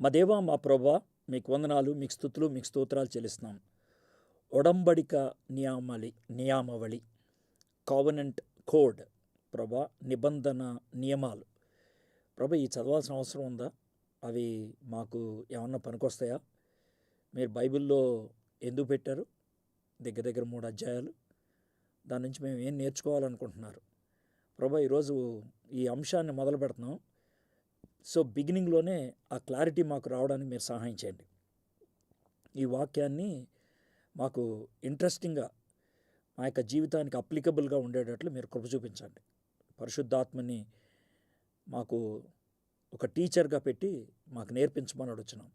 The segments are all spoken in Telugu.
మా దేవా మా ప్రభువా, మీకు వందనాలు, మీకు స్తుతులు, మీకు స్తోత్రాలు చెల్లిస్తున్నాం. ఒడంబడిక నియామవళి కావనెంట్ కోడ్ ప్రభా, నిబంధన నియమాలు ప్రభా, ఈ చదవాల్సిన అవసరం ఉందా? అవి మాకు ఏమన్నా పనికొస్తాయా? మీరు బైబిల్లో ఎందుకు పెట్టారు? దగ్గర దగ్గర 3 అధ్యాయాలు. దాని నుంచి మేము ఏం నేర్చుకోవాలనుకుంటున్నారు ప్రభా? ఈరోజు ఈ అంశాన్ని మొదలు పెడుతున్నాం. సో బిగినింగ్లోనే ఆ క్లారిటీ మాకు రావడానికి మీరు సహాయం చేయండి. ఈ వాక్యాన్ని మాకు ఇంట్రెస్టింగ్గా మా యొక్క జీవితానికి అప్లికబుల్గా ఉండేటట్లు మీరు కృప చూపించండి. పరిశుద్ధాత్మని మాకు ఒక టీచర్గా పెట్టి మాకు నేర్పించమని అడుగుతున్నాం.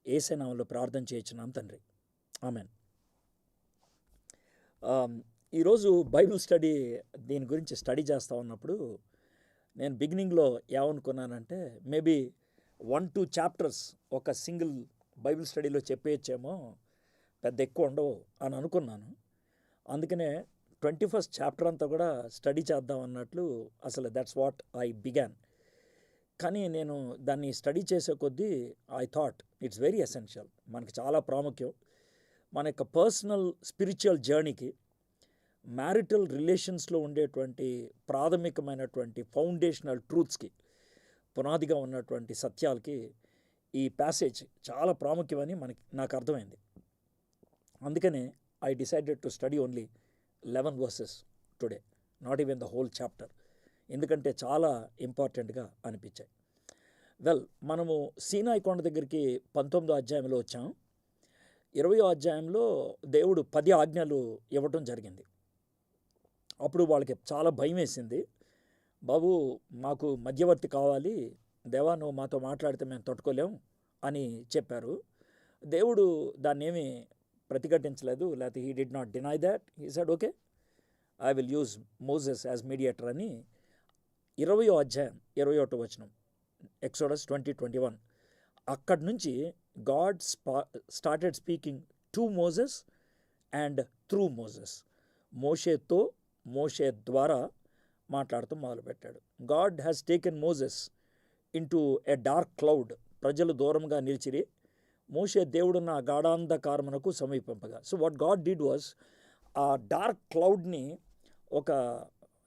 యేసు నామములో ప్రార్థన చేయించున్నాం తండ్రి, ఆమెన్. ఈరోజు బైబిల్ స్టడీ దీని గురించి స్టడీ చేస్తూ ఉన్నప్పుడు నేను బిగినింగ్లో ఏమనుకున్నానంటే మేబీ 1-2 చాప్టర్స్ ఒక సింగిల్ బైబిల్ స్టడీలో చెప్పేయచ్చేమో, పెద్ద ఎక్కువ ఉండవు అని అనుకున్నాను. అందుకనే 21st చాప్టర్ అంతా కూడా స్టడీ చేద్దాం అన్నట్లు అసలు దట్స్ వాట్ ఐ బిగాన్. కానీ నేను దాన్ని స్టడీ చేసే కొద్దీ I thought it's very essential, మనకి చాలా ప్రాముఖ్యం. మన యొక్క పర్సనల్ స్పిరిచువల్ జర్నీకి, మ్యారిటల్ రిలేషన్స్లో ఉండేటువంటి ప్రాథమికమైనటువంటి ఫౌండేషనల్ ట్రూత్స్కి, పునాదిగా ఉన్నటువంటి సత్యాలకి ఈ ప్యాసేజ్ చాలా ప్రాముఖ్యమని నాకు అర్థమైంది. అందుకనే I decided to study only 11 verses today, not even the whole chapter, ఎందుకంటే చాలా ఇంపార్టెంట్గా అనిపించాయి. వెల్, మనము సీనాయి కొండ దగ్గరికి 19వ అధ్యాయంలో వచ్చాం. 20వ అధ్యాయంలో దేవుడు 10 ఆజ్ఞలు ఇవ్వటం జరిగింది. అప్పుడు వాళ్ళకి చాలా భయం వేసింది. బాబు, మాకు మధ్యవర్తి కావాలి, దేవా నువ్వు మాతో మాట్లాడితే మేము తట్టుకోలేం అని చెప్పారు. దేవుడు దాన్ని ఏమీ ప్రతిఘటించలేదు, లేకపోతే he did not deny that. He said okay, I will use Moses as mediator అని 20వ అధ్యాయం 21వ వచనం, ఎక్సోడస్ 20:21. అక్కడి నుంచి God started speaking to Moses and through Moses. మోషేతో, మోషే ద్వారా మాట్లాడుతూ మొదలుపెట్టాడు. God has taken Moses into a dark cloud. ప్రజలు దూరంగా నిలిచిరి, మోషే దేవుడున్న గాఢాంధకారమునకు సమీపింపగా. So what God did was, ఆ డార్క్ క్లౌడ్ని ఒక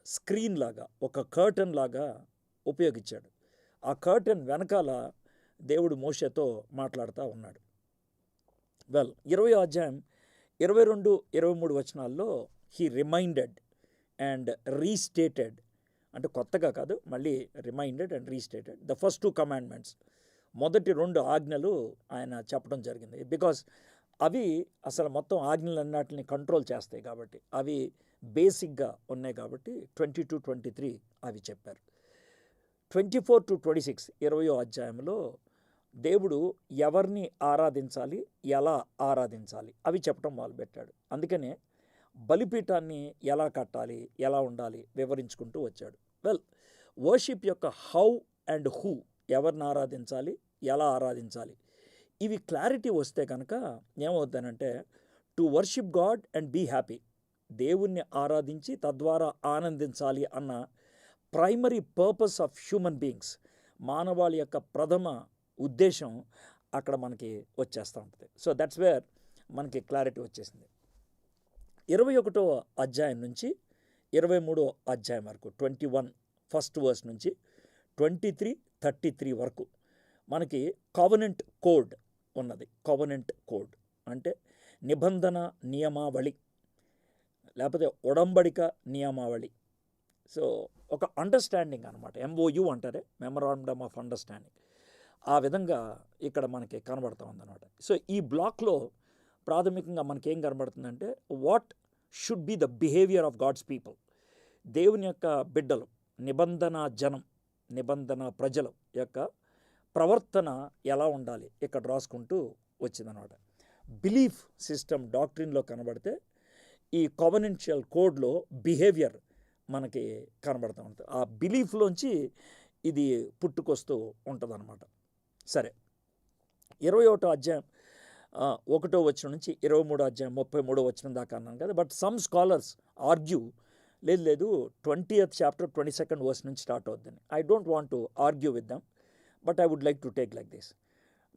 స్క్రీన్ లాగా, ఒక కర్టన్ లాగా ఉపయోగించాడు. ఆ కర్టన్ వెనకాల దేవుడు మోషేతో మాట్లాడుతూ ఉన్నాడు. వెల్, 20వ అధ్యాయం 22-23 వచనాల్లో హీ రిమైండెడ్ అండ్ రీస్టేటెడ్, అంటే కొత్తగా కాదు, మళ్ళీ reminded and restated the first 2 commandments. మొదటి 2 ఆజ్ఞలు ఆయన చెప్పడం జరిగింది. బికాస్ అవి అసలు మొత్తం ఆజ్ఞలన్నిటిని కంట్రోల్ చేస్తాయి కాబట్టి, అవి బేసిక్గా ఉన్నాయి కాబట్టి 22-23 అవి చెప్పారు. 24-26 20వ అధ్యాయంలో దేవుడు ఎవరిని ఆరాధించాలి, ఎలా ఆరాధించాలి అవి చెప్పడం మొదలుపెట్టాడు. అందుకనే బలిపీఠాన్ని ఎలా కట్టాలి, ఎలా ఉండాలి వివరించుకుంటూ వచ్చాడు. వెల్, వర్షిప్ యొక్క హౌ అండ్ హూ, ఎవరిని ఆరాధించాలి, ఎలా ఆరాధించాలి, ఇవి క్లారిటీ వస్తే కనుక ఏమవుతానంటే to worship God and be happy, దేవుణ్ణి ఆరాధించి తద్వారా ఆనందించాలి అన్న primary purpose of human beings, మానవాళి యొక్క ప్రథమ ఉద్దేశం అక్కడ మనకి వచ్చేస్తూ ఉంటుంది. సో దట్స్ వేర్ మనకి క్లారిటీ వచ్చేసింది. 21వ అధ్యాయం నుంచి 23వ అధ్యాయం వరకు, 21 ఫస్ట్ వర్స్ నుంచి 23-33 వరకు మనకి కావనెంట్ కోడ్ ఉన్నది. కావనెంట్ కోడ్ అంటే నిబంధన నియమావళి, లేకపోతే ఒడంబడిక నియమావళి. సో ఒక అండర్స్టాండింగ్ అనమాట, MOU అంటారే, మెమరాండమ్ ఆఫ్ అండర్స్టాండింగ్. ఆ విధంగా ఇక్కడ మనకి కనబడుతూ ఉందన్నమాట. సో ఈ బ్లాక్లో ప్రాథమికంగా మనకేం కనబడుతుందంటే what should be the behaviour of God's people, దేవుని యొక్క బిడ్డలు, నిబంధన జనం, నిబంధన ప్రజల యొక్క ప్రవర్తన ఎలా ఉండాలి ఇక్కడ రాసుకుంటూ వచ్చిందనమాట. బిలీఫ్ సిస్టమ్ డాక్ట్రిన్లో కనబడితే ఈ కావనెన్షియల్ కోడ్లో బిహేవియర్ మనకి కనబడుతూ ఉంటుంది. ఆ బిలీఫ్లోంచి ఇది పుట్టుకొస్తూ ఉంటుంది అనమాట. సరే, 21వ అధ్యాయం 1వ వచనం నుంచి 23వ అధ్యాయం 33వ వచనం దాకా అన్నాను కదా. బట్ సమ్ స్కాలర్స్ ఆర్గ్యూ, లేదు 20th chapter 22nd verse నుంచి స్టార్ట్ అవుద్దని. I don't want to argue with them, but I would like to take like this.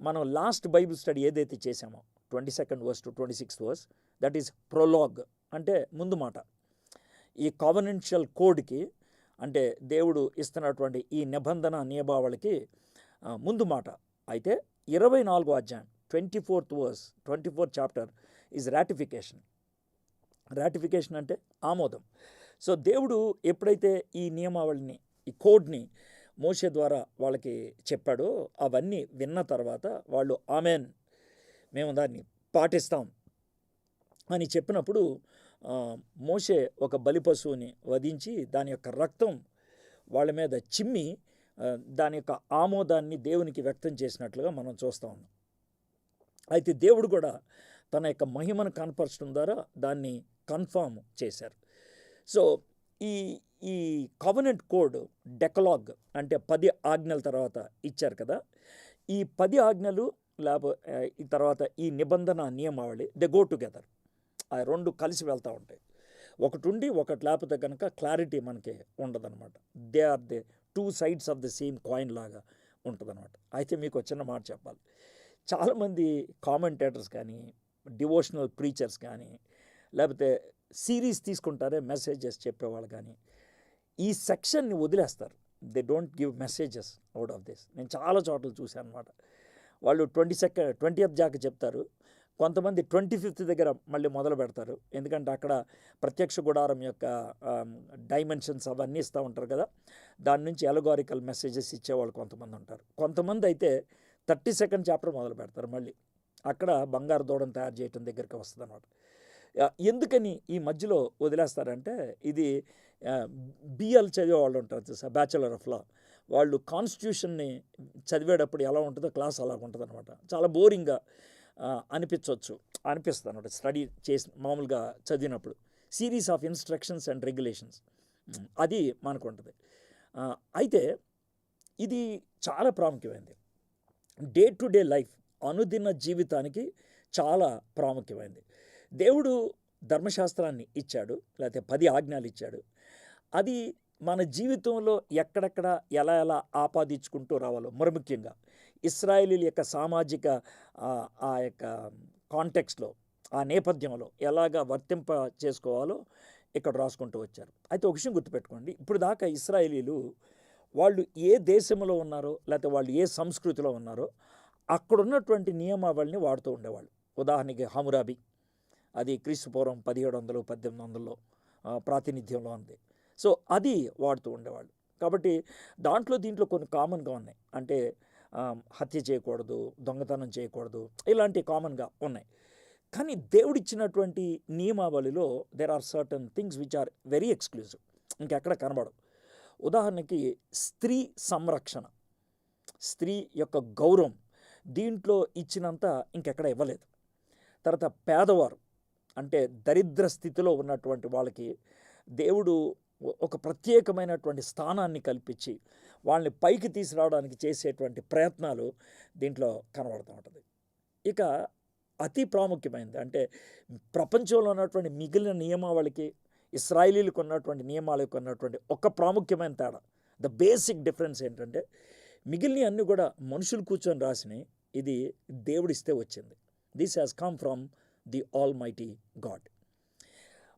మనం లాస్ట్ బైబిల్ స్టడీ ఏదైతే చేసామో 22nd verse to 26th verse, that is prologue, అంటే ముందు మాట. ఈ కావనెన్షియల్ కోడ్కి, అంటే దేవుడు ఇస్తున్నటువంటి ఈ నిబంధన నియమావళికి ముందు మాట. అయితే 24వ అధ్యాయం 24th verse 24th chapter is ratification. Ratification అంటే ఆమోదం. సో దేవుడు ఎప్పుడైతే ఈ నియమావళిని, ఈ కోడ్ని మోషే ద్వారా వాళ్ళకి చెప్పాడో, అవన్నీ విన్న తర్వాత వాళ్ళు ఆమెన్, మేము దాన్ని పాటిస్తాం అని చెప్పినప్పుడు మోషే ఒక బలి పశువుని వధించి దాని యొక్క రక్తం వాళ్ళ మీద చిమ్మి దాని యొక్క ఆమోదాన్ని దేవునికి వ్యక్తం చేసినట్లుగా మనం చూస్తూ ఉన్నాం. అయితే దేవుడు కూడా తన యొక్క మహిమను కనపరచడం ద్వారా దాన్ని కన్ఫర్మ్ చేశారు. సో ఈ ఈ కవనెంట్ కోడ్ డెకలాగ్ అంటే 10 ఆజ్ఞల తర్వాత ఇచ్చారు కదా. ఈ 10 ఆజ్ఞలు ఈ తర్వాత ఈ నిబంధన నియమావళి, దే గో టుగెదర్. ఆ రెండు కలిసి వెళ్తూ ఉంటాయి. ఒకటి ఉండి ఒకటి లేకపోతే కనుక క్లారిటీ మనకి ఉండదన్నమాట. They are the 2 sides of the same coin లాగా ఉంటుందన్నమాట. అయితే మీకు వచ్చిన మాట చెప్పాలి, చాలామంది కామెంటేటర్స్ కానీ, డివోషనల్ ప్రీచర్స్ కానీ, లేకపోతే సిరీస్ తీసుకుంటారే మెసేజెస్ చెప్పేవాళ్ళు కానీ, ఈ సెక్షన్ని వదిలేస్తారు. They don't give messages out of this. నేను చాలా చోట్ల చూశాను అనమాట. వాళ్ళు 20th దాకా చెప్తారు, కొంతమంది 25th దగ్గర మళ్ళీ మొదలు పెడతారు. ఎందుకంటే అక్కడ ప్రత్యక్ష గుడారం యొక్క డైమెన్షన్స్ అవన్నీ ఇస్తూ ఉంటారు కదా, దాని నుంచి ఎలగారికల్ మెసేజెస్ ఇచ్చేవాళ్ళు కొంతమంది ఉంటారు. కొంతమంది అయితే 32nd చాప్టర్ మొదలు పెడతారు. మళ్ళీ అక్కడ బంగారు దూడను తయారు చేయటం దగ్గరికి వస్తుంది అన్నమాట. ఎందుకని ఈ మధ్యలో వదిలేస్తారంటే, ఇది బిఎల్ చదివే వాళ్ళు ఉంటారు చూసా, బ్యాచులర్ ఆఫ్ లా, వాళ్ళు కాన్స్టిట్యూషన్ని చదివేటప్పుడు ఎలా ఉంటుందో క్లాస్ అలా ఉంటుంది అనమాట. చాలా బోరింగ్గా అనిపిస్తుంది అనమాట స్టడీ చేసి మామూలుగా చదివినప్పుడు. Series of instructions and regulations అది మనకు ఉంటుంది. అయితే ఇది చాలా ప్రాముఖ్యమైనది. డే టు డే లైఫ్, అనుదిన జీవితానికి చాలా ప్రాముఖ్యమైనది. దేవుడు ధర్మశాస్త్రాన్ని ఇచ్చాడు, లేకపోతే 10 ఆజ్ఞలు ఇచ్చాడు. అది మన జీవితంలో ఎక్కడెక్కడ ఎలా ఎలా ఆపాదించుకుంటూ రావాలో, మరి ముఖ్యంగా ఇశ్రాయేలీల యొక్క సామాజిక ఆ యొక్క కాంటెక్స్లో, ఆ నేపథ్యంలో ఎలాగా వర్తింప చేసుకోవాలో ఇక్కడ రాసుకుంటూ వచ్చారు. అయితే ఒక విషయం గుర్తుపెట్టుకోండి, ఇప్పుడు దాకా ఇశ్రాయేలీలు వాళ్ళు ఏ దేశంలో ఉన్నారో, లేకపోతే వాళ్ళు ఏ సంస్కృతిలో ఉన్నారో అక్కడున్నటువంటి నియమావళిని వాడుతూ ఉండేవాళ్ళు. ఉదాహరణకి హమురాబి, అది క్రీస్తుపూర్వం 1700 1800లో ప్రాతినిధ్యంలో ఉంది. సో అది వాడుతూ ఉండేవాళ్ళు. కాబట్టి దీంట్లో కొన్ని కామన్గా ఉన్నాయి. అంటే హత్య చేయకూడదు, దొంగతనం చేయకూడదు, ఇలాంటివి కామన్గా ఉన్నాయి. కానీ దేవుడిచ్చినటువంటి నియమావళిలో there are certain things which are very exclusive, ఇంకెక్కడ కనబడవు. ఉదాహరణకి స్త్రీ సంరక్షణ, స్త్రీ యొక్క గౌరవం దీంట్లో ఇచ్చినంత ఇంకెక్కడ ఇవ్వలేదు. తర్వాత పేదవారు, అంటే దరిద్ర స్థితిలో ఉన్నటువంటి వాళ్ళకి దేవుడు ఒక ప్రత్యేకమైనటువంటి స్థానాన్ని కల్పించి వాళ్ళని పైకి తీసుకురావడానికి చేసేటువంటి ప్రయత్నాలు దీంట్లో కనబడుతూ ఉంటుంది. ఇక అతి ప్రాముఖ్యమైనది, అంటే ప్రపంచంలో ఉన్నటువంటి మిగిలిన నియమావళికి ఇశ్రాయేలీలకు ఉన్నటువంటి నియమాలకు ఉన్నటువంటి ఒక ప్రాముఖ్యమైన తేడా, ద బేసిక్ డిఫరెన్స్ ఏంటంటే, మిగిలిన అన్నీ కూడా మనుషులు కూర్చొని రాసినాయి, ఇది దేవుడిస్తే వచ్చింది. This has come from the all mighty God.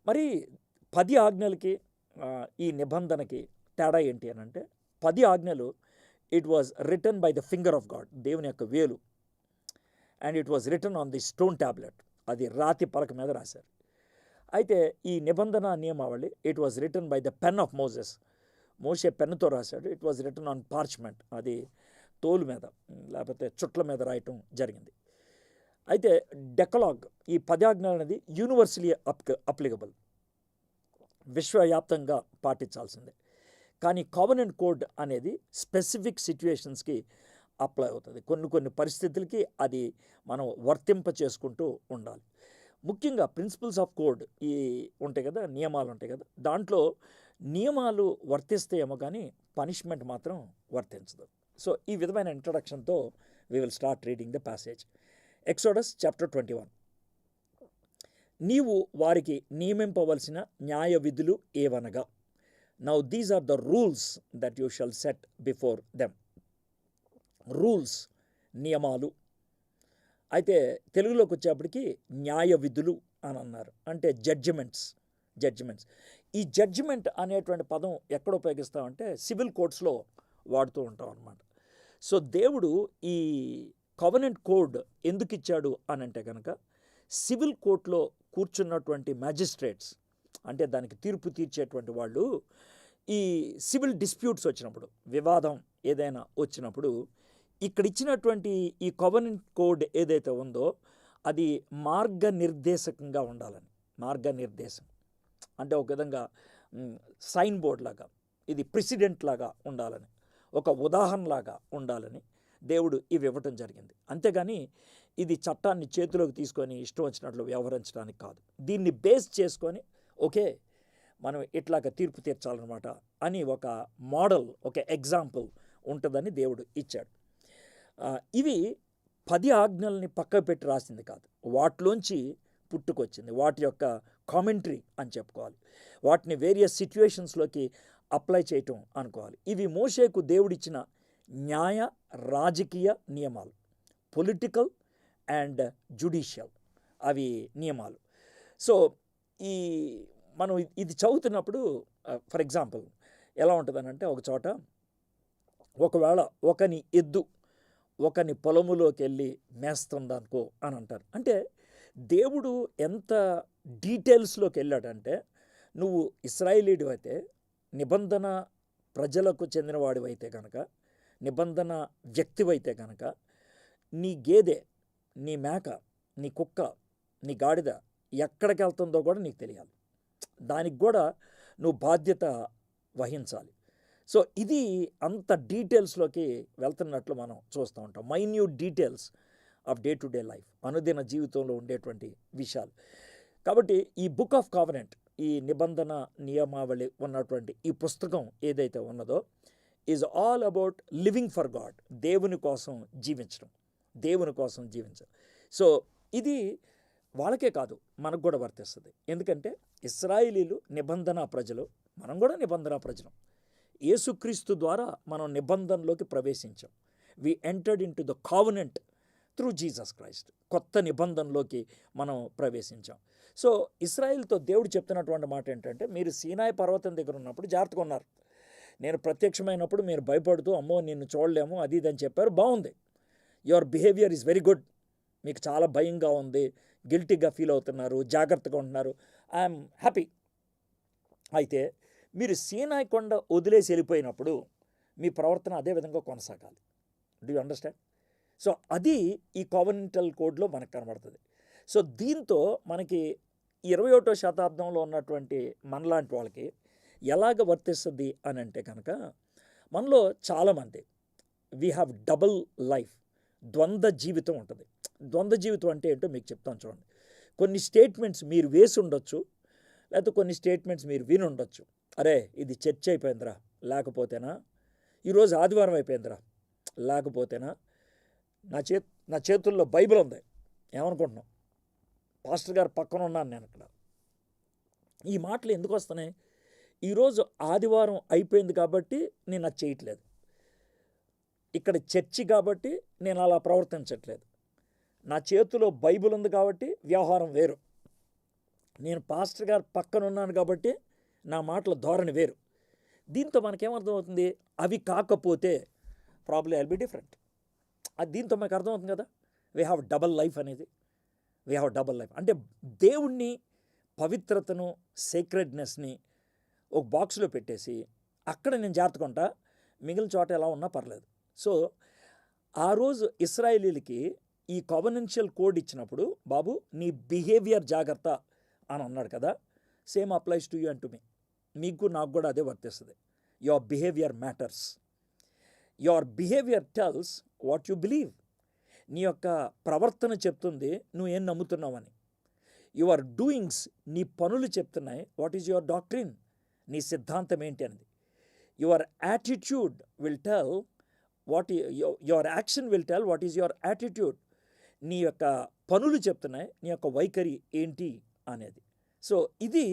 మరి 10 ఆజ్ఞలకి ఈ నిబంధనకి తేడా ఏంటి అని అంటే, 10 ఆజ్ఞలు it was written by the finger of God, దేవుని యొక్క వేలు, and it was written on the stone tablet, అది రాతి పలక మీద రాశారు. అయితే ఈ నిబంధన నియమావళి it was written by the pen of Moses, Moshe పెన్నుతో రాశాడు. It was written on parchment, అది తోలు మీద లేకపోతే చుట్ల మీద రాయటం జరిగింది. అయితే డెకలాగ్, ఈ 10 ఆజ్ఞలు అనేది యూనివర్సలీ అప్లికబుల్, విశ్వవ్యాప్తంగా పాటించాల్సిందే. కానీ కావనెంట్ కోడ్ అనేది స్పెసిఫిక్ సిచ్యువేషన్స్కి అప్లై అవుతుంది. కొన్ని పరిస్థితులకి అది మనం వర్తింప చేసుకుంటూ ఉండాలి. ముఖ్యంగా ప్రిన్సిపల్స్ ఆఫ్ కోడ్ ఈ ఉంటాయి కదా, నియమాలు ఉంటాయి కదా, దాంట్లో నియమాలు వర్తిస్తాయేమో కానీ పనిష్మెంట్ మాత్రం వర్తించదు. సో ఈ విధమైన ఇంట్రడక్షన్తో we will start reading the passage. Exodus chapter 21. నీవు వారికి నియమింపవలసిన న్యాయ విధులు ఏవనగా, now these are the rules that you shall set before them. Rules, నియమాలు. అయితే తెలుగులోకి వచ్చేప్పటికి న్యాయ విధులు అని అన్నారు, అంటే జడ్జిమెంట్స్. ఈ జడ్జిమెంట్ అనేటువంటి పదం ఎక్కడ ఉపయోగిస్తామంటే సివిల్ కోర్ట్స్లో వాడుతూ ఉంటాం అన్నమాట. సో దేవుడు ఈ కవెనెంట్ కోడ్ ఎందుకు ఇచ్చాడు అని అంటే కనుక సివిల్ కోర్టులో కూర్చున్నటువంటి మ్యాజిస్ట్రేట్స్, అంటే దానికి తీర్పు తీర్చేటువంటి వాళ్ళు, ఈ సివిల్ డిస్ప్యూట్స్ వచ్చినప్పుడు, వివాదం ఏదైనా వచ్చినప్పుడు ఇక్కడ ఇచ్చినటువంటి ఈ కవెనెంట్ కోడ్ ఏదైతే ఉందో అది మార్గనిర్దేశకంగా ఉండాలని. మార్గనిర్దేశం అంటే ఒక విధంగా సైన్ బోర్డ్ లాగా, ఇది ప్రెసిడెంట్ లాగా ఉండాలని, ఒక ఉదాహరణలాగా ఉండాలని దేవుడు ఇవి ఇవ్వటం జరిగింది. అంతేగాని ఇది చట్టాన్ని చేతిలోకి తీసుకొని ఇష్టం వచ్చినట్లు వ్యవహరించడానికి కాదు. దీన్ని బేస్ చేసుకొని ఓకే మనం ఇట్లాగా తీర్పు తీర్చాలన్నమాట అని ఒక మోడల్, ఒక ఎగ్జాంపుల్ ఉంటుందని దేవుడు ఇచ్చాడు. ఇవి 10 ఆజ్ఞల్ని పక్కకు పెట్టి రాసింది కాదు, వాటిలోంచి పుట్టుకొచ్చింది, వాటి యొక్క కామెంటరీ అని చెప్పుకోవాలి. వాటిని వేరియస్ సిచ్యువేషన్స్లోకి అప్లై చేయటం అనుకోవాలి. ఇవి మోషేకు దేవుడిచ్చిన న్యాయ రాజకీయ నియమాలు, పొలిటికల్ అండ్ జ్యుడిషియల్ అవి నియమాలు. సో ఈ మనం ఇది చదువుతున్నప్పుడు ఫర్ ఎగ్జాంపుల్ ఎలా ఉంటుందనంటే, ఒక చోట ఒకవేళ ఒకని ఎద్దు ఒకని పొలములోకి వెళ్ళి మేస్తుందనుకో అని అంటారు. అంటే దేవుడు ఎంత డీటెయిల్స్లోకి వెళ్ళాడంటే, నువ్వు ఇశ్రాయేలీడు అయితే, నిబంధన ప్రజలకు చెందినవాడివైతే కనుక, నిబంధన వ్యక్తివైతే కనుక, నీ గేదె, నీ మేక, నీ కుక్క, నీ గాడిద ఎక్కడికి వెళ్తుందో కూడా నీకు తెలియాలి. దానికి కూడా నువ్వు బాధ్యత వహించాలి. సో ఇది అంత డీటెయిల్స్లోకి వెళ్తున్నట్లు మనం చూస్తూ ఉంటాం. Minute details of day to day life, అనుదిన జీవితంలో ఉండేటువంటి విషయాలు. కాబట్టి ఈ బుక్ ఆఫ్ కావెనెంట్, ఈ నిబంధన నియమావళి ఉన్నటువంటి ఈ పుస్తకం ఏదైతే ఉన్నదో is all about living for God, దేవుని కోసం జీవించడం, దేవుని కోసం జీవించడం. సో ఇది వాళ్ళకే కాదు, మనకు కూడా వర్తిస్తుంది. ఎందుకంటే ఇశ్రాయేలీలు నిబంధన ప్రజలు, మనం కూడా నిబంధన ప్రజలం. యేసుక్రీస్తు ద్వారా మనం నిబంధనలోకి ప్రవేశించాం. We entered into the covenant through Jesus Christ. కొత్త నిబంధనలోకి మనం ప్రవేశించాం. సో ఇశ్రాయేల్తో దేవుడు చెప్తున్నటువంటి మాట ఏంటంటే, మీరు సీనాయి పర్వతం దగ్గర ఉన్నప్పుడు జాగ్రత్తగా ఉన్నారు, నేను ప్రత్యక్షమైనప్పుడు మీరు భయపడుతూ అమ్మో నిన్ను చూడలేము అది ఇది అని చెప్పారు. బాగుంది, your behaviour is very good. మీకు చాలా భయంగా ఉంది, గిల్టీగా ఫీల్ అవుతున్నారు, జాగ్రత్తగా ఉంటున్నారు, ఐఎమ్ హ్యాపీ. అయితే మీరు సీనాయి కొండ వదిలేసి వెళ్ళిపోయినప్పుడు మీ ప్రవర్తన అదే విధంగా కొనసాగాలి. Do you understand? సో అది ఈ కావెనెంటల్ కోడ్లో మనకు కనబడుతుంది. సో దీంతో మనకి 21వ శతాబ్దంలో ఉన్నటువంటి మనలాంటి వాళ్ళకి ఎలాగ వర్తిస్తుంది అని అంటే కనుక, మనలో చాలామంది వీ హ్యావ్ డబుల్ లైఫ్, ద్వంద్వ జీవితం ఉంటుంది. ద్వంద్వ జీవితం అంటే ఏంటో మీకు చెప్తాను చూడండి. కొన్ని స్టేట్మెంట్స్ మీరు వేసి ఉండొచ్చు, లేకపోతే కొన్ని స్టేట్మెంట్స్ మీరు విని ఉండొచ్చు. అరే ఇది చర్చ్ అయిపోయిందిరా, లేకపోతేనా ఈరోజు ఆదివారం అయిపోయిందిరా, లేకపోతేనా నా చేతుల్లో బైబిల్ ఉంది, ఏమనుకుంటున్నాం, పాస్టర్ గారు పక్కన ఉన్నాను నేను అక్కడ. ఈ మాటలు ఎందుకు వస్తున్నాయి? ఈరోజు ఆదివారం అయిపోయింది కాబట్టి నేను అది చేయట్లేదు, ఇక్కడ చర్చి కాబట్టి నేను అలా ప్రవర్తించట్లేదు, నా చేతిలో బైబిల్ ఉంది కాబట్టి వ్యవహారం వేరు, నేను పాస్టర్ గారు పక్కన ఉన్నాను కాబట్టి నా మాటల ధోరణి వేరు. దీంతో మనకేమర్థమవుతుంది? అవి కాకపోతే ప్రాబ్లమ్ విల్ బి డిఫరెంట్. అది దీంతో మనకు అర్థమవుతుంది కదా, వీ హ్యావ్ డబల్ లైఫ్ అనేది. వీ హ్యావ్ డబల్ లైఫ్ అంటే దేవుణ్ణి, పవిత్రతను, సేక్రెడ్నెస్ని ఒక బాక్స్లో పెట్టేసి అక్కడ నేను జాగ్రత్తగా మిగిలిన చోట ఎలా ఉన్నా పర్లేదు. సో ఆ రోజు ఇశ్రాయేలీలకి ఈ కావెనెన్షియల్ కోడ్ ఇచ్చినప్పుడు, బాబు నీ బిహేవియర్ జాగ్రత్త అని అన్నాడు కదా, same applies to you and to me. మీకు నాకు కూడా అదే వర్తిస్తుంది. Your behaviour matters. Your behaviour tells what you believe. నీ యొక్క ప్రవర్తన చెప్తుంది నువ్వు ఏం నమ్ముతున్నావని. యువర్ డూయింగ్స్, నీ పనులు చెప్తున్నాయి వాట్ ఈజ్ యువర్ డాక్ట్రిన్, నీ సిద్ధాంతం ఏంటి అనేది. Your attitude will tell what your action will tell what is your attitude. నీ యొక్క పనులు చెప్తున్నాయి నీ యొక్క వైఖరి ఏంటి అనేది. సో ఇది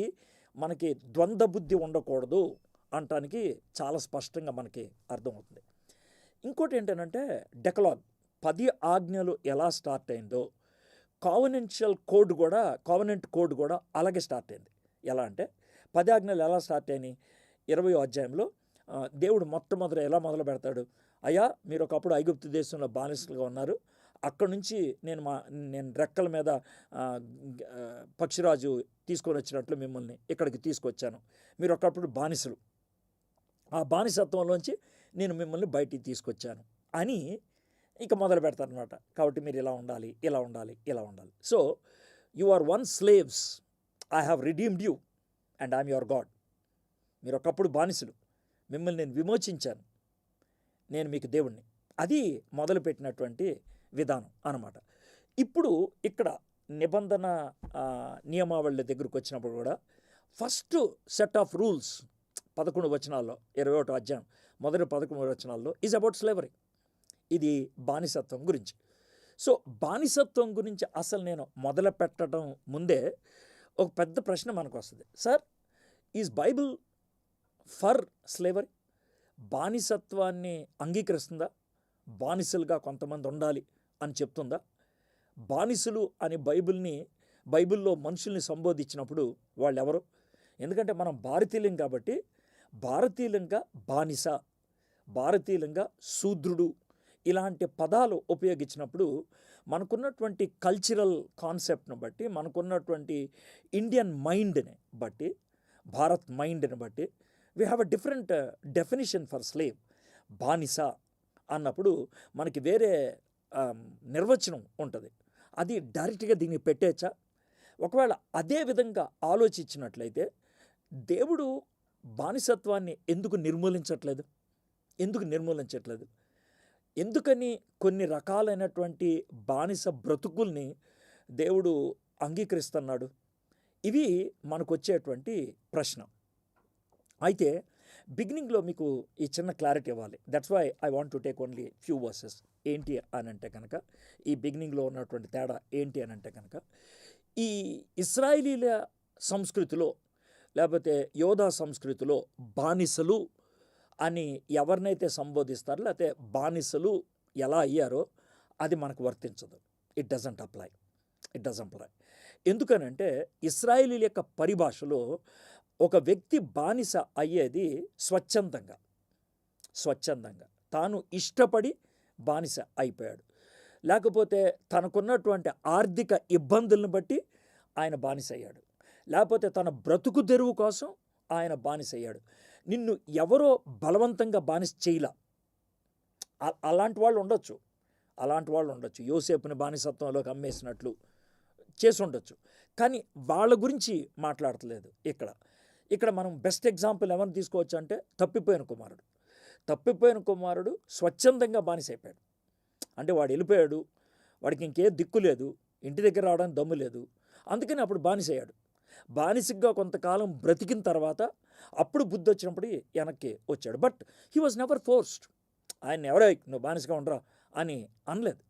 మనకి ద్వంద్వ బుద్ధి ఉండకూడదు అనటానికి చాలా స్పష్టంగా మనకి అర్థమవుతుంది. ఇంకోటి ఏంటంటే డెకలాగ్ 10 ఆజ్ఞలు ఎలా స్టార్ట్ అయిందో కావనెంట్ కోడ్ కూడా అలాగే స్టార్ట్ అయింది. ఎలా అంటే 10 ఆజ్ఞలు ఎలా స్టార్ట్ అయినాయి? 20వ అధ్యాయంలో దేవుడు మొట్టమొదట ఎలా మొదలు పెడతాడు? అయ్యా, మీరు ఒకప్పుడు ఐగుప్తు దేశంలో బానిసలుగా ఉన్నారు, అక్కడ నుంచి నేను రెక్కల మీద పక్షిరాజు తీసుకొని వచ్చినట్లు మిమ్మల్ని ఇక్కడికి తీసుకొచ్చాను. మీరు ఒకప్పుడు బానిసలు, ఆ బానిసత్వంలోంచి నేను మిమ్మల్ని బయటికి తీసుకొచ్చాను అని ఇక మొదలు పెడతారనమాట. కాబట్టి మీరు ఇలా ఉండాలి, ఇలా ఉండాలి, ఇలా ఉండాలి. So you are one slaves, I have redeemed you and I'm your God. మీరు ఒకప్పుడు బానిసలు, మిమ్మల్ని నేను విమోచించాను, నేను మీకు దేవుణ్ణి. అది మొదలుపెట్టినటువంటి విధానం అన్నమాట. ఇప్పుడు ఇక్కడ నిబంధన నియమావళి దగ్గరకు వచ్చినప్పుడు కూడా ఫస్ట్ సెట్ ఆఫ్ రూల్స్ 11 వచనాల్లో, 21వ అధ్యాయం మొదటి 11 వచనాల్లో ఈజ్ అబౌట్ స్లేవరీ. ఇది బానిసత్వం గురించి. సో బానిసత్వం గురించి అసలు నేను మొదలు పెట్టడం ముందే ఒక పెద్ద ప్రశ్న మనకు వస్తుంది. Sir, is Bible for slavery? బానిసత్వాన్ని అంగీకరిస్తుందా? బానిసలుగా కొంతమంది ఉండాలి అని చెప్తుందా? బానిసలు అని బైబిల్లో మనుషుల్ని సంబోధించినప్పుడు వాళ్ళు ఎవరు? ఎందుకంటే మనం భారతీయులం కాబట్టి భారతీయులంగా బానిస, భారతీయులంగా శూద్రుడు ఇలాంటి పదాలు ఉపయోగించినప్పుడు మనకున్నటువంటి కల్చరల్ కాన్సెప్ట్ను బట్టి, మనకున్నటువంటి ఇండియన్ మైండ్ని బట్టి, భారత్ మైండ్ని బట్టి we have a different definition for slave. బానిస అన్నప్పుడు మనకి వేరే నిర్వచనం ఉంటుంది. అది డైరెక్ట్గా దీన్ని పెట్టేచ్చా? ఒకవేళ అదే విధంగా ఆలోచించినట్లయితే దేవుడు బానిసత్వాన్ని ఎందుకు నిర్మూలించట్లేదు? ఎందుకని కొన్ని రకాలైనటువంటి బానిస బ్రతుకుల్ని దేవుడు అంగీకరిస్తున్నాడు? ఇవి మనకు వచ్చేటువంటి ప్రశ్న. అయితే బిగినింగ్లో మీకు ఈ చిన్న క్లారిటీ ఇవ్వాలి. That's why I want to take only few verses. ఏంటి అని అంటే కనుక, ఈ బిగినింగ్లో ఉన్నటువంటి తేడా ఏంటి అని అంటే కనుక, ఈ ఇశ్రాయేలీల సంస్కృతిలో లేకపోతే యోధా సంస్కృతిలో బానిసలు అని ఎవరినైతే సంబోధిస్తారో, లేకపోతే బానిసలు ఎలా అయ్యారో అది మనకు వర్తించదు. It doesn't apply. ఎందుకనంటే ఇశ్రాయేలీల యొక్క పరిభాషలో ఒక వ్యక్తి బానిస అయ్యేది స్వచ్ఛందంగా, తాను ఇష్టపడి బానిస అయిపోయాడు, లేకపోతే తనకున్నటువంటి ఆర్థిక ఇబ్బందులను బట్టి ఆయన బానిస అయ్యాడు, లేకపోతే తన బ్రతుకు తెరువు కోసం ఆయన బానిస అయ్యాడు. నిన్ను ఎవరో బలవంతంగా బానిస చేయలా. అలాంటి వాళ్ళు ఉండొచ్చు. యోసేపుని బానిసత్వంలోకి అమ్మేసినట్లు చేసి ఉండొచ్చు. కానీ వాళ్ళ గురించి మాట్లాడట్లేదు ఇక్కడ మనం బెస్ట్ ఎగ్జాంపుల్ ఎవరిని తీసుకోవచ్చు అంటే తప్పిపోయిన కుమారుడు స్వచ్ఛందంగా బానిస అయిపోయాడు. అంటే వాడు వెళ్ళిపోయాడు, వాడికి ఇంకే దిక్కు లేదు, ఇంటి దగ్గర రావడానికి దమ్ము లేదు, అందుకని అప్పుడు బానిస అయ్యాడు. బానిసగా కొంతకాలం బ్రతికిన తర్వాత అప్పుడు బుద్ధి వచ్చినప్పుడు వెనక్కి వచ్చాడు. But he was never forced. ఆయన ఎవరో నువ్వు బానిసగా ఉండరా అని అనలేదు.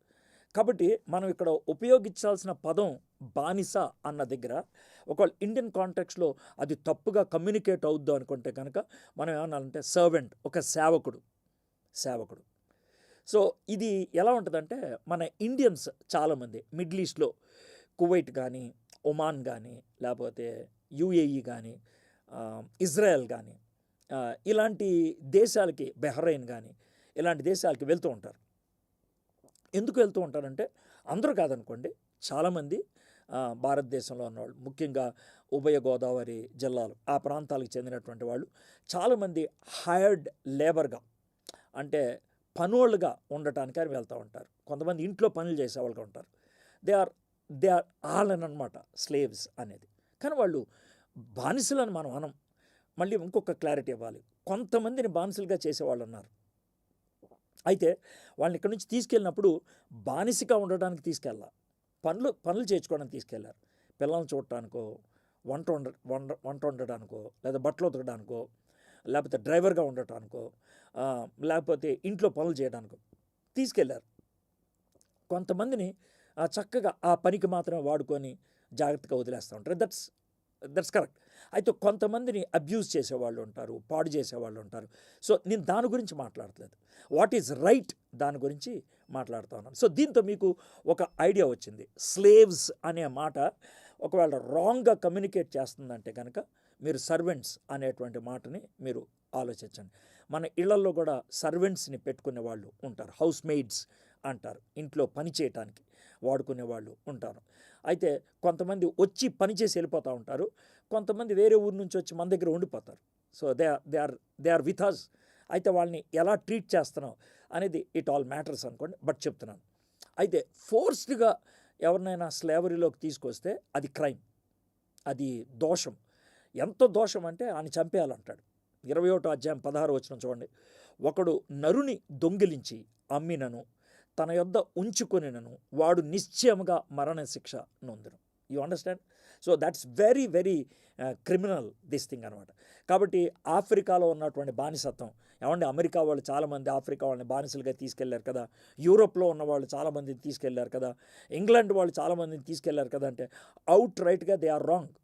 కాబట్టి మనం ఇక్కడ ఉపయోగించాల్సిన పదం బానిస అన్న దగ్గర ఒకవేళ ఇండియన్ కాంటెక్స్లో అది తప్పుగా కమ్యూనికేట్ అవుద్దు అనుకుంటే కనుక మనం ఏమన్నాలంటే సర్వెంట్, ఒక సేవకుడు. సో ఇది ఎలా ఉంటుందంటే, మన ఇండియన్స్ చాలామంది మిడిల్ ఈస్ట్లో కువైట్ కానీ, ఒమాన్ కానీ, లేకపోతే యుఏఈ కానీ, ఇజ్రాయెల్ కానీ, ఇలాంటి దేశాలకి, బెహ్రెయిన్ కానీ, ఇలాంటి దేశాలకి వెళ్తూ ఉంటారు. ఎందుకు వెళ్తూ ఉంటారంటే, అందరూ కాదనుకోండి, చాలామంది భారతదేశంలో ఉన్నవాళ్ళు, ముఖ్యంగా ఉభయ గోదావరి జిల్లాలు ఆ ప్రాంతాలకు చెందినటువంటి వాళ్ళు చాలామంది హైర్డ్ లేబర్గా, అంటే పనోళ్ళుగా ఉండటానికి అని వెళ్తూ ఉంటారు. కొంతమంది ఇంట్లో పనులు చేసేవాళ్ళుగా ఉంటారు. దే ఆర్ ఆల్ అనమాట స్లేవ్స్ అనేది. కానీ వాళ్ళు బానిసలని మనం అనం. మళ్ళీ ఇంకొక క్లారిటీ ఇవ్వాలి. కొంతమందిని బానిసలుగా చేసేవాళ్ళు ఉన్నారు. అయితే వాళ్ళని ఇక్కడి నుంచి తీసుకెళ్ళినప్పుడు బానిసగా ఉండడానికి తీసుకెళ్ళాలి, పనులు చేయించుకోవడానికి తీసుకెళ్ళారు. పిల్లల్ని చూడటానికో, వంట వండడానికో, లేదా బట్టలు ఉతకడానికో, లేకపోతే డ్రైవర్గా ఉండటానికో, లేకపోతే ఇంట్లో పనులు చేయడానికో తీసుకెళ్ళారు. కొంతమందిని చక్కగా ఆ పనికి మాత్రమే వాడుకొని జాగ్రత్తగా వదిలేస్తూ ఉంటారు. That's correct. అయితే కొంతమందిని అబ్యూజ్ చేసేవాళ్ళు ఉంటారు, పాడు చేసేవాళ్ళు ఉంటారు. సో నేను దాని గురించి మాట్లాడట్లేదు, వాట్ ఈజ్ రైట్ దాని గురించి మాట్లాడుతూ ఉన్నాను. సో దీంతో మీకు ఒక ఐడియా వచ్చింది. స్లేవ్స్ అనే మాట ఒకవేళ రాంగ్గా కమ్యూనికేట్ చేస్తుందంటే కనుక మీరు సర్వెంట్స్ అనేటువంటి మాటని మీరు ఆలోచించండి. మన ఇళ్లలో కూడా సర్వెంట్స్ని పెట్టుకునే వాళ్ళు ఉంటారు, హౌస్ మెయిడ్స్ అంటారు, ఇంట్లో పని చేయటానికి వాడుకునే వాళ్ళు ఉంటారు. అయితే కొంతమంది వచ్చి పని చేసి వెళ్ళిపోతూ ఉంటారు, కొంతమంది వేరే ఊరు నుంచి వచ్చి మన దగ్గర ఉండిపోతారు. So they are with us. అయితే వాళ్ళని ఎలా ట్రీట్ చేస్తున్నాం అనేది ఇట్ ఆల్ మ్యాటర్స్ అనుకోండి, బట్ చెప్తున్నాను. అయితే ఫోర్స్డ్గా ఎవరినైనా స్లేవరీలోకి తీసుకొస్తే అది క్రైమ్, అది దోషం. ఎంత దోషం అంటే ఆయన చంపేయాలంటాడు. 21వ అధ్యాయం 16వ వచనం చూడండి. ఒకడు నరుని దొంగిలించి అమ్మినను తన యొద్ద ఉంచుకొనినను వాడు నిశ్చయముగా మరణశిక్ష నొందును. You understand? So that's very very criminal this thing అనమాట. కాబట్టి ఆఫ్రికాలో ఉన్నటువంటి బానిసత్వం, ఏమంటే అమెరికా వాళ్ళు చాలామంది ఆఫ్రికా వాళ్ళని బానిసలుగా తీసుకెళ్లారు కదా, యూరోప్లో ఉన్న వాళ్ళు చాలామందిని తీసుకెళ్లారు కదా, ఇంగ్లాండ్ వాళ్ళు చాలామందిని తీసుకెళ్లారు కదా, అంటే అవుట్ రైట్గా దే ఆర్ రాంగ్.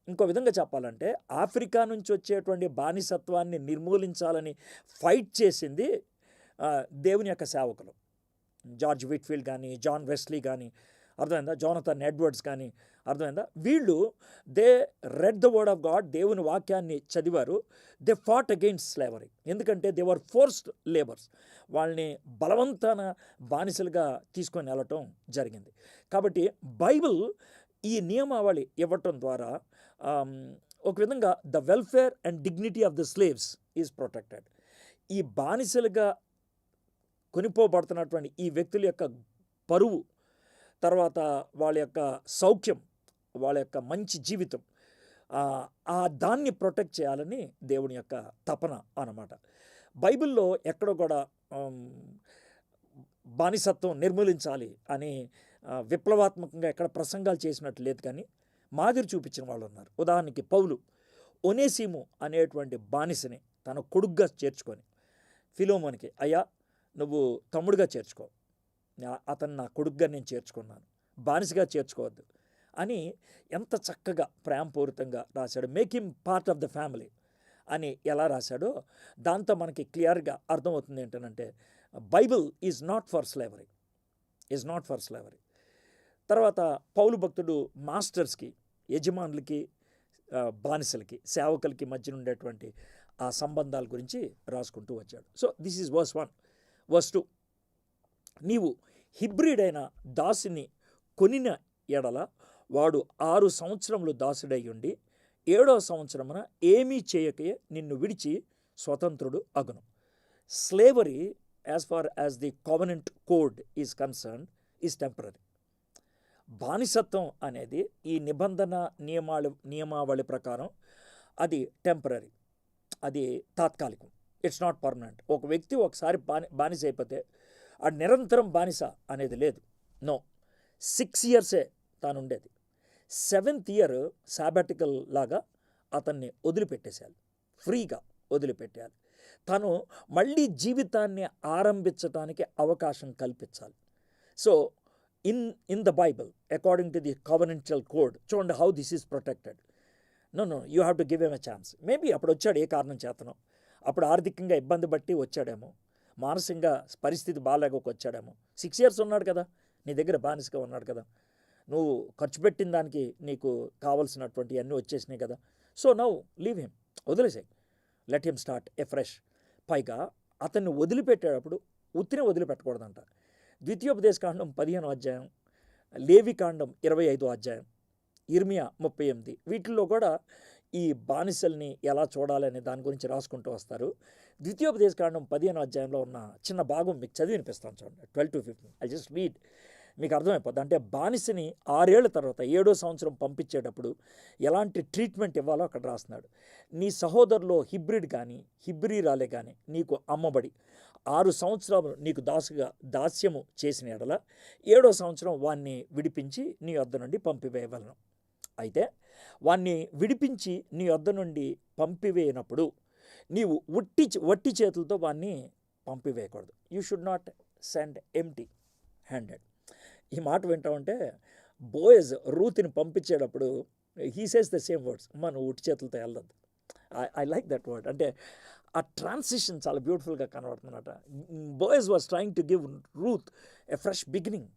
ఇంకో విధంగా చెప్పాలంటే ఆఫ్రికా నుంచి వచ్చేటువంటి బానిసత్వాన్ని నిర్మూలించాలని ఫైట్ చేసింది దేవుని యొక్క సేవకులు. జార్జ్ విట్ఫీల్డ్ కానీ, జాన్ వెస్లీ కానీ, అర్థమైందా, జోనథన్ ఎడ్వర్డ్స్ కానీ, అర్థమైందా, వీళ్ళు they read the word of God, దేవుని వాక్యాన్ని చదివారు. దే ఫాట్ అగెయిన్స్ట్ స్లేవరీ, ఎందుకంటే దే వర్ ఫోర్స్డ్ లేబర్స్. వాళ్ళని బలవంతాన బానిసలుగా తీసుకొని వెళ్ళటం జరిగింది. కాబట్టి బైబిల్ ఈ నియమావళి ఇవ్వటం ద్వారా ఒక విధంగా the welfare and dignity of the slaves is protected. ఈ బానిసలుగా కొనిపోబడుతున్నటువంటి ఈ వ్యక్తుల యొక్క పరువు, తర్వాత వాళ్ళ యొక్క సౌఖ్యం, వాళ్ళ యొక్క మంచి జీవితం, ఆ దాన్ని ప్రొటెక్ట్ చేయాలని దేవుని యొక్క తపన అన్నమాట. బైబిల్లో ఎక్కడో కూడా బానిసత్వం నిర్మూలించాలి అని విప్లవాత్మకంగా ఎక్కడ ప్రసంగాలు చేసినట్టు లేదు, కానీ మాదిరి చూపించిన వాళ్ళు ఉన్నారు. ఉదాహరణకి పౌలు ఒనేసిము అనేటువంటి బానిసని తన కొడుగ్గా చేర్చుకొని ఫిలోమోనికి, అయ్యా నువ్వు తమ్ముడుగా చేర్చుకో, అతను నా కొడుగ్గా నేను చేర్చుకున్నాను, బానిసగా చేర్చుకోవద్దు అని ఎంత చక్కగా ప్రేమపూరితంగా రాశాడు. Make him part of the family అని ఎలా రాశాడో దాంతో మనకి క్లియర్గా అర్థమవుతుంది ఏంటంటే Bible is not for slavery, is not for slavery. తర్వాత పౌలు భక్తుడు మాస్టర్స్కి, యజమానులకి, బానిసలకి, సేవకులకి మధ్య ఉండేటువంటి ఆ సంబంధాల గురించి రాసుకుంటూ వచ్చాడు. So this is verse 1. Verse 2, నీవు హిబ్రిడైన దాసుని కొనిన ఎడల వాడు 6 సంవత్సరములు దాసుడై ఉండి 7వ సంవత్సరమున ఏమీ చేయకయే నిన్ను విడిచి స్వతంత్రుడు అగును. Slavery as far as the covenant code is concerned is temporary. బానిసత్వం అనేది ఈ నిబంధన నియమావళి ప్రకారం అది టెంపరరీ, అది తాత్కాలికం, ఇట్స్ నాట్ పర్మనెంట్. ఒక వ్యక్తి ఒకసారి బానిస అయిపోతే ఆ నిరంతరం బానిస అనేది లేదు. నో, 6 ఇయర్సే తాను ఉండేది. 7th ఇయర్ సాబాటికల్ లాగా అతన్ని వదిలిపెట్టేసేయాలి, ఫ్రీగా వదిలిపెట్టేయాలి. తను మళ్ళీ జీవితాన్ని ఆరంభించడానికి అవకాశం కల్పించాలి. So in the Bible according to the కవెనెంటల్ code చూడండి how this is protected. No you have to give M a chance. Maybe అప్పుడు వచ్చాడు, ఏ కారణం చేతనో, అప్పుడు ఆర్థికంగా ఇబ్బంది బట్టి వచ్చాడేమో, మానసికంగా పరిస్థితి బాగాలేక వచ్చాడేమో. 6 ఇయర్స్ ఉన్నాడు కదా, నీ దగ్గర బానిసగా ఉన్నాడు కదా, నువ్వు ఖర్చు పెట్టిన దానికి నీకు కావాల్సినటువంటి అన్నీ వచ్చేసినాయి కదా. సో నౌ లీవ్ హిమ్, వదిలేసాయి, let him start a fresh. పైగా అతన్ని వదిలిపెట్టేటప్పుడు ఉత్తినే వదిలిపెట్టకూడదంట. ద్వితీయోపదేశకాండం 15వ అధ్యాయం, లేవికాండం 25వ అధ్యాయం, ఇర్మియా 38, వీటిల్లో కూడా ఈ బానిసల్ని ఎలా చూడాలనే దాని గురించి రాసుకుంటూ వస్తారు. ద్వితీయోపదేశకాండం 15వ అధ్యాయంలో ఉన్న చిన్న భాగం మీకు చదివి వినిపిస్తాను చూడండి, 12 to 15. ఐ జస్ట్ రీడ్, మీకు అర్థమైపోద్ది. అంటే బానిసని 6 ఏళ్ల తర్వాత 7వ సంవత్సరం పంపించేటప్పుడు ఎలాంటి ట్రీట్మెంట్ ఇవ్వాలో అక్కడ రాస్తున్నాడు. నీ సహోదరులో హిబ్రిడ్ కానీ హిబ్రీరాలే కానీ నీకు అమ్మబడి 6 సంవత్సరాలు నీకు దాస్యము చేసిన ఎడల 7వ సంవత్సరం వాణ్ణి విడిపించి నీ వద్ద నుండి పంపివేయవలను. అయితే వాణ్ణి విడిపించి నీ వద్ద నుండి పంపివేయనప్పుడు నీవు వట్టి చేతులతో వాణ్ణి పంపివేయకూడదు. You should not send empty handed. ఈ మాట వింటామంటే బోయజ్ రూత్ని పంపించేటప్పుడు he says the same words, అమ్మ నువ్వు ఉట్టి చేతులతో వెళ్ళదు. I like that word. అంటే ఆ ట్రాన్సిషన్ చాలా బ్యూటిఫుల్గా కనబడుతుందన్నమాట. Boaz was trying to give Ruth a fresh beginning,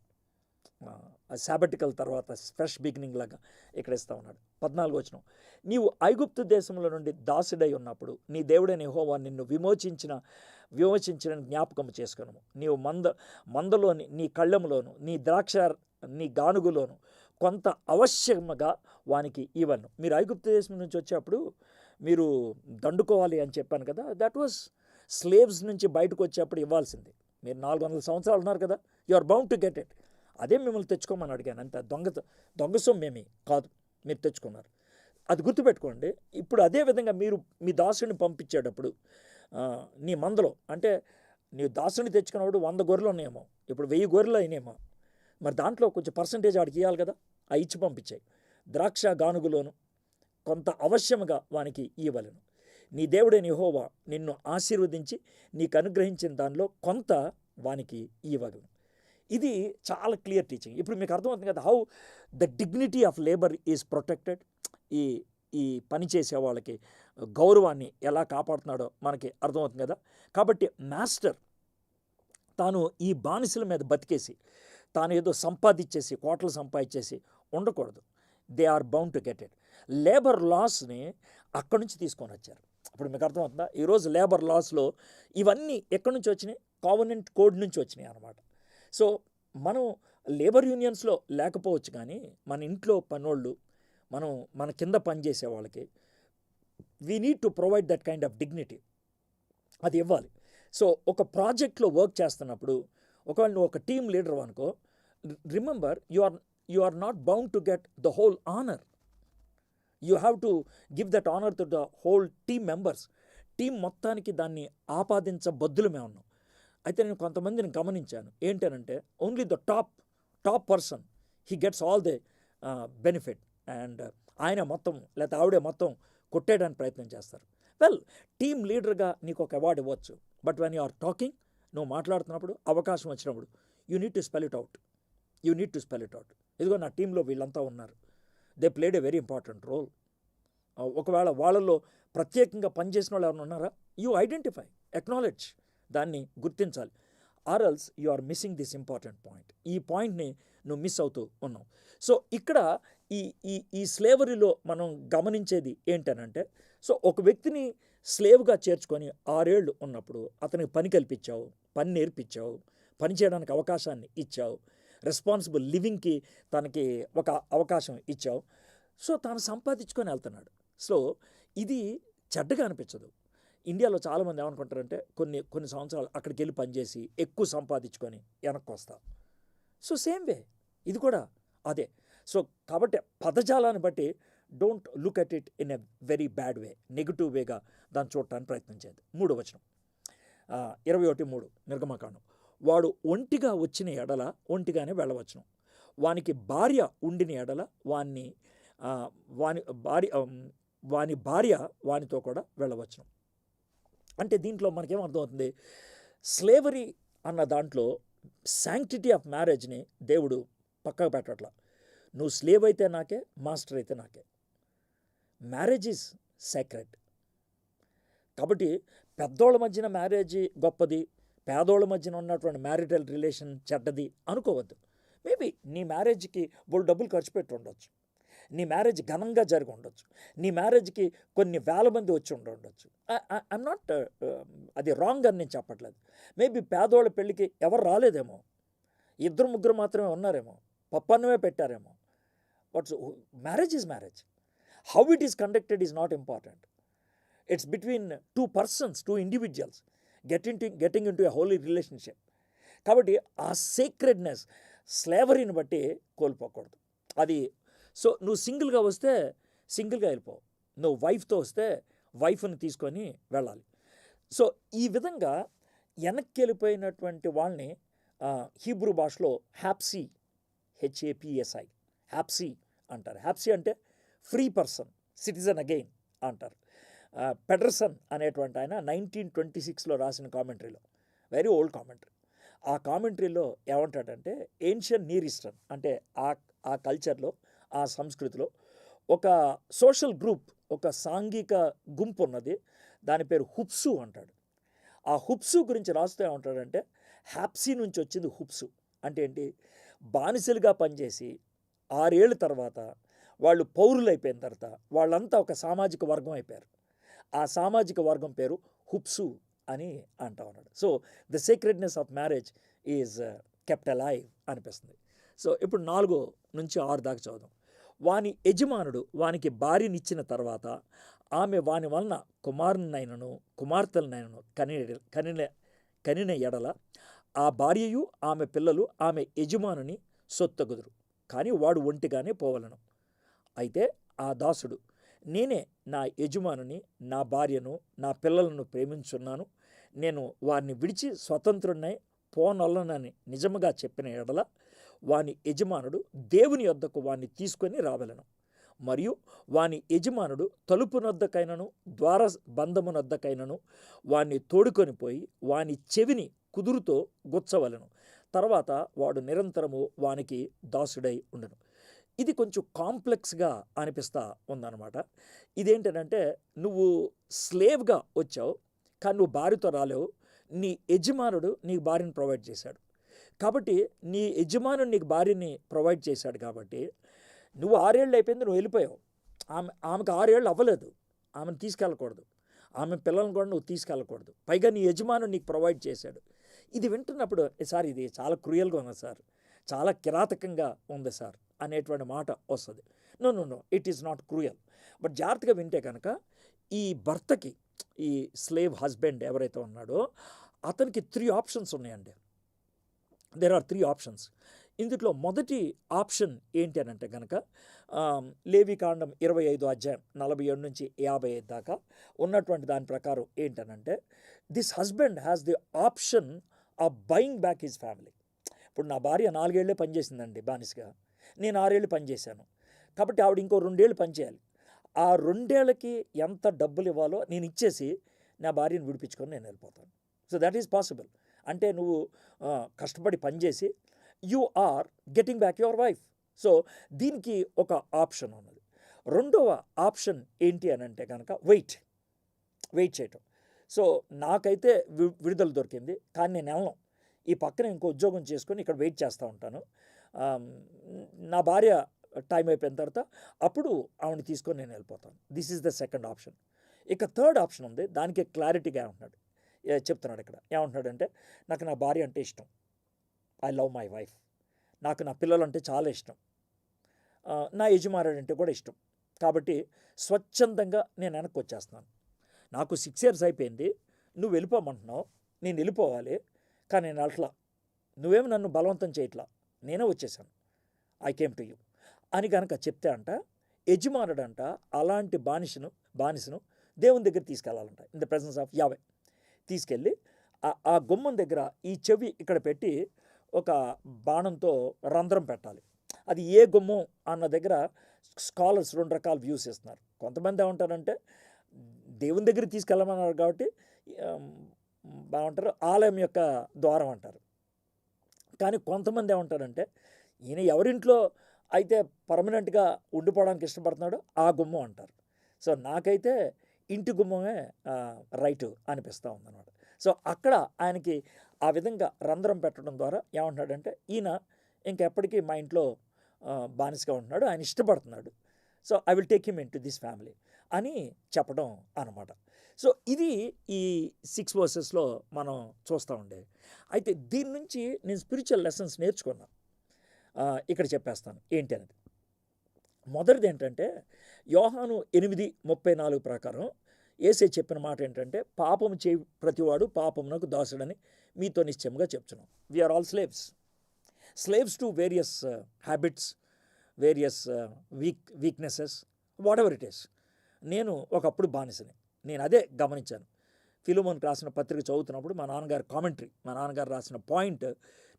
sabbatical తర్వాత ఫ్రెష్ బిగినింగ్ లాగా ఇక్కడ ఇస్తా ఉన్నాడు. 14 వచనం, నీవు ఐగుప్తు దేశంలో నుండి దాసుడై ఉన్నప్పుడు నీ దేవుడైన యెహోవా నిన్ను విమోచించిన జ్ఞాపకం చేసుకును. నీవు మందలోని నీ కళ్ళెములోను నీ గానుగులోను కొంత అవశ్యముగా వానికి ఇవ్వను. మీరు ఐగుప్తు దేశం నుంచి వచ్చేప్పుడు మీరు దండుకోవాలి అని చెప్పాను కదా, దట్ వాజ్ స్లేవ్స్ నుంచి బయటకు వచ్చేప్పుడు ఇవ్వాల్సింది. మీరు 400 సంవత్సరాలు ఉన్నారు కదా, you are bound to get it. అదే మిమ్మల్ని తెచ్చుకోమని అడిగాను, అంత దొంగ సొమ్మేమి కాదు, మీరు తెచ్చుకున్నారు. అది గుర్తుపెట్టుకోండి. ఇప్పుడు అదే విధంగా మీరు మీ దాసుని పంపించేటప్పుడు నీ మందలో, అంటే నీ దాసుని తెచ్చుకున్నప్పుడు 100 గొర్రెలు ఉన్నాయేమో, ఇప్పుడు 1000 గొర్రెలు అయినాయేమో, మరి దాంట్లో కొంచెం పర్సంటేజ్ ఆడికి ఇవ్వాలి కదా, అవి ఇచ్చి పంపించాయి. ద్రాక్ష గానుగులోను కొంత అవశ్యముగా వానికి ఇవ్వలేను. నీ దేవుడైన యెహోవా నిన్ను ఆశీర్వదించి నీకు అనుగ్రహించిన దానిలో కొంత వానికి ఇవ్వగలను. ఇది చాలా క్లియర్ టీచింగ్. ఇప్పుడు మీకు అర్థమవుతుంది కదా, how the dignity of labour is protected. ఈ పని చేసే వాళ్ళకి గౌరవాన్ని ఎలా కాపాడుతున్నాడో మనకి అర్థమవుతుంది కదా. కాబట్టి మాస్టర్ తాను ఈ బానిసల మీద బతికేసి తాను ఏదో సంపాదించేసి కోట్లు సంపాదించేసి ఉండకూడదు. They are bound to get it. Labour లాస్ని అక్కడి నుంచి తీసుకొని వచ్చారు. ఇప్పుడు మీకు అర్థమవుతుందా, ఈరోజు లేబర్ లాస్లో ఇవన్నీ ఎక్కడి నుంచి వచ్చినాయి, కావనెంట్ కోడ్ నుంచి వచ్చినాయి అన్నమాట. సో మనం లేబర్ యూనియన్స్లో లేకపోవచ్చు, కానీ మన ఇంట్లో పనోళ్ళు, మన కింద పనిచేసే వాళ్ళకి we need to provide that kind of dignity, అది ఇవ్వాలి. సో ఒక ప్రాజెక్ట్లో వర్క్ చేస్తున్నప్పుడు ఒకవేళ నువ్వు ఒక టీమ్ లీడర్ అనుకో, remember you are not bound to get the whole honour. You have to give that honour to the whole team members. Team మొత్తానికి దాన్ని ఆపాదించబద్దులమే ఉన్నాం. అయితే నేను కొంతమందిని గమనించాను, ఏంటనంటే only the top person he gets all the benefit, and ఆయన మొత్తం లేకపోతే ఆవిడే మొత్తం కొట్టేయడానికి ప్రయత్నం చేస్తారు. వెల్, టీమ్ లీడర్గా నీకు ఒక అవార్డు ఇవ్వచ్చు, but when you are talking, నువ్వు మాట్లాడుతున్నప్పుడు అవకాశం వచ్చినప్పుడు you need to spell it out. ఇదిగో నా టీంలో వీళ్ళంతా ఉన్నారు, they played a very important role. ఒకవేళ వాళ్ళల్లో ప్రత్యేకంగా పనిచేసిన వాళ్ళు ఎవరైనా ఉన్నారా, యూ ఐడెంటిఫై, అక్నాలెడ్జ్, దాన్ని గుర్తించాలి. Or else you are missing this important point. ఈ పాయింట్ని నువ్వు మిస్ అవుతూ ఉన్నావు. సో ఇక్కడ ఈ స్లేవరీలో మనం గమనించేది ఏంటనంటే, సో ఒక వ్యక్తిని స్లేవ్గా చేర్చుకొని 6 ఏళ్ళు ఉన్నప్పుడు అతనికి పని కల్పించావు, పని నేర్పించావు, పని చేయడానికి అవకాశాన్ని ఇచ్చావు, రెస్పాన్సిబుల్ లివింగ్కి తనకి ఒక అవకాశం ఇచ్చావు. సో తాను సంపాదించుకొని వెళ్తున్నాడు. సో ఇది చెడ్డగా అనిపించదు. ఇండియాలో చాలామంది ఏమనుకుంటారంటే కొన్ని సంవత్సరాలు అక్కడికి వెళ్ళి పనిచేసి ఎక్కువ సంపాదించుకొని వెనక్కి వస్తాం. సో సేమ్ వే ఇది కూడా అదే. సో కాబట్టి పదజాలాన్ని బట్టి don't look at it in a very bad way, negative వేగా దాన్ని చూడటానికి ప్రయత్నించేది. 3వ వచనం 21:3 నిర్గమకాండం, వాడు ఒంటిగా వచ్చిన ఎడల ఒంటిగానే వెళ్ళవచ్చును, వానికి భార్య ఉండిన ఎడల వాని భార్య వానితో కూడా వెళ్ళవచ్చును. అంటే దీంట్లో మనకేమర్థమవుతుంది, స్లేవరీ అన్న దాంట్లో శాంక్టిటీ ఆఫ్ మ్యారేజ్ని దేవుడు పక్కకు పెట్టట్లా. నువ్వు స్లేవ్ అయితే నాకే, మాస్టర్ అయితే నాకే. Marriage is sacred. కాబట్టి పెద్దోళ్ళ మధ్యన మ్యారేజ్ గొప్పది, పేదోళ్ళ మధ్యన ఉన్నటువంటి మ్యారిటల్ రిలేషన్ చెడ్డది అనుకోవద్దు. మేబీ నీ మ్యారేజ్కి డబ్బులు ఖర్చు పెట్టి ఉండొచ్చు, నీ మ్యారేజ్ ఘనంగా జరిగి ఉండొచ్చు, నీ మ్యారేజ్కి కొన్ని వేల మంది వచ్చి ఉండొచ్చు. ఐఎమ్ నాట్ అది రాంగ్ అని నేను చెప్పట్లేదు. మేబీ పేదోళ్ళ పెళ్ళికి ఎవరు రాలేదేమో, 2-3 మాత్రమే ఉన్నారేమో, పప్పన్నమే పెట్టారేమో. But marriage is marriage. How it is conducted is not important. It's between 2 persons, 2 individuals getting into a holy relationship. కాబట్టి ఆ సేక్రెడ్నెస్ స్లేవరీని బట్టి కోల్పోకూడదు. అది సో నువ్వు సింగిల్గా వస్తే సింగిల్గా వెళ్ళిపోవు, నువ్వు వైఫ్తో వస్తే వైఫ్ని తీసుకొని వెళ్ళాలి. సో ఈ విధంగా వెనక్కి వెళ్ళిపోయినటువంటి వాళ్ళని హీబ్రూ భాషలో హ్యాప్సీ, HAPSI, హ్యాప్సీ అంటారు. హ్యాప్సీ అంటే ఫ్రీ పర్సన్, సిటిజన్ అగైన్ అంటారు. పెడర్సన్ అనేటువంటి ఆయన 1926లో రాసిన కామెంటరీలో, వెరీ ఓల్డ్ కామెంటరీ, ఆ కామెంటరీలో ఏమంటాడంటే, ఏన్షియన్ నీర్ ఈస్టర్న్ అంటే ఆ కల్చర్లో, ఆ సంస్కృతిలో ఒక సోషల్ గ్రూప్, ఒక సాంఘిక గుంపు ఉన్నది, దాని పేరు హుప్సు అంటాడు. ఆ హుప్సు గురించి రాస్తూ ఏమంటాడంటే, హ్యాప్సీ నుంచి వచ్చింది హుప్సు అంటే ఏంటి, బానిసలుగా పనిచేసి 6 ఏళ్ళ తర్వాత వాళ్ళు పౌరులు అయిపోయిన తర్వాత వాళ్ళంతా ఒక సామాజిక వర్గం అయిపోయారు. ఆ సామాజిక వర్గం పేరు హుప్సు అని అంటా ఉన్నాడు. So the secretness of marriage is kept alive అనిపిస్తుంది. సో ఇప్పుడు 4 నుంచి 6 దాకా చదువుదాం. వాని యజమానుడు వానికి భార్యనిచ్చిన తర్వాత ఆమె వాని వలన కుమారునైనను కుమార్తెలనైనను కనిన ఎడల ఆ భార్యయు ఆమె పిల్లలు ఆమె యజమానుని సొత్తగుదురు, కానీ వాడు ఒంటిగానే పోవలను. అయితే ఆ దాసుడు, నేనే నా యజమానుని, నా భార్యను, నా పిల్లలను ప్రేమించున్నాను, నేను వారిని విడిచి స్వతంత్రున్నై పోనొల్లనని నిజముగా చెప్పిన ఎడల వాని యజమానుడు దేవుని యొద్దకు వాణ్ణి తీసుకొని రావలను. మరియు వాని యజమానుడు తలుపునొద్దకైనను ద్వార బంధమునొద్దకైనను వాణ్ణి తోడుకొని పోయి వాని చెవిని కుదురుతో గుచ్చవలను. తర్వాత వాడు నిరంతరము వానికి దాసుడై ఉండను. ఇది కొంచెం కాంప్లెక్స్గా అనిపిస్తూ ఉందన్నమాట. ఇదేంటంటే, నువ్వు స్లేవ్గా వచ్చావు, కానీ నువ్వు భార్యతో రాలేవు. నీ యజమానుడు నీకు భార్యను ప్రొవైడ్ చేశాడు. కాబట్టి నీ యజమానుడు నీకు భార్యని ప్రొవైడ్ చేశాడు కాబట్టి నువ్వు 6 ఏళ్ళు అయిపోయింది, నువ్వు వెళ్ళిపోయావు. ఆమెకు 6 ఏళ్ళు అవ్వలేదు, ఆమెను తీసుకెళ్ళకూడదు. ఆమె పిల్లలను కూడా నువ్వు తీసుకెళ్ళకూడదు. పైగా నీ యజమానుడు నీకు ప్రొవైడ్ చేశాడు. ఇది వింటున్నప్పుడు, సార్ ఇది చాలా క్రూయల్గా ఉంది సార్, చాలా కిరాతకంగా ఉంది సార్ అనేటువంటి మాట వస్తుంది. No, it is not cruel. But జాగ్రత్తగా వింటే కనుక ఈ భర్తకి, ఈ స్లేవ్ హస్బెండ్ ఎవరైతే ఉన్నాడో అతనికి 3 ఆప్షన్స్ ఉన్నాయండి. There are 3 options. ఇందులో మొదటి ఆప్షన్ ఏంటి అని అంటే కనుక లేవికాండం 25 అధ్యాయం 47 నుంచి 55 దాకా ఉన్నటువంటి దాని ప్రకారం ఏంటనంటే, this husband has the option of buying back his family. ఇప్పుడు నా భార్య 4 ఏళ్ళే పనిచేసిందండి బానిసగా, నేను 6 ఏళ్ళు పనిచేశాను. కాబట్టి ఆవిడ ఇంకో 2 ఏళ్ళు పనిచేయాలి. ఆ 2 ఏళ్ళకి ఎంత డబ్బులు ఇవ్వాలో నేను ఇచ్చేసి నా భార్యను విడిపించుకొని నేను వెళ్ళిపోతాను. So that is possible. అంటే నువ్వు కష్టపడి పనిచేసి you are getting back your wife. So దీనికి ఒక ఆప్షన్ ఉన్నది. రెండవ ఆప్షన్ ఏంటి అని అంటే కనుక వెయిట్ చేయటం. సో నాకైతే విడుదల దొరికింది, కానీ నేను వెళ్ళను. ఈ పక్కన ఇంకో ఉద్యోగం చేసుకొని ఇక్కడ వెయిట్ చేస్తూ ఉంటాను. నా భార్య టైం అయిపోయిన తర్వాత అప్పుడు ఆవిడని తీసుకొని నేను వెళ్ళిపోతాను. This is the second option. ఇక థర్డ్ ఆప్షన్ ఉంది, దానికి క్లారిటీగా చెప్తున్నాడు ఇక్కడ. ఏమంటున్నాడంటే, నాకు నా భార్య అంటే ఇష్టం, ఐ లవ్ మై వైఫ్, నాకు నా పిల్లలంటే చాలా ఇష్టం, నా యజమానుడు అంటే కూడా ఇష్టం, కాబట్టి స్వచ్ఛందంగా నేను వెనక్కి వచ్చేస్తున్నాను. నాకు 6 years అయిపోయింది, నువ్వు వెళ్ళిపోమంటున్నావు, నేను వెళ్ళిపోవాలి, కానీ నేను అట్లా, నువ్వేమి నన్ను బలవంతం చేయట్లా, నేనే వచ్చేసాను, ఐ కేమ్ టు యూ అని కనుక చెప్తే అంట, యజమానుడంట అలాంటి బానిసను దేవుని దగ్గర తీసుకెళ్ళాలంట. ఇన్ ద ప్రెసెన్స్ ఆఫ్ యావే తీసుకెళ్ళి ఆ గుమ్మం దగ్గర ఈ చెవి ఇక్కడ పెట్టి ఒక బాణంతో రంధ్రం పెట్టాలి. అది ఏ గుమ్మం అన్న దగ్గర స్కాలర్స్ 2 రకాల వ్యూస్ ఇస్తున్నారు. కొంతమంది ఏమంటారంటే దేవుని దగ్గరికి తీసుకెళ్ళమన్నారు కాబట్టి బాగుంటారు, ఆలయం యొక్క ద్వారం అంటారు. కానీ కొంతమంది ఏమంటారంటే ఈయన ఎవరింట్లో అయితే పర్మనెంట్గా ఉండిపోవడానికి ఇష్టపడుతున్నాడో ఆ గుమ్మం అంటారు. సో నాకైతే ఇంటి గుమ్మమే రైటు అనిపిస్తూ ఉందన్నమాట. సో అక్కడ ఆయనకి ఆ విధంగా రంధ్రం పెట్టడం ద్వారా ఏమంటున్నాడంటే, ఈయన ఇంకెప్పటికీ మా ఇంట్లో బానిసగా ఉంటున్నాడు, ఆయన ఇష్టపడుతున్నాడు, so I will take him in to this family అని చెప్పడం అనమాట. సో ఇది ఈ 6 verses మనం చూస్తూ ఉండే. అయితే దీని నుంచి నేను స్పిరిచువల్ లెసన్స్ నేర్చుకున్నా, ఇక్కడ చెప్పేస్తాను ఏంటి అనేది. మొదటిది ఏంటంటే, యోహాను 8:34 ప్రకారం యేసే చెప్పిన మాట ఏంటంటే, పాపము చేయి ప్రతివాడు పాపమునకు దాసుడని మీతో నిశ్చయంగా చెప్తున్నాం. We are all slaves to various habits, various weaknesses, whatever it is. నేను ఒకప్పుడు బానిసని, నేను అదే గమనించాను. ఫిలోమోన్కి రాసిన పత్రిక చదువుతున్నప్పుడు మా నాన్నగారు రాసిన పాయింట్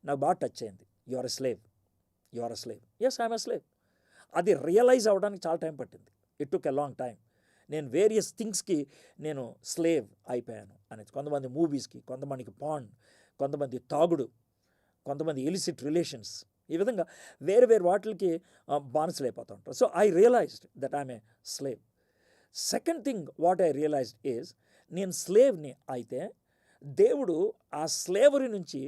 నాకు బాగా టచ్ అయింది. You are a slave. Yes, I'm a slave. అది రియలైజ్ అవ్వడానికి చాలా టైం పట్టింది. It took a long time. నేను వేరియస్ థింగ్స్కి నేను స్లేవ్ అయిపోయాను అనేది. కొంతమంది మూవీస్కి, కొంతమందికి పాన్, కొంతమంది తాగుడు, కొంతమంది ఇలిసిట్ రిలేషన్స్, ఈ విధంగా వేరే వేరే వాటికి బానిసలైపోతూ ఉంటారు. So I realised that I'm a slave. Second thing what I realised is, నేను స్లేవ్ని అయితే దేవుడు ఆ స్లేవరీ నుంచి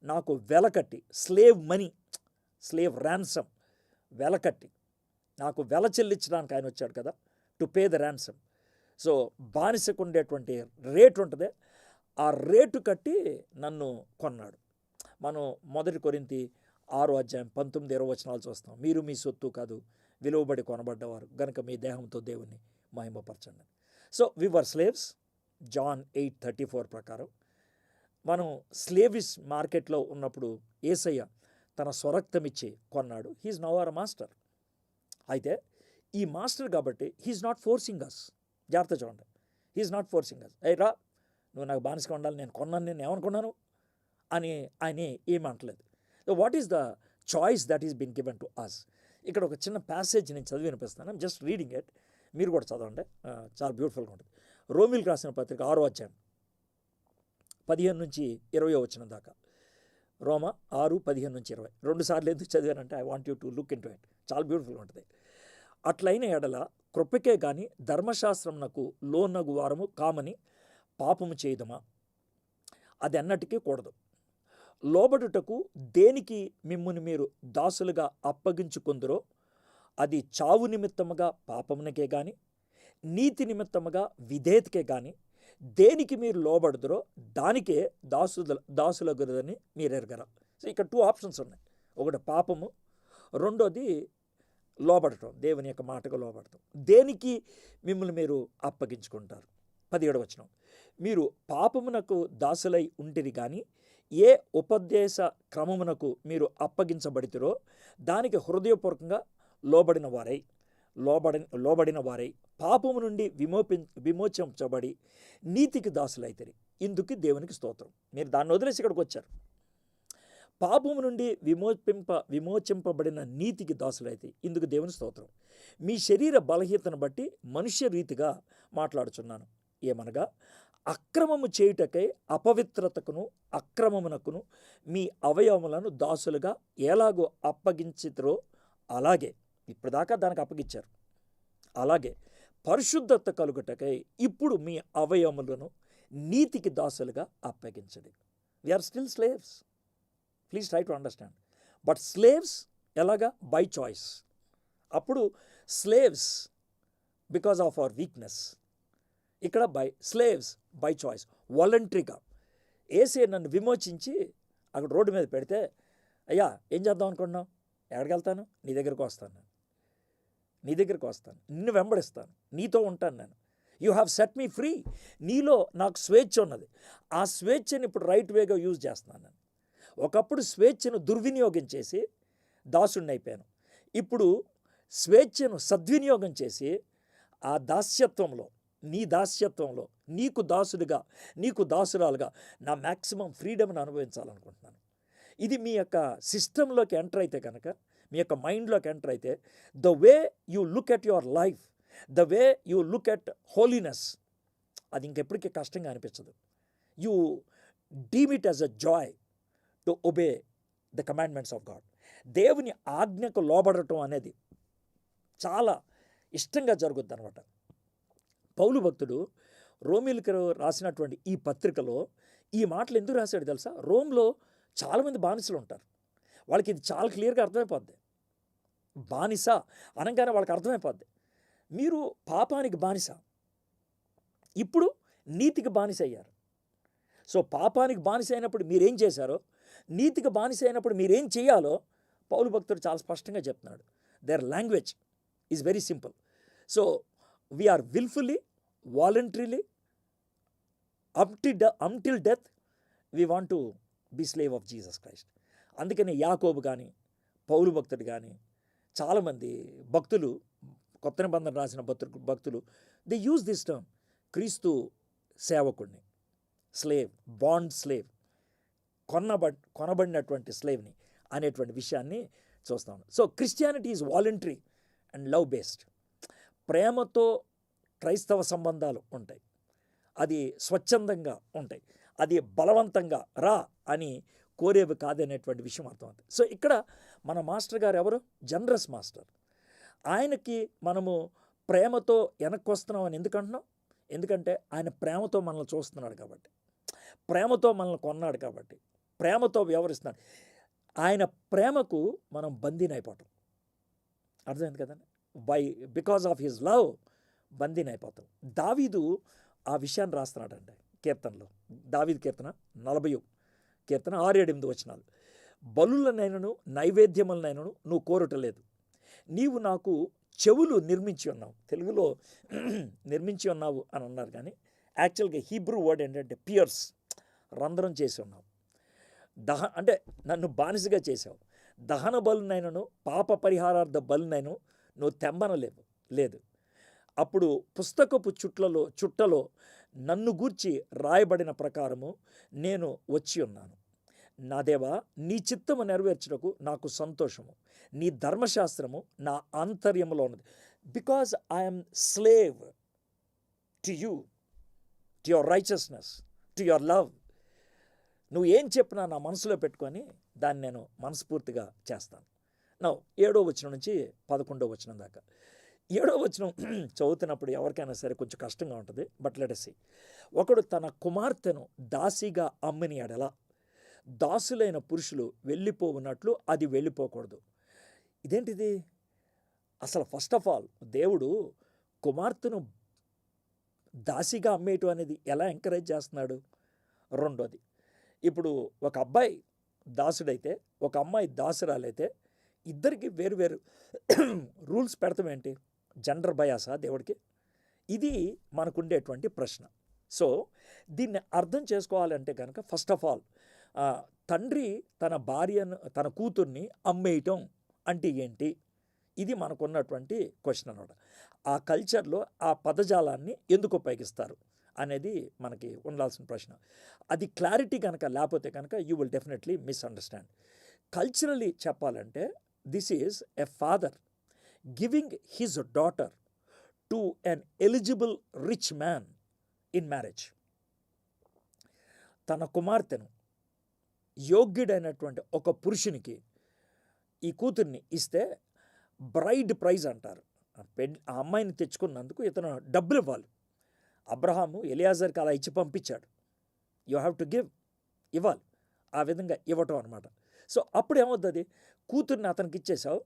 నాకు వెలకట్టి, స్లేవ్ మనీ, స్లేవ్ ర్యాన్సమ్, వెలకట్టి నాకు వెల చెల్లించడానికి ఆయన వచ్చాడు కదా, to pay the ransom. So బానిసకు ఉండేటువంటి రేటు ఉంటుంది, ఆ రేటు కట్టి నన్ను కొన్నాడు. మనం 1 కొరింథీ 6:19-20 చూస్తాం. మీరు మీ సొత్తు కాదు, విలువబడి కొనబడ్డవారు గనుక మీ దేహంతో దేవుని మహిమపరచండి. So we were slaves. John 8:34 ప్రకారం మనం స్లేవిష్ మార్కెట్లో ఉన్నప్పుడు యేసయ్య తన స్వరక్తం ఇచ్చి కొన్నాడు. He is now our master. అయితే ఈ మాస్టర్ కాబట్టి హీఈస్ నాట్ ఫోర్సింగ్ అస్. జాగ్రత్త చూడండి, హీఈస్ నాట్ ఫోర్సింగ్ అస్. రా నువ్వు నాకు బానిసగా ఉండాలి, నేను కొన్నాను, నేను ఏమనుకున్నాను అని ఆయన ఏమంటలేదు. What is the choice that is been given to us? ఇక్కడ ఒక చిన్న ప్యాసేజ్ నేను చదివి వినిపిస్తాను. జస్ట్ రీడింగ్ ఇట్, మీరు కూడా చదవండి, చాలా బ్యూటిఫుల్గా ఉంటుంది. రోమిల్కి రాసిన పత్రిక 6:15-20 దాకా. రోమా 6:15-20 2 సార్లు ఎందుకు చదివానంటే I want you to look into it. చాలా బ్యూటిఫుల్గా ఉంటుంది. అట్లయిన ఎడల కృపకే కానీ ధర్మశాస్త్రంనకు లోనగు వారము కామని పాపము చేయదమా? అది అన్నటికీ కూడదు. లోబడుటకు దేనికి మిమ్ముని మీరు దాసులుగా అప్పగించుకుందరో అది చావు నిమిత్తముగా పాపమునకే కానీ, నీతి నిమిత్తముగా విధేయతకే కానీ దేనికి మీరు లోబడుదరో దానికే దాసులగురదని మీరు ఎరగరా. సో ఇక్కడ 2 ఆప్షన్స్ ఉన్నాయి. ఒకటి పాపము, రెండోది లోబడటం, దేవుని యొక్క మాటకు లోబడటం. దేనికి మిమ్మల్ని మీరు అప్పగించుకుంటారు? 17 మీరు పాపమునకు దాసులై ఉంటిరి కానీ ఏ ఉపదేశ క్రమమునకు మీరు అప్పగించబడితిరో దానికి హృదయపూర్వకంగా లోబడిన వారై పాపము నుండి విమోచించబడి నీతికి దాసులైతిరి. ఇందుకు దేవునికి స్తోత్రం. మీరు దాన్ని వదిలేసి ఇక్కడికి వచ్చారు. పాపము నుండి విమోచింపబడిన నీతికి దాసులైతే ఇందుకు దేవుని స్తోత్రం. మీ శరీర బలహీనతను బట్టి మనుష్య రీతిగా మాట్లాడుచున్నాను. ఏమనగా అక్రమము చేయుటకై అపవిత్రతకును అక్రమమునకును మీ అవయవములను దాసులుగా ఎలాగో అప్పగించిరో అలాగే, ఇప్పటిదాకా దానికి అప్పగించారు, అలాగే పరిశుద్ధత కలుగుటకై ఇప్పుడు మీ అవయవములను నీతికి దాసులుగా అప్పగించండి. We are still slaves. Please try to understand. But slaves ఎలాగా? By choice. అప్పుడు slaves because of our weakness. ఇక్కడ స్లేవ్స్ బై చాయిస్, వాలంటరీగా. ఏసే నన్ను విమోచించి అక్కడ రోడ్డు మీద పెడితే, అయ్యా ఏం చేద్దాం అనుకుంటున్నావు? ఎక్కడికి వెళ్తాను? నీ దగ్గరకు వస్తాను, నిన్ను వెంబడిస్తాను, నీతో ఉంటాను నేను. You have set me free. నీలో నాకు స్వేచ్ఛ ఉన్నది. ఆ స్వేచ్ఛని ఇప్పుడు రైట్ వేగా యూజ్ చేస్తున్నాను నేను. ఒకప్పుడు స్వేచ్ఛను దుర్వినియోగం చేసి దాసుడిని అయిపోయాను. ఇప్పుడు స్వేచ్ఛను సద్వినియోగం చేసి ఆ దాస్యత్వంలో, నీ దాస్యత్వంలో నీకు దాసుడిగా, నీకు దాసురాలుగా నా మ్యాక్సిమం ఫ్రీడమ్ని అనుభవించాలనుకుంటున్నాను. ఇది మీ యొక్క సిస్టంలోకి ఎంటర్ అయితే కనుక, మీ యొక్క మైండ్లోకి ఎంటర్ అయితే, the way you look at your life, the way you look at holiness, అది ఇంకెప్పటికీ కష్టంగా అనిపించదు. You deem it as a joy to obey the commandments of God. దేవుని ఆజ్ఞకు లోబడటం అనేది చాలా ఇష్టంగా జరుగుద్ది అనమాట. పౌలు భక్తుడు రోమీలకు రాసినటువంటి ఈ పత్రికలో ఈ మాటలు ఎందుకు రాశాడు తెలుసా? రోమ్లో చాలామంది బానిసలు ఉంటారు. వాళ్ళకి ఇది చాలా క్లియర్గా అర్థమైపోద్ది. బానిస అనగానే వాళ్ళకి అర్థమైపోద్ది, మీరు పాపానికి బానిస, ఇప్పుడు నీతికి బానిస అయ్యారు. సో పాపానికి బానిస అయినప్పుడు మీరేం చేశారో, నీతికి బానిస అయినప్పుడు మీరేం చేయాలో పౌలు భక్తుడు చాలా స్పష్టంగా చెప్తున్నాడు. Their language is very simple. So we are wilfully, voluntarily, until death we want to be slave of Jesus Christ. అందుకని యాకోబు కానీ, పౌలు భక్తుడు కానీ, చాలామంది భక్తులు, కొత్త నిబంధన రాసిన భక్తులు, దే యూజ్ దిస్ టర్మ్, క్రీస్తు సేవకుడిని, స్లేవ్, బాండ్ స్లేవ్, కొనబడినటువంటి స్లేవ్ని అనేటువంటి విషయాన్ని చూస్తాం. So Christianity is voluntary and love based. ప్రేమతో క్రైస్తవ సంబంధాలు ఉంటాయి, అది స్వచ్ఛందంగా ఉంటాయి, అది బలవంతంగా రా అని కోరేవి కాదనేటువంటి విషయం అర్థమవుతుంది. సో ఇక్కడ మన మాస్టర్ గారు ఎవరు? Generous master. ఆయనకి మనము ప్రేమతో వెనక్కి వస్తున్నాం అని ఎందుకు అంటున్నాం? ఎందుకంటే ఆయన ప్రేమతో మనల్ని చూస్తున్నాడు కాబట్టి, ప్రేమతో మనల్ని కొన్నాడు కాబట్టి, ప్రేమతో వ్యవహరిస్తున్నాడు. ఆయన ప్రేమకు మనం బందీనైపోతాం. అర్థమైంది కదండి? బికాజ్ ఆఫ్ హిజ్ లవ్ బందీనైపోతాం. దావీదు ఆ విషయాన్ని రాస్తున్నాడండి కీర్తనలో. దావీదు కీర్తన 40 కీర్తన 6-8 వచనాలు. బలులనైనను నైవేద్యములనైనను నువ్వు కోరటలేదు, నీవు నాకు చెవులు నిర్మించి ఉన్నావు. తెలుగులో నిర్మించి ఉన్నావు అని అన్నారు, కానీ యాక్చువల్గా హీబ్రూ వర్డ్ ఏంటంటే పియర్స్, రంధ్రం చేసి ఉన్నావు. అంటే నన్ను బానిసగా చేసావు. దహన బలునైనను పాప పరిహారార్థ బలునైను నువ్వు తెమ్మనలేవు లేదు. అప్పుడు పుస్తకపు చుట్టలో నన్ను గూర్చి రాయబడిన ప్రకారము నేను వచ్చి ఉన్నాను. నా దేవా, నీ చిత్తము నెరవేర్చుటకు నాకు సంతోషము, నీ ధర్మశాస్త్రము నా ఆంతర్యములో ఉన్నది. Because I'm slave to you, to your righteousness, to your love. నువ్వు ఏం చెప్పినా నా మనసులో పెట్టుకొని దాన్ని నేను మనస్ఫూర్తిగా చేస్తాను. నా 7వ వచనం నుంచి 11వ వచనం దాకా. 7వ వచనం చదువుతున్నప్పుడు ఎవరికైనా సరే కొంచెం కష్టంగా ఉంటుంది. But let us see. ఒకడు తన కుమార్తెను దాసిగా అమ్మిన ఎడల దాసులైన పురుషులు వెళ్ళిపోవున్నట్లు అది వెళ్ళిపోకూడదు. ఇదేంటిది అసలు? ఫస్ట్ ఆఫ్ ఆల్ దేవుడు కుమార్తెను దాసిగా అమ్మేయటం అనేది ఎలా ఎంకరేజ్ చేస్తున్నాడు? రెండోది, ఇప్పుడు ఒక అబ్బాయి దాసుడైతే ఒక అమ్మాయి దాసురాలైతే ఇద్దరికి వేరు రూల్స్ పెడతాం ఏంటి? జెండర్ బయాసా దేవుడికి? ఇది మనకుండేటువంటి ప్రశ్న. సో దీన్ని అర్థం చేసుకోవాలంటే కనుక ఫస్ట్ ఆఫ్ ఆల్ తండ్రి తన భార్యను, తన కూతుర్ని అమ్మేయటం అంటే ఏంటి? ఇది మనకున్నటువంటి క్వశ్చన్ అన్నమాట. ఆ కల్చర్లో ఆ పదజాలాన్ని ఎందుకు ఉపయోగిస్తారు అనేది మనకి ఉండాల్సిన ప్రశ్న. అది క్లారిటీ కనుక లేకపోతే కనుక you will definitely misunderstand. Culturally చెప్పాలంటే this is a father giving his daughter to an eligible rich man in marriage. తన కుమార్తెను యోగ్యుడైనటువంటి ఒక పురుషునికి ఈ కూతుర్ని ఇస్తే బ్రైడ్ ప్రైజ్ అంటారు. ఆ అమ్మాయిని తెచ్చుకున్నందుకు ఇతను డబ్బులు ఇవ్వాలి. అబ్రహాము ఎలియాజర్కి అలా ఇచ్చి పంపించాడు. యూ హ్యావ్ టు గివ్, ఇవ్వాలి. ఆ విధంగా ఇవ్వటం అనమాట. సో అప్పుడు ఏమవుతుంది? కూతుర్ని అతనికి ఇచ్చేసావు,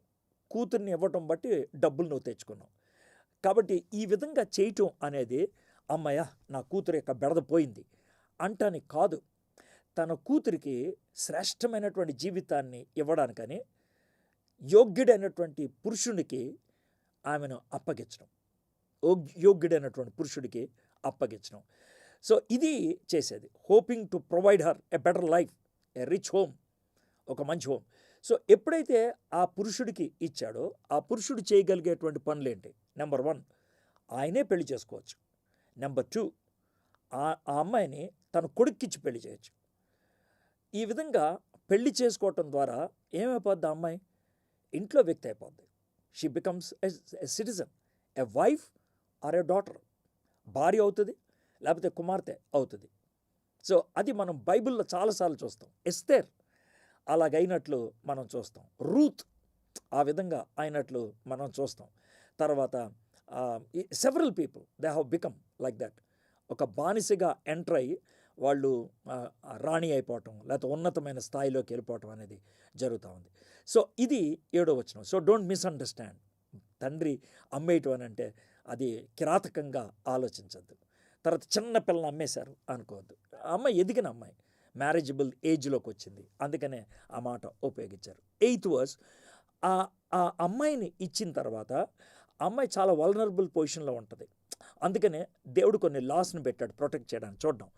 కూతుర్ని ఇవ్వటం బట్టి డబ్బులు నువ్వు తెచ్చుకున్నావు. కాబట్టి ఈ విధంగా చేయటం అనేది అమ్మయ్య నా కూతురు యొక్క బెడద పోయింది అంటానికి కాదు, తన కూతురికి శ్రేష్టమైనటువంటి జీవితాన్ని ఇవ్వడానికని యోగ్యుడైనటువంటి పురుషునికి ఆమెను అప్పగించడం, యోగ్యుడైనటువంటి పురుషుడికి అప్పగించడం. సో ఇది చేసేది, hoping to provide her a better life, a rich home, ఒక మంచి హోమ్. సో ఎప్పుడైతే ఆ పురుషుడికి ఇచ్చాడో ఆ పురుషుడు చేయగలిగేటువంటి పనులేంటి? నెంబర్ 1, ఆయనే పెళ్లి చేసుకోవచ్చు. నెంబర్ 2, ఆ అమ్మాయిని తన కొడుక్కిచ్చి పెళ్లి చేయొచ్చు. ఈ విధంగా పెళ్లి చేసుకోవటం ద్వారా ఏమైపోద్ది? ఆ అమ్మాయి ఇంట్లో వ్యక్తి అయిపోద్ది. She becomes a citizen, a wife or a daughter. భార్య అవుతుంది, లేకపోతే కుమార్తె అవుతుంది. సో అది మనం బైబిల్లో చాలాసార్లు చూస్తాం. ఎస్తేర్ అలాగైనట్లు మనం చూస్తాం. రూత్ ఆ విధంగా అయినట్లు మనం చూస్తాం. తర్వాత several people they have become like that. ఒక బానిసగా ఎంటర్ అయ్యి వాళ్ళు రాణి అయిపోవటం, లేకపోతే ఉన్నతమైన స్థాయిలోకి వెళ్ళిపోవటం అనేది జరుగుతూ ఉంది. సో ఇది 7వ వచనం. So don't misunderstand. తండ్రి అమ్మేయటం అని అంటే అది కిరాతకంగా ఆలోచించద్దు. తర్వాత చిన్న పిల్లని అమ్మేశారు అనుకోవద్దు. అమ్మాయి ఎదిగిన అమ్మాయి, మ్యారేజబుల్ ఏజ్లోకి వచ్చింది, అందుకనే ఆ మాట ఉపయోగించారు. 8th వర్స్, ఆ అమ్మాయిని ఇచ్చిన తర్వాత అమ్మాయి చాలా వల్నరబుల్ పొజిషన్లో ఉంటుంది. అందుకనే దేవుడు కొన్ని లాస్ని పెట్టాడు ప్రొటెక్ట్ చేయడానికి. చూద్దాం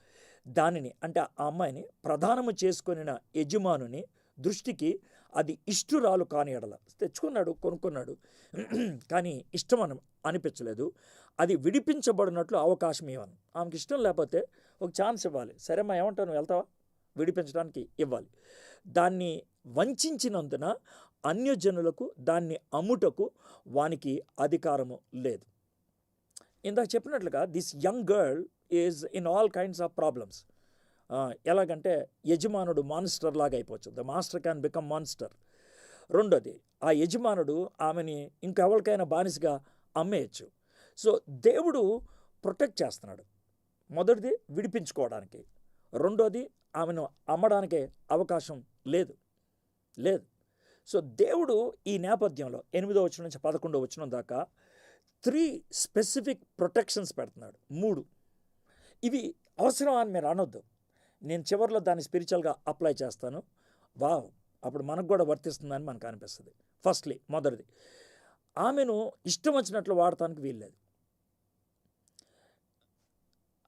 దానిని. అంటే ఆ అమ్మాయిని ప్రధానము చేసుకొనిన యజమానుని దృష్టికి అది ఇష్టురాలు కాని ఎడల, తెచ్చుకున్నాడు, కొనుక్కున్నాడు, కానీ ఇష్టం అనిపించలేదు, అది విడిపించబడినట్లు అవకాశం ఇవ్వను. ఆమెకి ఇష్టం లేకపోతే ఒక ఛాన్స్ ఇవ్వాలి. సరే మా ఏమంటావు, వెళ్తావా? విడిపించడానికి ఇవ్వాలి. దాన్ని వంచినందున అన్యజనులకు దాన్ని అమ్ముటకు వానికి అధికారము లేదు. ఇందాక చెప్పినట్లుగా this young girl is in all kinds of problems. ఎలాగంటే యజమానుడు మాన్స్టర్ లాగా అయిపోవచ్చు. The master can become monster. రెండోది, ఆ యజమానుడు ఆమెని ఇంకెవరికైనా బానిసగా అమ్మేయచ్చు. సో దేవుడు ప్రొటెక్ట్ చేస్తున్నాడు. మొదటిది విడిపించుకోవడానికి, రెండోది ఆమెను అమ్మడానికే అవకాశం లేదు. సో దేవుడు ఈ నేపథ్యంలో 8వ వచనం నుంచి 11వ వచనం దాకా 3 స్పెసిఫిక్ ప్రొటెక్షన్స్ పెడుతున్నాడు. 3 ఇవి అవసరం అని మీరు అనొద్దు. నేను చివరిలో దాన్ని స్పిరిచువల్గా అప్లై చేస్తాను. వావ్, అప్పుడు మనకు కూడా వర్తిస్తుందని మనకు అనిపిస్తుంది. ఫస్ట్లీ, మొదటిది, ఆమెను ఇష్టం వచ్చినట్లు వాడటానికి వీల్లేదు.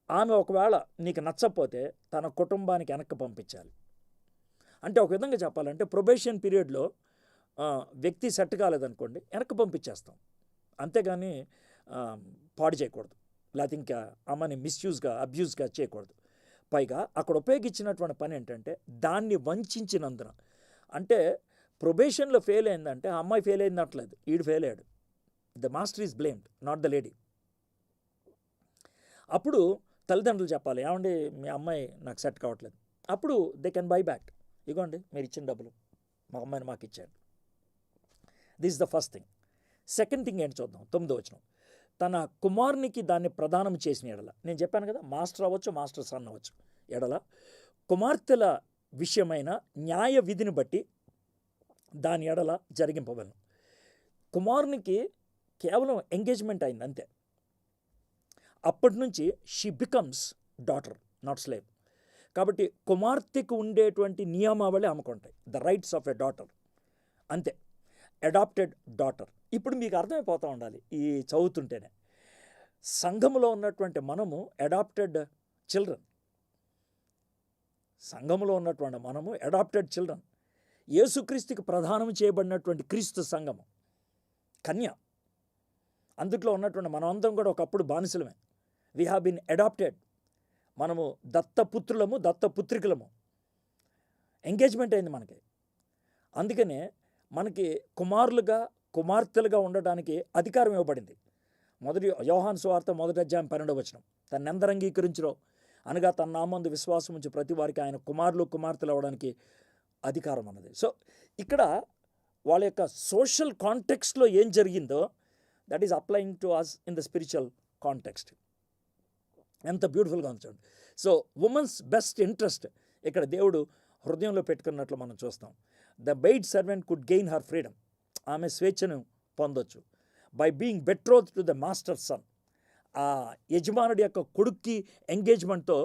ఆమె ఒకవేళ నీకు నచ్చకపోతే తన కుటుంబానికి వెనక్కి పంపించాలి. అంటే ఒక విధంగా చెప్పాలంటే ప్రొబేషన్ పీరియడ్లో వ్యక్తి సెట్ కాలేదనుకోండి, వెనక్కి పంపించేస్తాం. అంతేగాని పాడు చేయకూడదు, లేకపోతే ఇంకా అమ్మని అబ్యూస్గా చేయకూడదు. పైగా అక్కడ ఉపయోగించినటువంటి పని ఏంటంటే దాన్ని వంచినందున, అంటే ప్రొబేషన్లో ఫెయిల్ అయిందంటే ఆ అమ్మాయి ఫెయిల్ అయిందట్లేదు, ఈడు ఫెయిల్ అయ్యాడు. The master is blamed, not the lady. అప్పుడు తల్లిదండ్రులు చెప్పాలి, ఏమండి మీ అమ్మాయి నాకు సెట్ కావట్లేదు. అప్పుడు దే కెన్ బై బ్యాక్. ఇగోండి మీరు ఇచ్చిన డబ్బులు మా అమ్మాయిని మాకు ఇచ్చాడు. This the first thing. Second thing ఏంటి చూద్దాం. 9వ వచనం, తన కుమారునికి దాన్ని ప్రదానం చేసిన ఎడల, నేను చెప్పాను కదా మాస్టర్ అవ్వచ్చు, మాస్టర్ సన్ అవ్వచ్చు, ఎడల కుమార్తెల విషయమైన న్యాయ విధిని బట్టి దాని ఎడల జరిగింపవలను. కుమారునికి కేవలం ఎంగేజ్మెంట్ అయింది అంతే. అప్పటి నుంచి she becomes daughter, not slave. కాబట్టి కుమార్తెకు ఉండేటువంటి నియమావళి ఆమెకుంటాయి. The rights of a daughter, అంతే. Adopted daughter. ఇప్పుడు మీకు అర్థమైపోతూ ఉండాలి ఈ చదువుతుంటేనే, సంఘములో ఉన్నటువంటి మనము అడాప్టెడ్ చిల్డ్రన్. సంఘములో ఉన్నటువంటి మనము అడాప్టెడ్ చిల్డ్రన్. యేసుక్రీస్తుకి ప్రదానం చేయబడినటువంటి క్రీస్తు సంఘము కన్య. అందుట్లో ఉన్నటువంటి మనమందరం కూడా ఒకప్పుడు బానిసలమే. We have been adopted. మనము దత్తపుత్రులము, దత్తపుత్రికలము. ఎంగేజ్మెంట్ అయింది మనకి. అందుకనే మనకి కుమారులుగా, కుమార్తెలుగా ఉండడానికి అధికారం ఇవ్వబడింది. మొదటి యోహాను సువార్త 1వ అధ్యాయం 12వ వచనం, తన్నెందరు అంగీకరించురో అనగా తన నామందు విశ్వాసం ఉంచి ప్రతి వారికి ఆయన కుమారులు కుమార్తెలు అవ్వడానికి అధికారం అన్నది. సో ఇక్కడ వాళ్ళ యొక్క సోషల్ కాంటెక్స్ట్లో ఏం జరిగిందో that is applying to us in the spiritual context. ఎంత బ్యూటిఫుల్గా ఉంది చూడండి. సో ఉమెన్స్ బెస్ట్ ఇంట్రెస్ట్ ఇక్కడ దేవుడు హృదయంలో పెట్టుకున్నట్లు మనం చూస్తాం. The maid servant could gain her freedom. ఆమె స్వేచ్ఛను పొందొచ్చు by being betroth to the master son. ఆ యజమానుడి యొక్క కొడుక్కి ఎంగేజ్మెంట్తో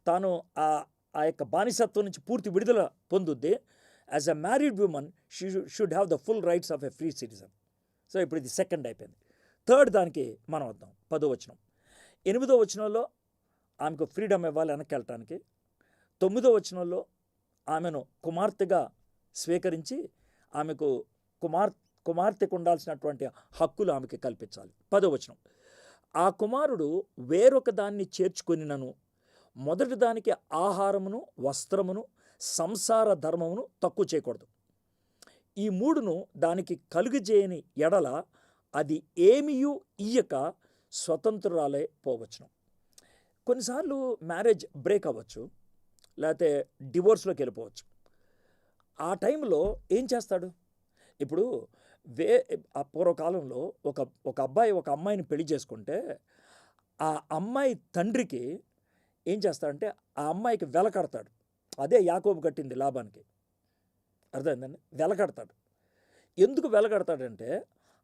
తాను ఆ యొక్క బానిసత్వం నుంచి పూర్తి విడుదల పొందుద్ది. As a married woman she should have the full rights of a free citizen. So ఇప్పుడు ఇది సెకండ్ అయిపోయింది. థర్డ్ దానికి మనం వద్దాం. 10వ వచనం. 8వ వచనంలో ఆమెకు ఫ్రీడమ్ ఇవ్వాలి వెనక్కి వెళ్ళటానికి. 9వ వచనంలో ఆమెను కుమార్తెగా స్వీకరించి ఆమెకు కుమార్తెకు ఉండాల్సినటువంటి హక్కులు ఆమెకి కల్పించాలి. 10వ వచనం, ఆ కుమారుడు వేరొక దాన్ని చేర్చుకొనినను మొదటి దానికి ఆహారమును, వస్త్రమును, సంసార ధర్మమును తక్కువ చేయకూడదు. ఈ మూడును దానికి కలుగజేయని ఎడల అది ఏమీయూ ఇయ్యక స్వతంత్రురాలే పోవచ్చును. కొన్నిసార్లు మ్యారేజ్ బ్రేక్ అవ్వచ్చు, లేకపోతే డివోర్స్లోకి వెళ్ళిపోవచ్చు. ఆ టైంలో ఏం చేస్తాడు? ఇప్పుడు ఆ పూర్వకాలంలో ఒక అబ్బాయి ఒక అమ్మాయిని పెళ్లి చేసుకుంటే ఆ అమ్మాయి తండ్రికి ఏం చేస్తాడంటే ఆ అమ్మాయికి వెల కడతాడు. అదే యాకోబు కట్టింది లాబానికి. అర్థమైందండి? వెల కడతాడు. ఎందుకు వెల కడతాడంటే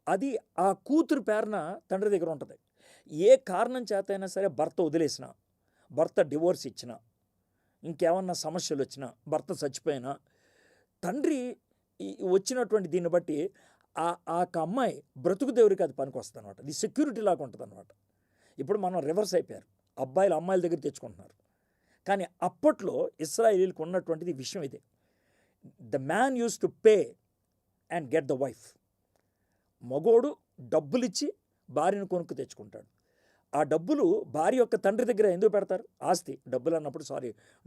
అది ఆ కూతురు పేరున తండ్రి దగ్గర ఉంటుంది. ఏ కారణం చేత అయినా సరే భర్త వదిలేసినా, భర్త డివోర్స్ ఇచ్చినా, ఇంకేమన్నా సమస్యలు వచ్చినా, భర్త చచ్చిపోయినా తండ్రి వచ్చినటువంటి దీన్ని బట్టి ఆ అమ్మాయి బ్రతుకు దేవుడికి అది పనికి వస్తుంది అనమాట. ఇది సెక్యూరిటీ లాగా ఉంటుంది అనమాట. ఇప్పుడు మనం రివర్స్ అయిపోయారు, అబ్బాయిలు అమ్మాయిల దగ్గర తెచ్చుకుంటున్నారు. కానీ అప్పట్లో ఇశ్రాయేలీలకు ఉన్నటువంటిది విషయం ఇదే. The man used to pay and get the wife. మగోడు డబ్బులిచ్చి భార్యను కొనుక్కు తెచ్చుకుంటాడు. ఆ డబ్బులు భార్య యొక్క తండ్రి దగ్గర ఎందుకు పెడతారు? ఆస్తి. డబ్బులు అన్నప్పుడు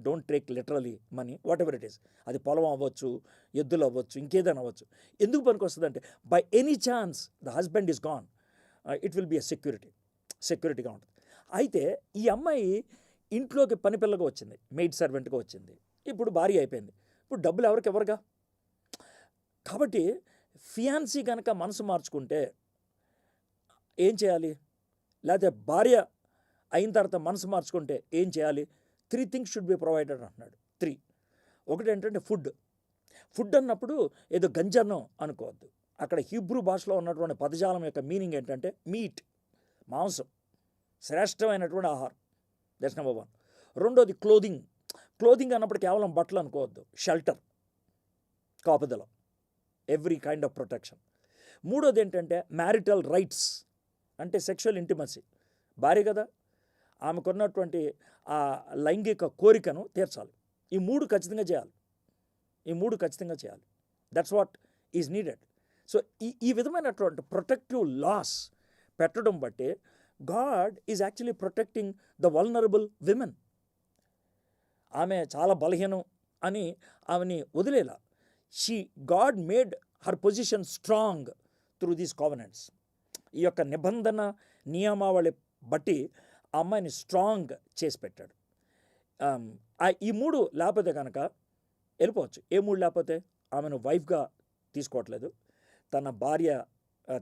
don't take literally money, what ever it is. అది పొలం అవ్వచ్చు, ఎద్దులు అవ్వచ్చు, ఇంకేదైనా అవ్వచ్చు. ఎందుకు పనికి వస్తుంది అంటే by any chance the husband is gone, it will be a సెక్యూరిటీగా ఉంటుంది. అయితే ఈ అమ్మాయి ఇంట్లోకి పని పిల్లగా వచ్చింది, మెయిడ్ సర్వెంట్గా వచ్చింది. ఇప్పుడు భార్య అయిపోయింది. ఇప్పుడు డబ్బులు ఎవరిగా? కాబట్టి ఫియాన్సీ కనుక మనసు మార్చుకుంటే ఏం చేయాలి? లేకపోతే భార్య అయిన తర్వాత మనసు మార్చుకుంటే ఏం చేయాలి? 3 థింగ్స్ షుడ్ బి ప్రొవైడెడ్ అంటున్నాడు. 3. ఒకటి ఏంటంటే ఫుడ్ అన్నప్పుడు ఏదో గంజన్నం అనుకోవద్దు. అక్కడ హీబ్రూ భాషలో ఉన్నటువంటి పదజాలం యొక్క మీనింగ్ ఏంటంటే మీట్, మాంసం, శ్రేష్టమైనటువంటి ఆహారం. That's number 1. రెండోది క్లోదింగ్ అన్నప్పుడు కేవలం బట్టలు అనుకోవద్దు. షెల్టర్, కాపుదల, ఎవ్రీ కైండ్ ఆఫ్ ప్రొటెక్షన్. మూడోది ఏంటంటే మ్యారిటల్ రైట్స్, అంటే సెక్షువల్ ఇంటిమసీ. భార్య కదా, ఆమెకున్నటువంటి ఆ లైంగిక కోరికను తీర్చాలి. ఈ మూడు ఖచ్చితంగా చేయాలి. That's what is needed. So ఈ విధమైనటువంటి ప్రొటెక్టివ్ లాస్ పెట్టడం బట్టి God is actually protecting the vulnerable women. ఆమె చాలా బలహీనం అని ఆమెని వదిలేలా. God made her position strong through these covenants. ఈ యొక్క నిబంధన నియమావళి బట్టి ఆ అమ్మాయిని స్ట్రాంగ్ చేసి పెట్టాడు. ఈ 3 లేకపోతే కనుక వెళ్ళిపోవచ్చు. ఏ 3 లేకపోతే ఆమెను వైఫ్గా తీసుకోవట్లేదు, తన భార్య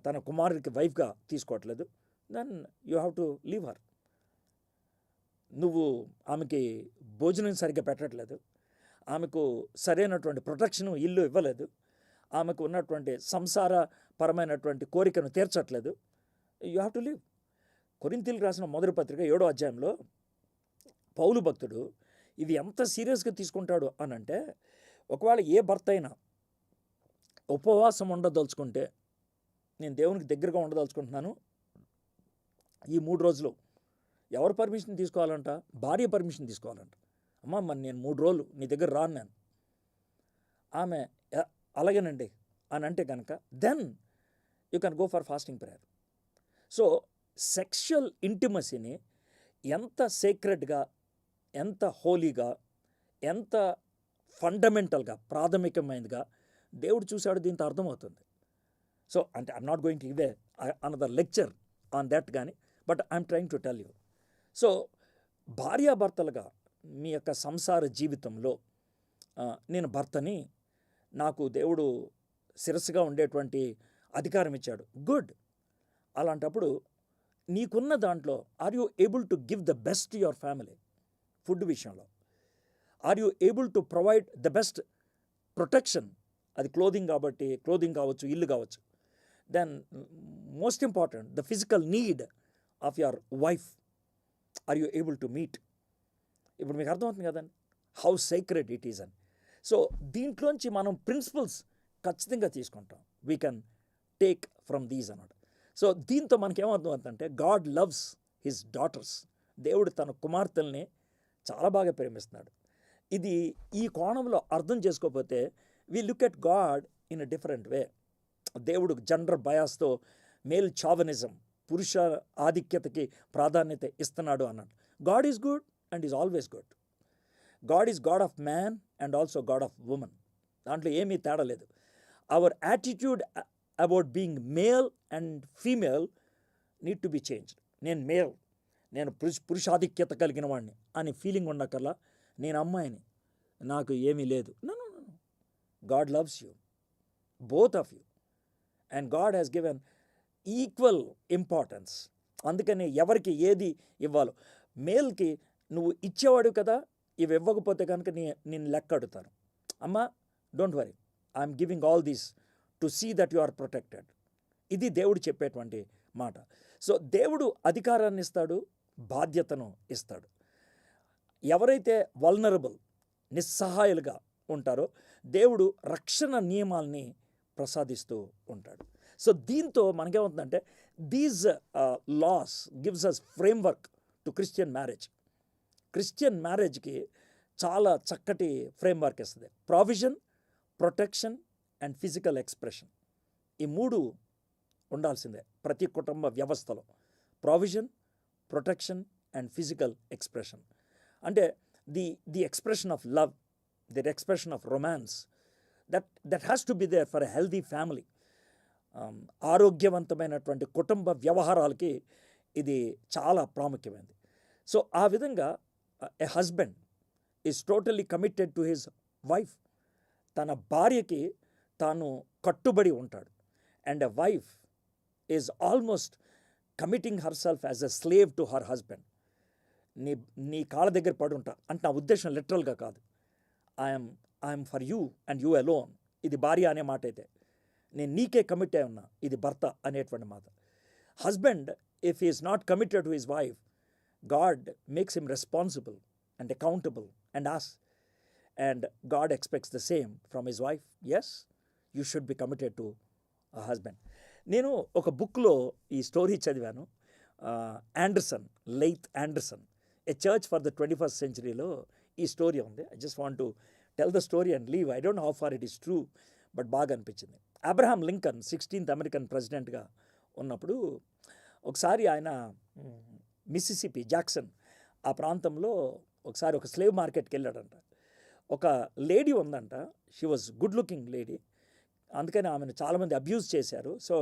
తన కుమారుడికి వైఫ్గా తీసుకోవట్లేదు, then you have to leave her. నువ్వు ఆమెకి భోజనం సరిగ్గా పెట్టట్లేదు, ఆమెకు సరైనటువంటి ప్రొటెక్షన్ ఇల్లు ఇవ్వలేదు, ఆమెకు ఉన్నటువంటి సంసారపరమైనటువంటి కోరికను తీర్చట్లేదు, యూ హ్యావ్ టు లీవ్. కొరింథీయులకు రాసిన మొదటి పత్రిక 7వ అధ్యాయంలో పౌలు భక్తుడు ఇది ఎంత సీరియస్గా తీసుకుంటాడు అని అంటే, ఒకవేళ ఏ భర్త అయినా ఉపవాసం ఉండదలుచుకుంటే, నేను దేవునికి దగ్గరగా ఉండదలుచుకుంటున్నాను ఈ 3 రోజులు, ఎవరు పర్మిషన్ తీసుకోవాలంట? భార్య పర్మిషన్ తీసుకోవాలంట. అమ్మ మరి నేను 3 రోజులు నీ దగ్గర రాను నేను. ఆమె అలాగేనండి అని అంటే కనుక then you can go for fasting prayer. So sexual ఇంటిమసీని ఎంత సేక్రెడ్గా, ఎంత హోలీగా, ఎంత ఫండమెంటల్గా, ప్రాథమికమైనదిగా దేవుడు చూశాడు, దీంతో అర్థమవుతుంది. సో అంటే I'm not going to give another lecture on that కానీ, but I'm trying to tell you. So భార్యాభర్తలుగా మీ యొక్క సంసార జీవితంలో నేను భర్తని, నాకు దేవుడు శిరస్సుగా ఉండేటువంటి అధికారం ఇచ్చాడు, గుడ్. అలాంటప్పుడు నీకున్న దాంట్లో are you able to give the best to your family? Food విషయంలో are you able to provide the best protection? అది క్లోదింగ్ కావచ్చు, ఇల్లు కావచ్చు. Then most important the physical need of your wife are you able to meet? ఇప్పుడు మీకు అర్థమవుతుంది కదండి హౌ సీక్రెట్ ఇట్ ఈజ్ అని. సో దీంట్లోంచి మనం ప్రిన్సిపల్స్ ఖచ్చితంగా తీసుకుంటాం. We can take from these అన్నమాట. సో దీంతో మనకేమర్థమవుతుందంటే గాడ్ లవ్స్ హిస్ డాటర్స్. దేవుడు తన కుమార్తెల్ని చాలా బాగా ప్రేమిస్తున్నాడు. ఇది ఈ కోణంలో అర్థం చేసుకోకపోతే we look at God in a different way. దేవుడు జెండర్ బయాస్తో మేల్ చావనిజం, పురుష ఆధిక్యతకి ప్రాధాన్యత ఇస్తున్నాడు అన్నాడు. God is good and is always good. God is God of man and also God of women. దాంట్లో ఏమీ తేడా లేదు. Our attitude about being male and female need to be changed. నేను మేల్, నేను పురుషాధిక్యత కలిగిన వాడిని అని ఫీలింగ్ ఉండకల్లా, నేను అమ్మాయిని, నాకు ఏమీ లేదు. No, God loves you, both of you, and God has given equal importance. అందుకని ఎవరికి ఏది ఇవ్వాలో, మేల్కి నువ్వు ఇచ్చేవాడు కదా, ఇవి ఇవ్వకపోతే కనుక నేను లెక్క అడుగుతాను. అమ్మా don't worry, I'm giving all these to see that you are protected. ఇది దేవుడు చెప్పేటువంటి మాట. సో దేవుడు అధికారాన్ని ఇస్తాడు, బాధ్యతను ఇస్తాడు. ఎవరైతే వల్నరబుల్, నిస్సహాయులుగా ఉంటారో దేవుడు రక్షణ నియమాల్ని ప్రసాదిస్తూ ఉంటాడు. సో దీంతో మనకేమవుతుందంటే these laws gives us framework to Christian marriage. Christian మ్యారేజ్కి చాలా చక్కటి ఫ్రేమ్వర్క్ ఇస్తుంది. Provision, protection and physical expression. ఈ 3 ఉండాల్సిందే ప్రతి కుటుంబ వ్యవస్థలో. Provision, protection and physical expression. అంటే the expression of love, the expression of romance, that has to be there for a healthy family. ఆరోగ్యవంతమైనటువంటి కుటుంబ వ్యవహారాలకి ఇది చాలా ప్రాముఖ్యమైనది. సో ఆ విధంగా a husband is totally committed to his wife. తన భార్యకి తాను కట్టుబడి ఉంటాడు. And a wife is almost committing her self as a slave to her husband. నీ నీ కాళ్ళ దగ్గర పడి ఉంటా అంటే నా ఉద్దేశం లిటరల్గా కాదు. I'm for you and you alone. ఇది భార్య అనే మాట అయితే, నేను నీకే కమిట్ అయి ఉన్నా, ఇది భర్త అనేటువంటి మాట. Husband if is not committed to his wife, God makes him responsible and accountable and ask, and God expects the same from his wife. Yes, you should be committed to a husband. నేను ఒక బుక్లో ఈ స్టోరీ చదివాను. Anderson, Leith Anderson, a church for the 21st centuryలో ఈ స్టోరీ ఉంది. I just want to tell the story and leave. I don't know how far it is true, but బాగా అనిపించింది. అబ్రహాం లింకన్ 16th అమెరికన్ ప్రెసిడెంట్గా ఉన్నప్పుడు ఒకసారి ఆయన మిసిసిపి, జాక్సన్ ఆ ప్రాంతంలో ఒకసారి ఒక స్లేవ్ మార్కెట్కి వెళ్ళాడంట. ఒక లేడీ ఉందంట, she was good looking lady, అందుకని ఆమెను చాలామంది అబ్యూజ్ చేశారు. సో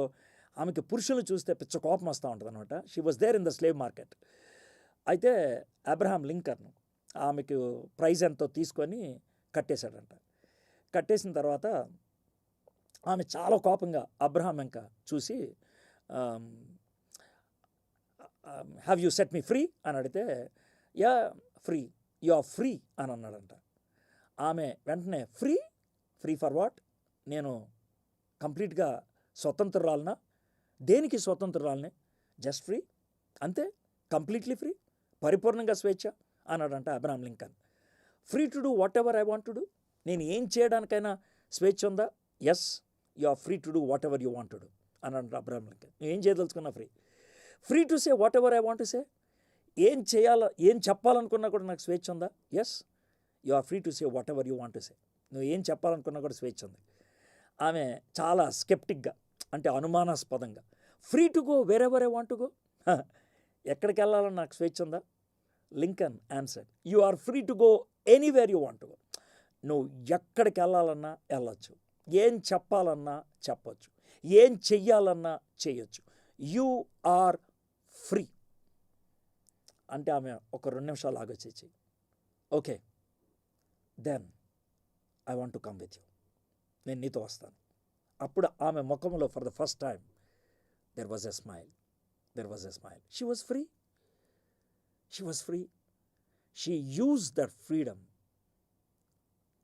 ఆమెకి పురుషులు చూస్తే పిచ్చ కోపం వస్తూ ఉంటుంది అనమాట. She was there in the slave market. అయితే అబ్రహాం లింకన్ ఆమెకు ప్రైజ్ ఎంతో తీసుకొని కట్టేశాడంట. కట్టేసిన తర్వాత ఆమె చాలా కోపంగా అబ్రహాం ఇంకా చూసి, have you set me free అని అడిగితే, yeah free, you are free అని అన్నాడంట. ఆమె వెంటనే ఫ్రీ ఫర్ వాట్? నేను కంప్లీట్గా స్వతంత్రురాలనా? దేనికి స్వతంత్రురాలనే? జస్ట్ ఫ్రీ, అంతే, కంప్లీట్లీ ఫ్రీ, పరిపూర్ణంగా స్వేచ్ఛ అన్నాడంట Abraham Lincoln. Free to do whatever I want to do. నేను ఏం చేయడానికైనా స్వేచ్ఛ ఉందా? Yes, you are free to do whatever you want to do అన్నాడంట అబ్రహాం లింకన్. నువ్వు ఏం చేయదలుచుకున్నా free. Free to say whatever I want to say. ఏం చెప్పాలనుకున్నా కూడా నాకు స్వేచ్ఛ ఉందా? Yes, you are free to say whatever you want to సే. నువ్వు ఏం చెప్పాలనుకున్నా కూడా స్వేచ్ఛ ఉంది. ఆమె చాలా స్కెప్టిక్గా, అంటే అనుమానాస్పదంగా, free to go wherever I want to go. ఎక్కడికి వెళ్ళాలని నాకు స్వేచ్ఛ ఉందా? Lincoln answer, you are free to go anywhere you want to go. నువ్వు ఎక్కడికి వెళ్ళాలన్నా వెళ్ళొచ్చు, ఏం చెప్పాలన్నా చెప్పొచ్చు, ఏం చెయ్యాలన్నా చేయొచ్చు. యు ఆర్ ఫ్రీ అంటే ఆమె ఒక 2 నిమిషాలు ఆగొచ్చేసి, okay then I want to come with you, నేను నీతో వస్తాను. అప్పుడు ఆమె ముఖంలో for the first time there was a smile. She was free. She used that freedom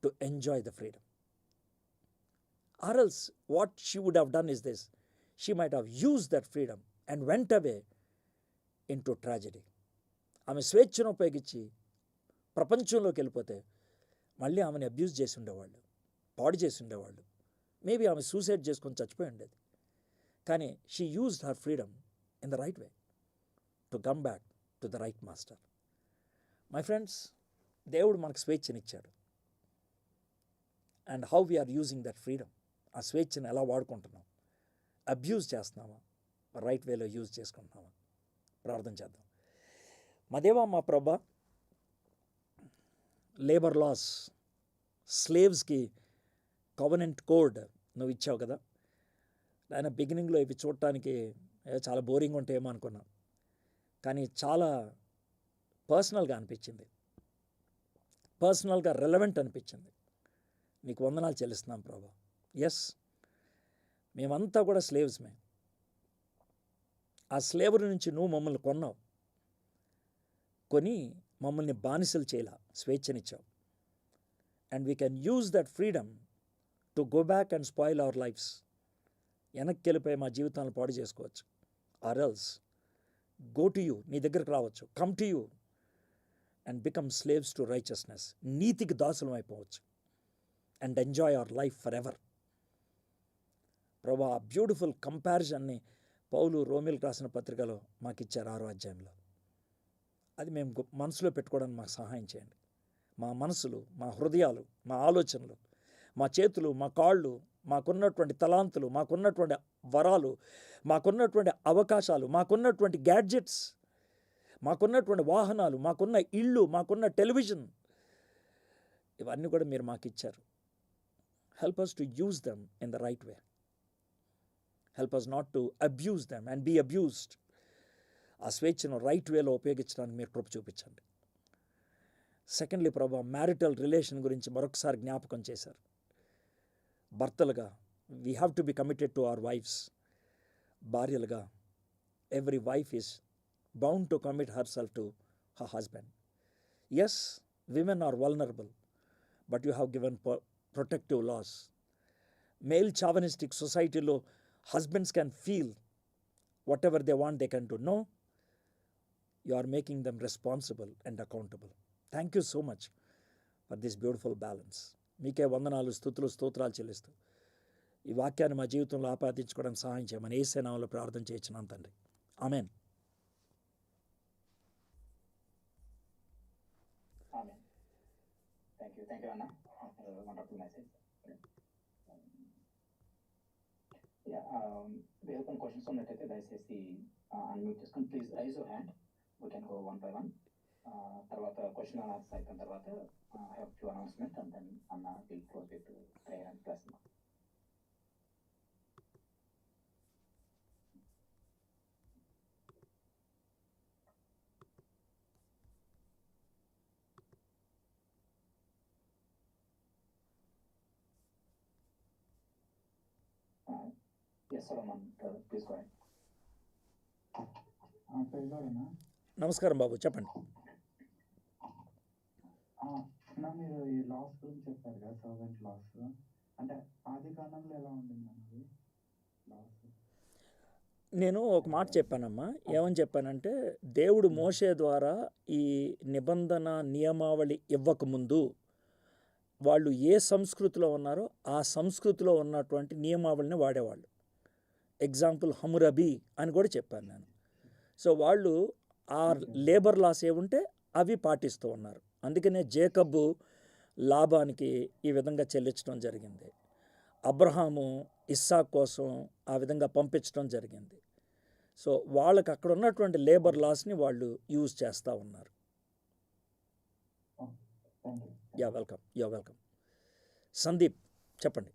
to enjoy the freedom. Or else what she would have done is this, she might have used that freedom and went away into tragedy. ఆమె స్వేచ్ఛను ఉపయోగించి ప్రపంచంలోకి వెళ్ళిపోతే మళ్ళీ ఆమెను అబ్యూజ్ చేసి ఉండేవాళ్ళు, పాడు చేసి ఉండేవాళ్ళు. మేబీ ఆమె సూసైడ్ చేసుకొని చచ్చిపోయి ఉండేది. కానీ she used her freedom in the right way to come back to the right master. My friends, దేవుడు మనకు స్వేచ్ఛనిచ్చాడు. And how we are using that freedom, ఆ స్వేచ్ఛను ఎలా వాడుకుంటున్నాం? అబ్యూజ్ చేస్తున్నామా? రైట్ వేలో యూజ్ చేసుకుంటున్నామా? ప్రార్థన చేద్దాం. మా దేవా, మా ప్రభా, లేబర్ లాస్, స్లేవ్స్కి కవెనెంట్ కోడ్ నువ్వు ఇచ్చావు కదా ఆయన. బిగినింగ్లో ఇవి చూడటానికి చాలా బోరింగ్ ఉంటాయేమో అనుకున్నాం, కానీ చాలా పర్సనల్గా అనిపించింది, పర్సనల్గా రెలవెంట్ అనిపించింది. నీకు వందనాలు చెల్లిస్తున్నాం ప్రభా. ఎస్, మేమంతా కూడా స్లేవ్స్మే. ఆ స్లేవరీ నుంచి నువ్వు మమ్మల్ని కొన్నావు, కొని మమ్మల్ని బానిసలు చేయలా, స్వేచ్ఛనిచ్చావు. And we can use that freedom to go back and spoil our lives. వెనక్కి వెళ్ళిపోయి మా జీవితాలను పాడు చేసుకోవచ్చు. Or else go to you, నీ దగ్గరకు రావచ్చు, come to you and become slaves to righteousness. నీతికి దాసులం అయిపోవచ్చు and enjoy our life forever. ప్రభా, ఆ బ్యూటిఫుల్ కంపారిజన్ని పౌలు రోమిల్కి రాసిన పత్రికలో మాకు ఇచ్చారు 6వ అధ్యాయంలో. అది మేము మనసులో పెట్టుకోవడానికి మాకు సహాయం చేయండి. మా మనసులు, మా హృదయాలు, మా ఆలోచనలు, మా చేతులు, మా కాళ్ళు, మాకున్నటువంటి తలాంతులు, మాకున్నటువంటి వరాలు, మాకున్నటువంటి అవకాశాలు, మాకున్నటువంటి గ్యాడ్జెట్స్, మాకున్నటువంటి వాహనాలు, మాకున్న ఇళ్ళు, మాకున్న టెలివిజన్, ఇవన్నీ కూడా మీరు మాకు ఇచ్చారు. Help us to use them in the right way. Help us not to abuse them and be abused. ఆ స్వేచ్ఛను రైట్ వేలో ఉపయోగించడానికి మీరు కృప చూపించండి. సెకండ్లీ ప్రభా, మ్యారిటల్ రిలేషన్ గురించి మరొకసారి జ్ఞాపకం చేశారు. భర్తలుగా we have to be committed to our wives. భార్యలుగా every wife is bound to commit herself to her husband. Yes, women are vulnerable, but you have given protective laws. Male chauvinistic సొసైటీలో husbands can feel whatever they want they can do. No, you are making them responsible and accountable. Thank you so much for this beautiful balance. మీకే వందనాలు, స్తుతులు, స్తోత్రాలు చెల్లిస్తూ ఈ వాక్యాన్ని మా జీవితంలో ఆపాదించుకోవడానికి సహాయం చేయమని యేసు నామములో ప్రార్థన చేయించున్నాం తండ్రి. ఆమేన్. Thank you, Anna. Wonderful message. Yeah, we have some questions on the title. దయచేసి unmute చేసుకొని please raise your hand. We can go one by one. తర్వాత క్వశ్చన్ అండ్ ఆన్సర్స్ అయిపోయిన తర్వాత I have few announcements and then Anna will close with prayer and blessing. Yes, Solomon, please go ahead. నమస్కారం బాబు, చెప్పండి. మీరు ఈ లాస్ గురించి చెప్పారు కదా, సర్వెంట్ లాస్. అంటే ఆది కాలంలో ఎలా ఉండింది అన్నది లాస్? నేను ఒక మాట చెప్పానమ్మా. ఏమని చెప్పానంటే, దేవుడు మోషే ద్వారా ఈ నిబంధన నియమావళి ఇవ్వకముందు వాళ్ళు ఏ సంస్కృతిలో ఉన్నారో ఆ సంస్కృతిలో ఉన్నటువంటి నియమావళిని వాడేవాళ్ళు. ఎగ్జాంపుల్ హమురబీ అని కూడా చెప్పాను నేను. సో వాళ్ళు ఆ లేబర్ లాస్ ఏముంటే అవి పాటిస్తూ ఉన్నారు. అందుకనే జేకబు లాబానికి ఈ విధంగా చెల్లించడం జరిగింది. అబ్రహాము ఇస్సాకు కోసం ఆ విధంగా పంపించడం జరిగింది. సో వాళ్ళకి అక్కడ ఉన్నటువంటి లేబర్ లాస్ని వాళ్ళు యూజ్ చేస్తూ ఉన్నారు. Yeah welcome, yeah welcome. Sandeep చెప్పండి.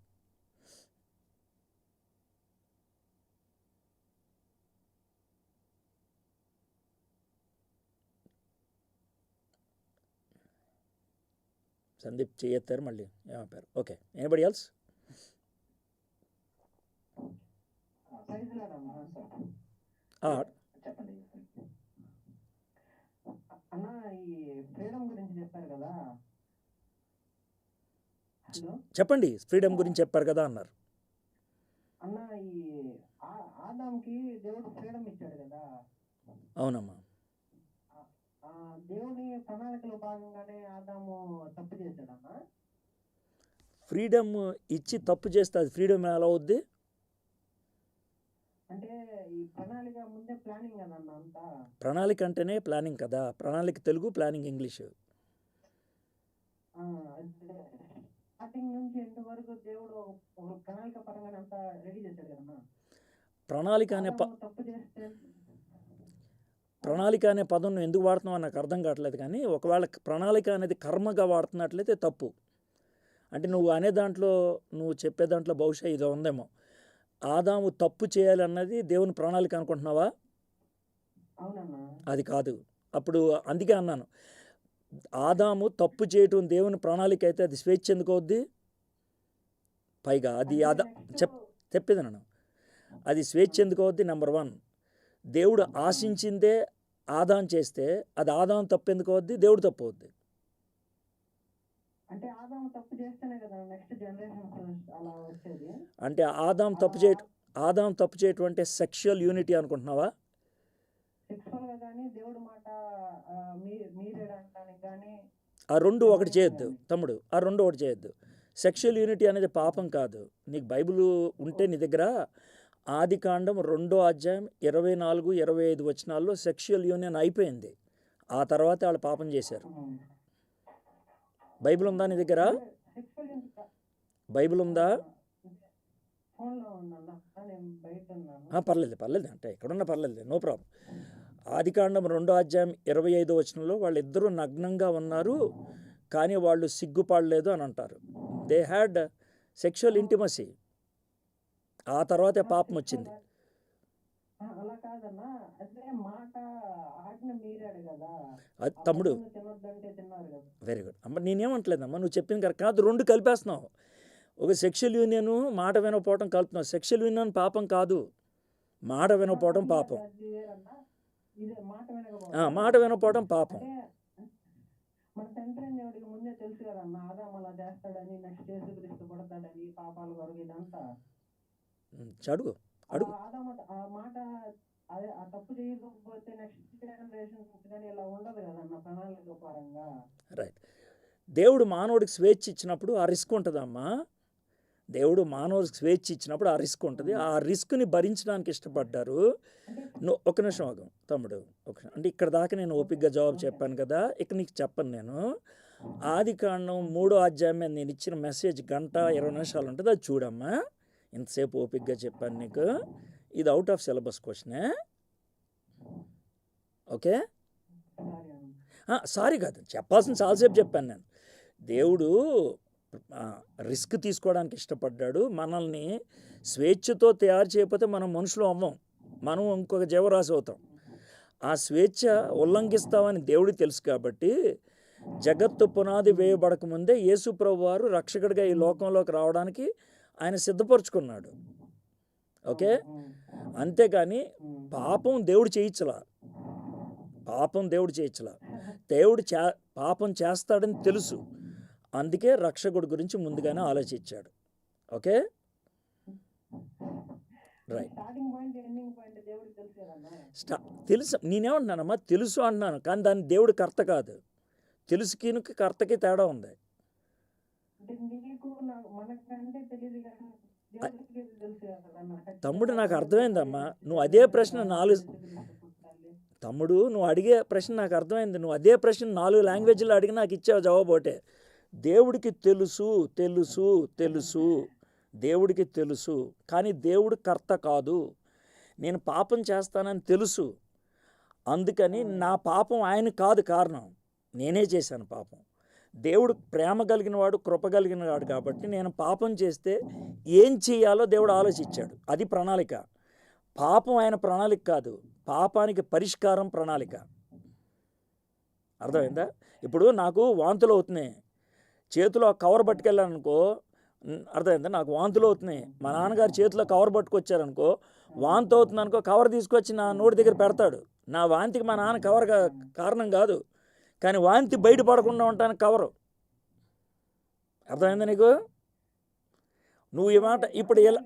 సందీప్ చేయెత్తారు, మళ్ళీ ఏమైపోయారు. Okay, anybody else? చెప్పండి. అన్న, ఈ ఫ్రీడమ్ గురించి చెప్పారు కదా. చెప్పండి, ఫ్రీడమ్ గురించి చెప్పారు కదా అన్నారు. అన్న, ఈ ఆదాంకి దేవుడు ఫ్రీడమ్ ఇచ్చాడు కదా. అవునమ్మా. దేవుని ప్రణాళికలో భాగంగానే ఆదాము తప్పు చేశాడన్నా. ఫ్రీడమ్ ఇచ్చి తప్పు చేస్తే అది ఫ్రీడమ్ ఎలా అవుద్ది? అంటే ఈ ప్రణాళిక ముందే ప్లానింగ్ కదన్న అంతా. ప్రణాళిక అంటేనే ప్లానింగ్ కదా. ప్రణాళిక తెలుగు, ప్లానింగ్ ఇంగ్లీషు. స్టార్టింగ్ నుంచి ఎండ్ వరకు దేవుడు ఒక ప్రణాళిక పరంగానే అంతా రెడీ చేశాడు కదన్నా. ప్రణాళిక అనే తప్పు చేస్తే ప్రణాళిక అనే పదం నువ్వు ఎందుకు వాడుతున్నావు నాకు అర్థం కావట్లేదు. కానీ ఒకవేళ ప్రణాళిక అనేది కర్మగా వాడుతున్నట్లయితే తప్పు. అంటే నువ్వు అనే దాంట్లో, నువ్వు చెప్పే దాంట్లో బహుశా ఇది ఉందేమో. ఆదాము తప్పు చేయాలన్నది దేవుని ప్రణాళిక అనుకుంటున్నావా? అది కాదు. అప్పుడు అందుకే అన్నాను, ఆదాము తప్పు చేయటం దేవుని ప్రణాళిక అయితే అది స్వేచ్ఛ ఎందుకు అవుద్ది? పైగా అది చెప్పేది నన్ను, అది స్వేచ్ఛ ఎందుకు అవుద్ది? నెంబర్ 1, దేవుడు ఆశించిందే ఆదాం చేస్తే అది ఆదాం తప్పు ఎందుకు అవుద్ది? దేవుడు తప్పు అవుద్ది. అంటే ఆదాం తప్పు చేస్తేనే కదా నెక్స్ట్ జనరేషన్ అలా వచ్చేది. అంటే ఆదాం తప్పు చేయటం అంటే సెక్షువల్ యూనిటీ అనుకుంటున్నావా? సెక్షువల్ గా కానీ దేవుడి మాట మీరేడడానికి కానీ ఆ రెండు ఒకటి చేయొద్దు తమ్ముడు, ఆ రెండు ఒకటి చేయొద్దు. సెక్షువల్ యూనిటీ అనేది పాపం కాదు. నీకు బైబిల్ ఉంటే నీ దగ్గర ఆదికాండం 2వ అధ్యాయం 24, 25 వచనాల్లో సెక్షువల్ యూనియన్ అయిపోయింది. ఆ తర్వాత వాళ్ళు పాపం చేశారు. బైబిల్ ఉందా నీ దగ్గర? బైబిల్ ఉందా? పర్లేదు అంటే ఎక్కడున్నా పర్లేదు, నో ప్రాబ్లం. ఆదికాండం 2వ అధ్యాయం 25వ వచనంలో వాళ్ళిద్దరూ నగ్నంగా ఉన్నారు కానీ వాళ్ళు సిగ్గుపడలేదు అని అంటారు. They had sexual intimacy. ఆ తర్వాతే పాపం వచ్చింది. అది తమ్ముడు వెరీ గుడ్ అమ్మ, నేనేమంటలేదమ్మా, నువ్వు చెప్పింది కరెక్ట్ కాదు. రెండు కలిపేస్తున్నావు. ఒక సెక్షువల్ యూనియన్ మాట వినకపోవటం కలుపుతున్నాం. సెక్షువల్ యూనియన్ పాపం కాదు, మాట వినకపోవడం పాపం. ఇదే మాట మాట వినకపోవడం పాపం. మన తండ్రి దేవుడికి ముందే తెలుసు కదన్న, ఆదాం అలా చేస్తాడని, నెక్స్ట్ యేసుక్రీస్తు పుడతాడని, పాపాలు కొరకు ఇదంతా అడుగు అడుగు. ఆదాం ఆ మాట అదే ఆ తప్పు చేయకపోతే నెక్స్ట్ జనరేషన్ కానీ ఇలా ఉండదు కదన్న ప్రణాళిక పరంగా. రైట్. దేవుడు మానవుడికి స్వేచ్ఛ ఇచ్చినప్పుడు ఆ రిస్క్ ఉంటుందమ్మా. దేవుడు మానవుడికి స్వేచ్ఛ ఇచ్చినప్పుడు ఆ రిస్క్ ఉంటుంది. ఆ రిస్క్ని భరించడానికి ఇష్టపడ్డారు. ఒక నిమిషం ఆగు తమ్ముడు, అంటే ఇక్కడ దాకా నేను ఓపికగా జవాబు చెప్పాను కదా, ఇక్కడ నీకు చెప్పను నేను. ఆదికాండం 3వ అధ్యాయం మీద నేను ఇచ్చిన మెసేజ్ 1:20 ఉంటుంది, అది చూడమ్మా. ఇంతసేపు ఓపికగా చెప్పాను నీకు. ఇది అవుట్ ఆఫ్ సిలబస్ క్వశ్చనే. ఓకే, సారీ కాదు, చెప్పాల్సిన చాలాసేపు చెప్పాను నేను. దేవుడు రిస్క్ తీసుకోవడానికి ఇష్టపడ్డాడు. మనల్ని స్వేచ్ఛతో తయారు చేయకపోతే మనం మనుషులు అవ్వం, మనం ఇంకొక జీవరాశి అవుతాం. ఆ స్వేచ్ఛ ఉల్లంఘిస్తామని దేవుడికి తెలుసు కాబట్టి జగత్తు పునాది వేయబడకముందే యేసు ప్రభు వారు రక్షకుడిగా ఈ లోకంలోకి రావడానికి ఆయన సిద్ధపరచుకున్నాడు. ఓకే, అంతేగాని పాపం దేవుడు చేయించలా, దేవుడు పాపం చేస్తాడని తెలుసు, అందుకే రక్షకుడి గురించి ముందుగానే ఆలోచించాడు. Okay, right. తెలుసు, నేనేమంటున్నానమ్మా, తెలుసు అంటున్నాను, కానీ దాని దేవుడు కర్త కాదు. తెలుసుకి కర్తకి తేడా ఉంది. తమ్ముడు నాకు అర్థమైందమ్మా, నువ్వు అదే ప్రశ్న తమ్ముడు నువ్వు అడిగే ప్రశ్న నాకు అర్థమైంది. నువ్వు అదే ప్రశ్న 4 లాంగ్వేజ్లో అడిగి నాకు ఇచ్చావు జవాబు ఒకటే. దేవుడికి తెలుసు, దేవుడికి తెలుసు, కానీ దేవుడు కర్త కాదు. నేను పాపం చేస్తానని తెలుసు, అందుకని నా పాపం ఆయన కాదు కారణం, నేనే చేశాను పాపం. దేవుడు ప్రేమ కలిగిన వాడు, కృప కలిగిన వాడు కాబట్టి నేను పాపం చేస్తే ఏం చేయాలో దేవుడు ఆలోచించాడు. అది ప్రణాళిక. పాపం ఆయన ప్రణాళిక కాదు, పాపానికి పరిష్కారం ప్రణాళిక. అర్థమైందా? ఇప్పుడు నాకు వాంతులు అవుతున్నాయి, చేతిలో కవర్ పట్టుకెళ్ళాను అనుకో, అర్థమైందా, నాకు వాంతులు అవుతున్నాయి, మా నాన్నగారు చేతిలో కవర్ పట్టుకొచ్చారనుకో, వాంతి అవుతుంది అనుకో, కవర్ తీసుకొచ్చి నా నోటి దగ్గర పెడతాడు. నా వాంతికి మా నాన్న కవర్ కారణం కాదు, కానీ వాంతి బయటపడకుండా ఉండటానికి కవరు. అర్థమైందా నీకు? నువ్వు ఈ మాట ఇప్పుడు ఎలా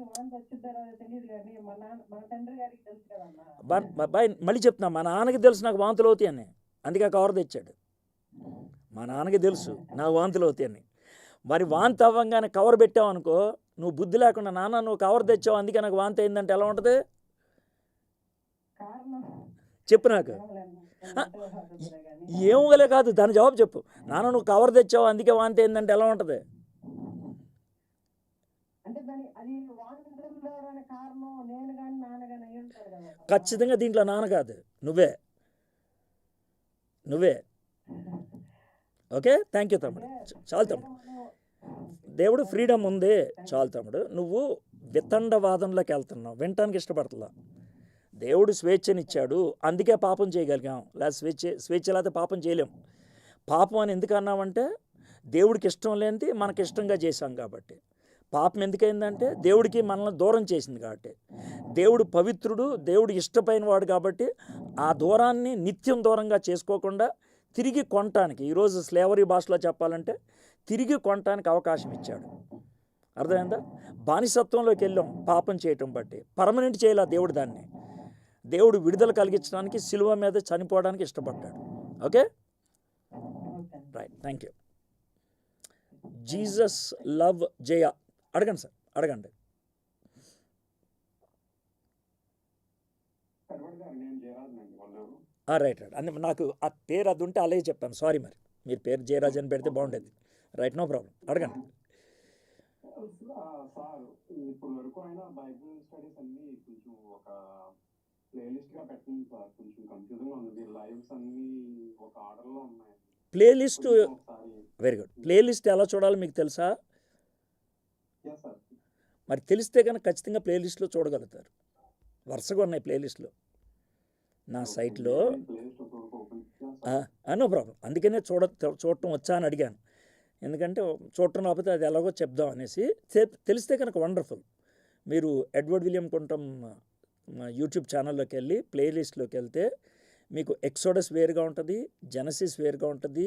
మళ్ళీ చెప్తున్నా, మా నాన్నకి తెలుసు నాకు వాంతులు అవుతాయని, అందుకే కవర్ తెచ్చాడు. మా నాన్నకి తెలుసు నాకు వాంతులు అవుతాయని. మరి వాంతి అవ్వంగానే కవర్ పెట్టావు అనుకో, నువ్వు బుద్ధి లేకుండా నాన్న నువ్వు కవర్ తెచ్చావు అందుకే నాకు వాంతి అయిందంటే ఎలా ఉంటుంది చెప్పు నాకు. ఏమోగలే కాదు, దాని జవాబు చెప్పు. నాన్న నువ్వు కవర్ తెచ్చావు అందుకే వాంతి అయిందంటే ఎలా ఉంటుంది? ఖచ్చితంగా దీంట్లో నాన్న కాదు, నువ్వే. ఓకే, థ్యాంక్ యూ తమ్ముడు. చాలు తమ్ముడు, దేవుడు ఫ్రీడమ్ ఉంది, చాలు తమ్ముడు. నువ్వు వితండవాదంలోకి వెళ్తున్నావు, వినటానికి ఇష్టపడుతున్నా. దేవుడు స్వేచ్ఛనిచ్చాడు, అందుకే పాపం చేయగలిగాం, లేదా స్వేచ్ఛ లేకపోతే పాపం చేయలేం. పాపం అని ఎందుకు అన్నామంటే దేవుడికి ఇష్టం లేనిది మనకి ఇష్టంగా చేశాం కాబట్టి. పాపం ఎందుకైందంటే దేవుడికి మనల్ని దూరం చేసింది కాబట్టి. దేవుడు పవిత్రుడు, దేవుడు ఇష్టమైన వాడు కాబట్టి ఆ దూరాన్ని నిత్యం దూరంగా చేసుకోకుండా తిరిగి కొనటానికి, ఈరోజు స్లేవరీ భాషలో చెప్పాలంటే తిరిగి కొనటానికి అవకాశం ఇచ్చాడు. అర్థమైందా? బానిసత్వంలోకి వెళ్ళాం పాపం చేయటం బట్టి, పర్మనెంట్ చేయలే దేవుడు దాన్ని. దేవుడు విడుదల కలిగించడానికి సిలువ మీద చనిపోవడానికి ఇష్టపడ్డాడు. Okay, right, thank you. Jesus love జయ. అడగండి సార్, అడగండి. రైట్, అంటే నాకు ఆ పేరు అది ఉంటే అలాగే చెప్పాను, సారీ. మరి మీరు పేరు జయరాజ్ అని పెడితే బాగుండేది. రైట్, నో ప్రాబ్లం, అడగండి. సార్, ఇప్పుడు వరకు అయినా బైబిల్ స్టడీస్ అన్ని కొంచెం ఒక ప్లేలిస్ట్ గా పెట్టండి సార్, కొంచెం కన్ఫ్యూజింగ్ ఉంది. లైవ్స్ అన్ని ఒక ఆర్డర్ లో ఉన్నాయి. Playlist, very good. ప్లేలిస్ట్ ఎలా చూడాలో మీకు తెలుసా? మరి తెలిస్తే కనుక ఖచ్చితంగా ప్లేలిస్ట్లో చూడగలుగుతారు. వరుసగా ఉన్నాయి ప్లేలిస్ట్లో నా సైట్లో. నో ప్రాబ్లం, అందుకనే చూడటం వచ్చా అని అడిగాను. ఎందుకంటే చూడటం రాకపోతే అది ఎలాగో చెప్దాం అనేసి తెలిస్తే కనుక వండర్ఫుల్. మీరు ఎడ్వర్డ్ విలియం కుంటం యూట్యూబ్ ఛానల్లోకి వెళ్ళి ప్లేలిస్ట్లోకి వెళ్తే మీకు ఎక్సోడస్ వేరుగా ఉంటుంది, జెనసిస్ వేరుగా ఉంటుంది,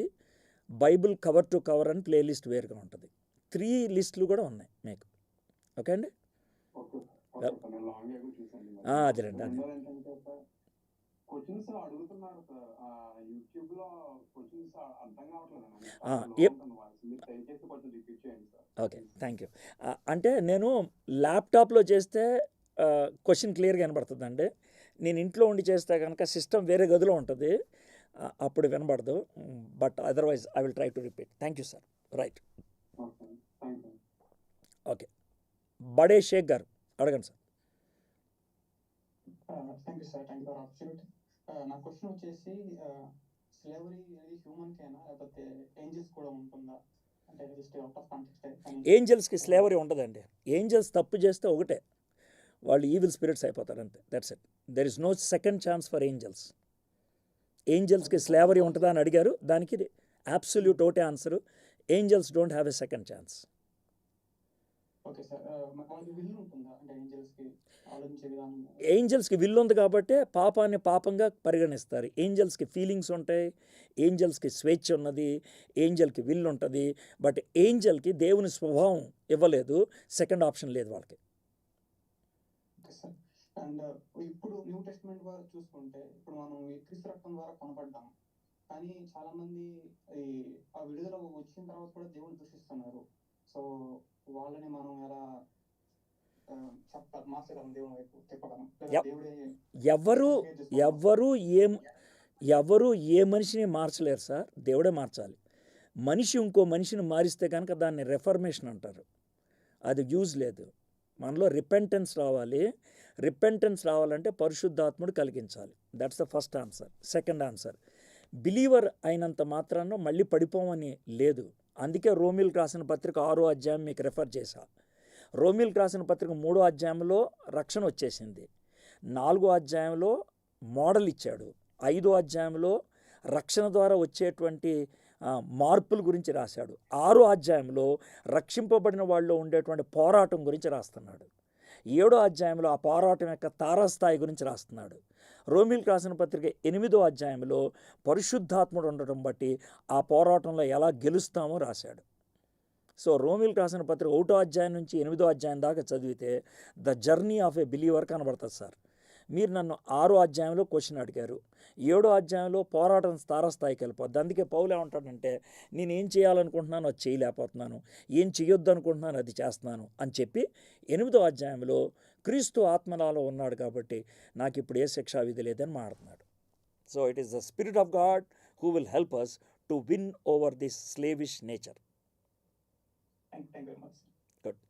బైబిల్ కవర్ టు కవర్ అని ప్లేలిస్ట్ వేరుగా ఉంటుంది. 3 లిస్టులు కూడా ఉన్నాయి మీకు. ఓకే అండి. ఓకే ఓకే సార్, నేను లాంగ్ అగో చూసాను. అదేనండి అదే. రెండోది ఏంటంటే సార్, క్వశ్చన్స్ అడుగుతున్నారు సార్ యూట్యూబ్ లో, క్వశ్చన్స్ అర్థం కావట్లేదు. ఏ- మీరు దయచేసి కొంచెం రిపీట్ చేయండి సార్. Okay, thank you. అంటే నేను ల్యాప్టాప్లో చేస్తే క్వశ్చన్ క్లియర్గా వినబడుతుందండి. నేను ఇంట్లో ఉండి చేస్తే కనుక సిస్టమ్ వేరే గదిలో ఉంటుంది, అప్పుడు వినబడదు. But otherwise I will try to repeat. Thank you sir. Right. Okay, thank you. Okay, Bade Shaikh గారు అడగండి sir. Thank you sir, thank you for opportunity. నా క్వశ్చన్ వచ్చేసి, స్లేవరీ అనేది హ్యూమన్కేనా లేకపోతే ఏంజల్స్ కూడా ఉంటుందా? అంటే జస్ట్ అవుట్ ఆఫ్ కాంటెక్స్ట్. ఏంజల్స్కి స్లేవరీ ఉండదండి. ఏంజల్స్ తప్పు చేస్తే ఒకటే, వాళ్ళు ఈవిల్ స్పిరిట్స్ అయిపోతారు అంతే. That's it. There is no second chance for angels. ఏంజల్స్కి స్లేవరీ ఉంటుందా అని అడిగారు, దానికి అబ్సల్యూట్ ఒకటే answer, angels don't have a second chance. Okay sir, వాళ్ళకి విల్ ఉంటుందా? అంటే ఏంజల్స్కి ఆలోచించే విధానం. ఏంజల్స్కి విల్ ఉంది కాబట్టి పాపాన్ని పాపంగా పరిగణిస్తారు. ఏంజల్స్కి ఫీలింగ్స్ ఉంటాయి, ఏంజల్స్కి స్వేచ్ఛ ఉన్నది, ఏంజల్కి విల్ ఉంటుంది. బట్ ఏంజల్కి దేవుని స్వభావం ఇవ్వలేదు, సెకండ్ ఆప్షన్ లేదు వాళ్ళకి. Okay sir. అండ్ ఇప్పుడు న్యూ టెస్ట్మెంట్ ద్వారా చూసుకుంటే, ఇప్పుడు మనం ఈ క్రీస్తు రక్తం ద్వారా కొనబడ్డాం, కానీ చాలా మంది ఈ ఆ విడుదల వచ్చిన తర్వాత కూడా దేవుని దూషిస్తున్నారు. సో వాళ్ళని మనం ఎలా చెప్తారు, మార్చగలం, దేవుని వైపు తిప్పగలం? లేదా Yep. దేవుడే ఎవరు create చేసుకోగలరా? ఎవరు ఏ మనిషిని మార్చలేరు సార్, దేవుడే మార్చాలి. మనిషి ఇంకో మనిషిని మారిస్తే కనుక దాన్ని రెఫర్మేషన్ అంటారు, అది యూజ్ లేదు. మనలో రిపెంటెన్స్ రావాలి. రిపెంటెన్స్ రావాలంటే పరిశుద్ధాత్ముడు కలిగించాలి. That's the first answer. Second answer, believer అయినంత మాత్రాన మళ్ళీ పడిపోమని లేదు. అందుకే రోమిల్కి రాసిన పత్రిక 6వ అధ్యాయం మీకు రెఫర్ చేశా. రోమిల్కి రాసిన పత్రిక 3వ అధ్యాయంలో రక్షణ వచ్చేసింది, 4వ అధ్యాయంలో మోడల్ ఇచ్చాడు, 5వ అధ్యాయంలో రక్షణ ద్వారా వచ్చేటువంటి మార్పుల గురించి రాశాడు, 6వ అధ్యాయంలో రక్షింపబడిన వాళ్ళలో ఉండేటువంటి పోరాటం గురించి రాస్తున్నాడు, 7వ అధ్యాయంలో ఆ పోరాటం యొక్క తారాస్థాయి గురించి రాస్తున్నాడు. రోమిల్కి రాసిన పత్రిక 8వ అధ్యాయంలో పరిశుద్ధాత్ముడు ఉండటం బట్టి ఆ పోరాటంలో ఎలా గెలుస్తామో రాశాడు. సో రోమిల్కి రాసిన పత్రిక 1వ అధ్యాయం నుంచి 8వ అధ్యాయం దాకా చదివితే the journey of a believer కనబడుతుంది సార్. మీరు నన్ను 6వ అధ్యాయంలో క్వశ్చన్ అడిగారు, 7వ అధ్యాయంలో పోరాటం తారాస్థాయికి వెళ్ళిపోద్ది. అందుకే పౌలు ఏమంటాడంటే, నేను ఏం చేయాలనుకుంటున్నాను అది చేయలేకపోతున్నాను, ఏం చేయొద్దు అనుకుంటున్నాను అది చేస్తున్నాను అని చెప్పి 8వ అధ్యాయంలో క్రీస్తు ఆత్మనాలో ఉన్నాడు కాబట్టి నాకు ఇప్పుడు ఏ శిక్షా విధి లేదని మాట్లాడుతున్నాడు. So it is the spirit of God who will help us to win over this slavish nature. Thank you very much. Good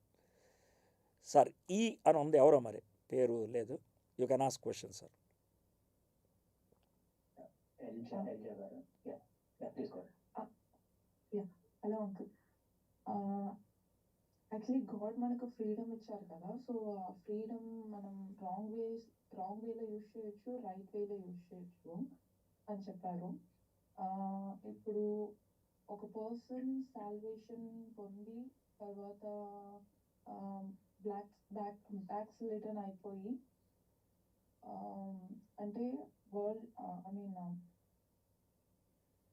sir. ఈ అని ఉంది, ఎవరో మరి పేరు లేదు. You can ask question sir. Elsa గారు, please go. Hello uncle. Actually God మనకు ఫ్రీడమ్ ఇచ్చారు కదా, సో ఆ ఫ్రీడమ్ మనం రాంగ్ వేలో యూజ్ చేయొచ్చు, రైట్ వేలో యూజ్ చేయొచ్చు అని చెప్పారు. ఇప్పుడు ఒక పర్సన్ సాల్వేషన్ పొంది తర్వాత బ్యాక్ రిటర్న్ అయిపోయి, అంటే వరల్డ్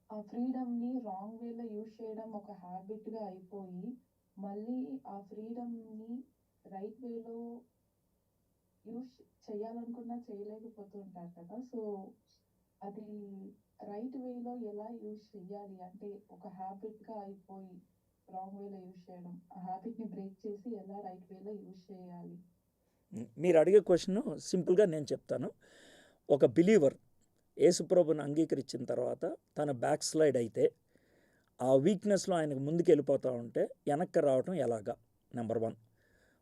ఆ ఫ్రీడమ్ని రాంగ్ వేలో యూజ్ చేయడం ఒక హ్యాబిట్గా అయిపోయి, మళ్ళీ ఆ ఫ్రీడమ్ని రైట్ వేలో యూజ్ చేయాలనుకున్నా చేయలేకపోతుంటారు కదా. సో అది రైట్ వేలో ఎలా యూజ్ చేయాలి, అంటే ఒక హ్యాబిట్గా అయిపోయి రాంగ్ వేలో యూజ్ చేయడం, ఆ హ్యాబిట్ని బ్రేక్ చేసి ఎలా రైట్ వేలో యూజ్ చేయాలి? మీరు అడిగే క్వశ్చన్ సింపుల్గా నేను చెప్తాను. ఒక బిలీవర్ యేసుప్రభుని అంగీకరించిన తర్వాత తన బ్యాక్ స్లైడ్ అయితే, ఆ వీక్నెస్లో ఆయనకు ముందుకు వెళ్ళిపోతూ ఉంటే వెనక్కి రావటం ఎలాగా? నెంబర్ 1.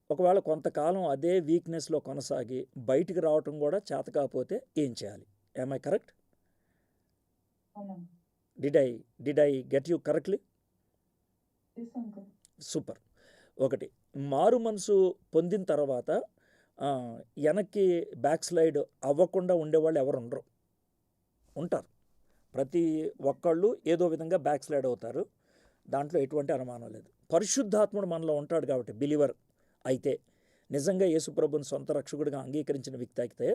ఒకవేళ కొంతకాలం అదే వీక్నెస్లో కొనసాగి బయటికి రావటం కూడా చేత కాకపోతే ఏం చేయాలి? am I correct? అవునా? Did I get you correctly? Yes uncle. Super. ఒకటి, మారు మనసు పొందిన తర్వాత వెనక్కి బ్యాక్ స్లైడ్ అవ్వకుండా ఉండేవాళ్ళు ఎవరు ఉండరు, ఉంటారు. ప్రతి ఒక్కళ్ళు ఏదో విధంగా బ్యాక్ స్లైడ్ అవుతారు. దాంట్లో ఎటువంటి అనుమానం లేదు. పరిశుద్ధాత్ముడు మనలో ఉంటాడు కాబట్టి బిలీవర్ అయితే, నిజంగా యేసుప్రభుని సొంత రక్షకుడిగా అంగీకరించిన వ్యక్తి అయితే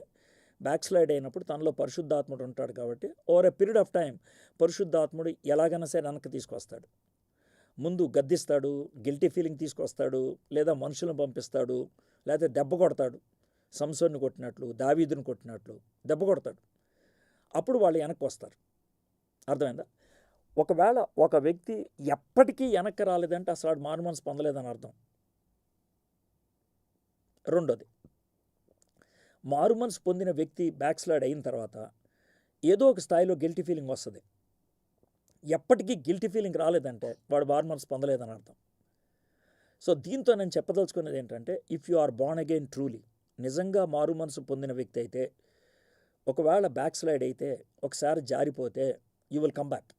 బ్యాక్ స్లైడ్ అయినప్పుడు తనలో పరిశుద్ధాత్ముడు ఉంటాడు కాబట్టి over a period of time పరిశుద్ధాత్ముడు ఎలాగైనా సరే వెనక్కి తీసుకొస్తాడు. ముందు గద్దిస్తాడు, గిల్టీ ఫీలింగ్ తీసుకొస్తాడు, లేదా మనుషులను పంపిస్తాడు, లేదా దెబ్బ కొడతాడు. సంసోన్ని కొట్టినట్లు, దావీదుని కొట్టినట్లు దెబ్బ కొడతాడు. అప్పుడు వాళ్ళు వెనక్కి వస్తారు. అర్థమైందా? ఒకవేళ ఒక వ్యక్తి ఎప్పటికీ వెనక్కి రాలేదంటే అసలు వాడు మారు మనసు పొందలేదని అర్థం. రెండోది, మారు మనసు పొందిన వ్యక్తి బ్యాక్ స్లైడ్ అయిన తర్వాత ఏదో ఒక స్థాయిలో గిల్టీ ఫీలింగ్ వస్తుంది. ఎప్పటికీ గిల్టీ ఫీలింగ్ రాలేదంటే వాడు మారు మనసు పొందలేదని అర్థం. సో దీంతో నేను చెప్పదలుచుకున్నది ఏంటంటే, if you are born again truly, నిజంగా మారు మనసు పొందిన వ్యక్తి అయితే, ఒకవేళ బ్యాక్ స్లైడ్ అయితే, ఒకసారి జారిపోతే you will come back.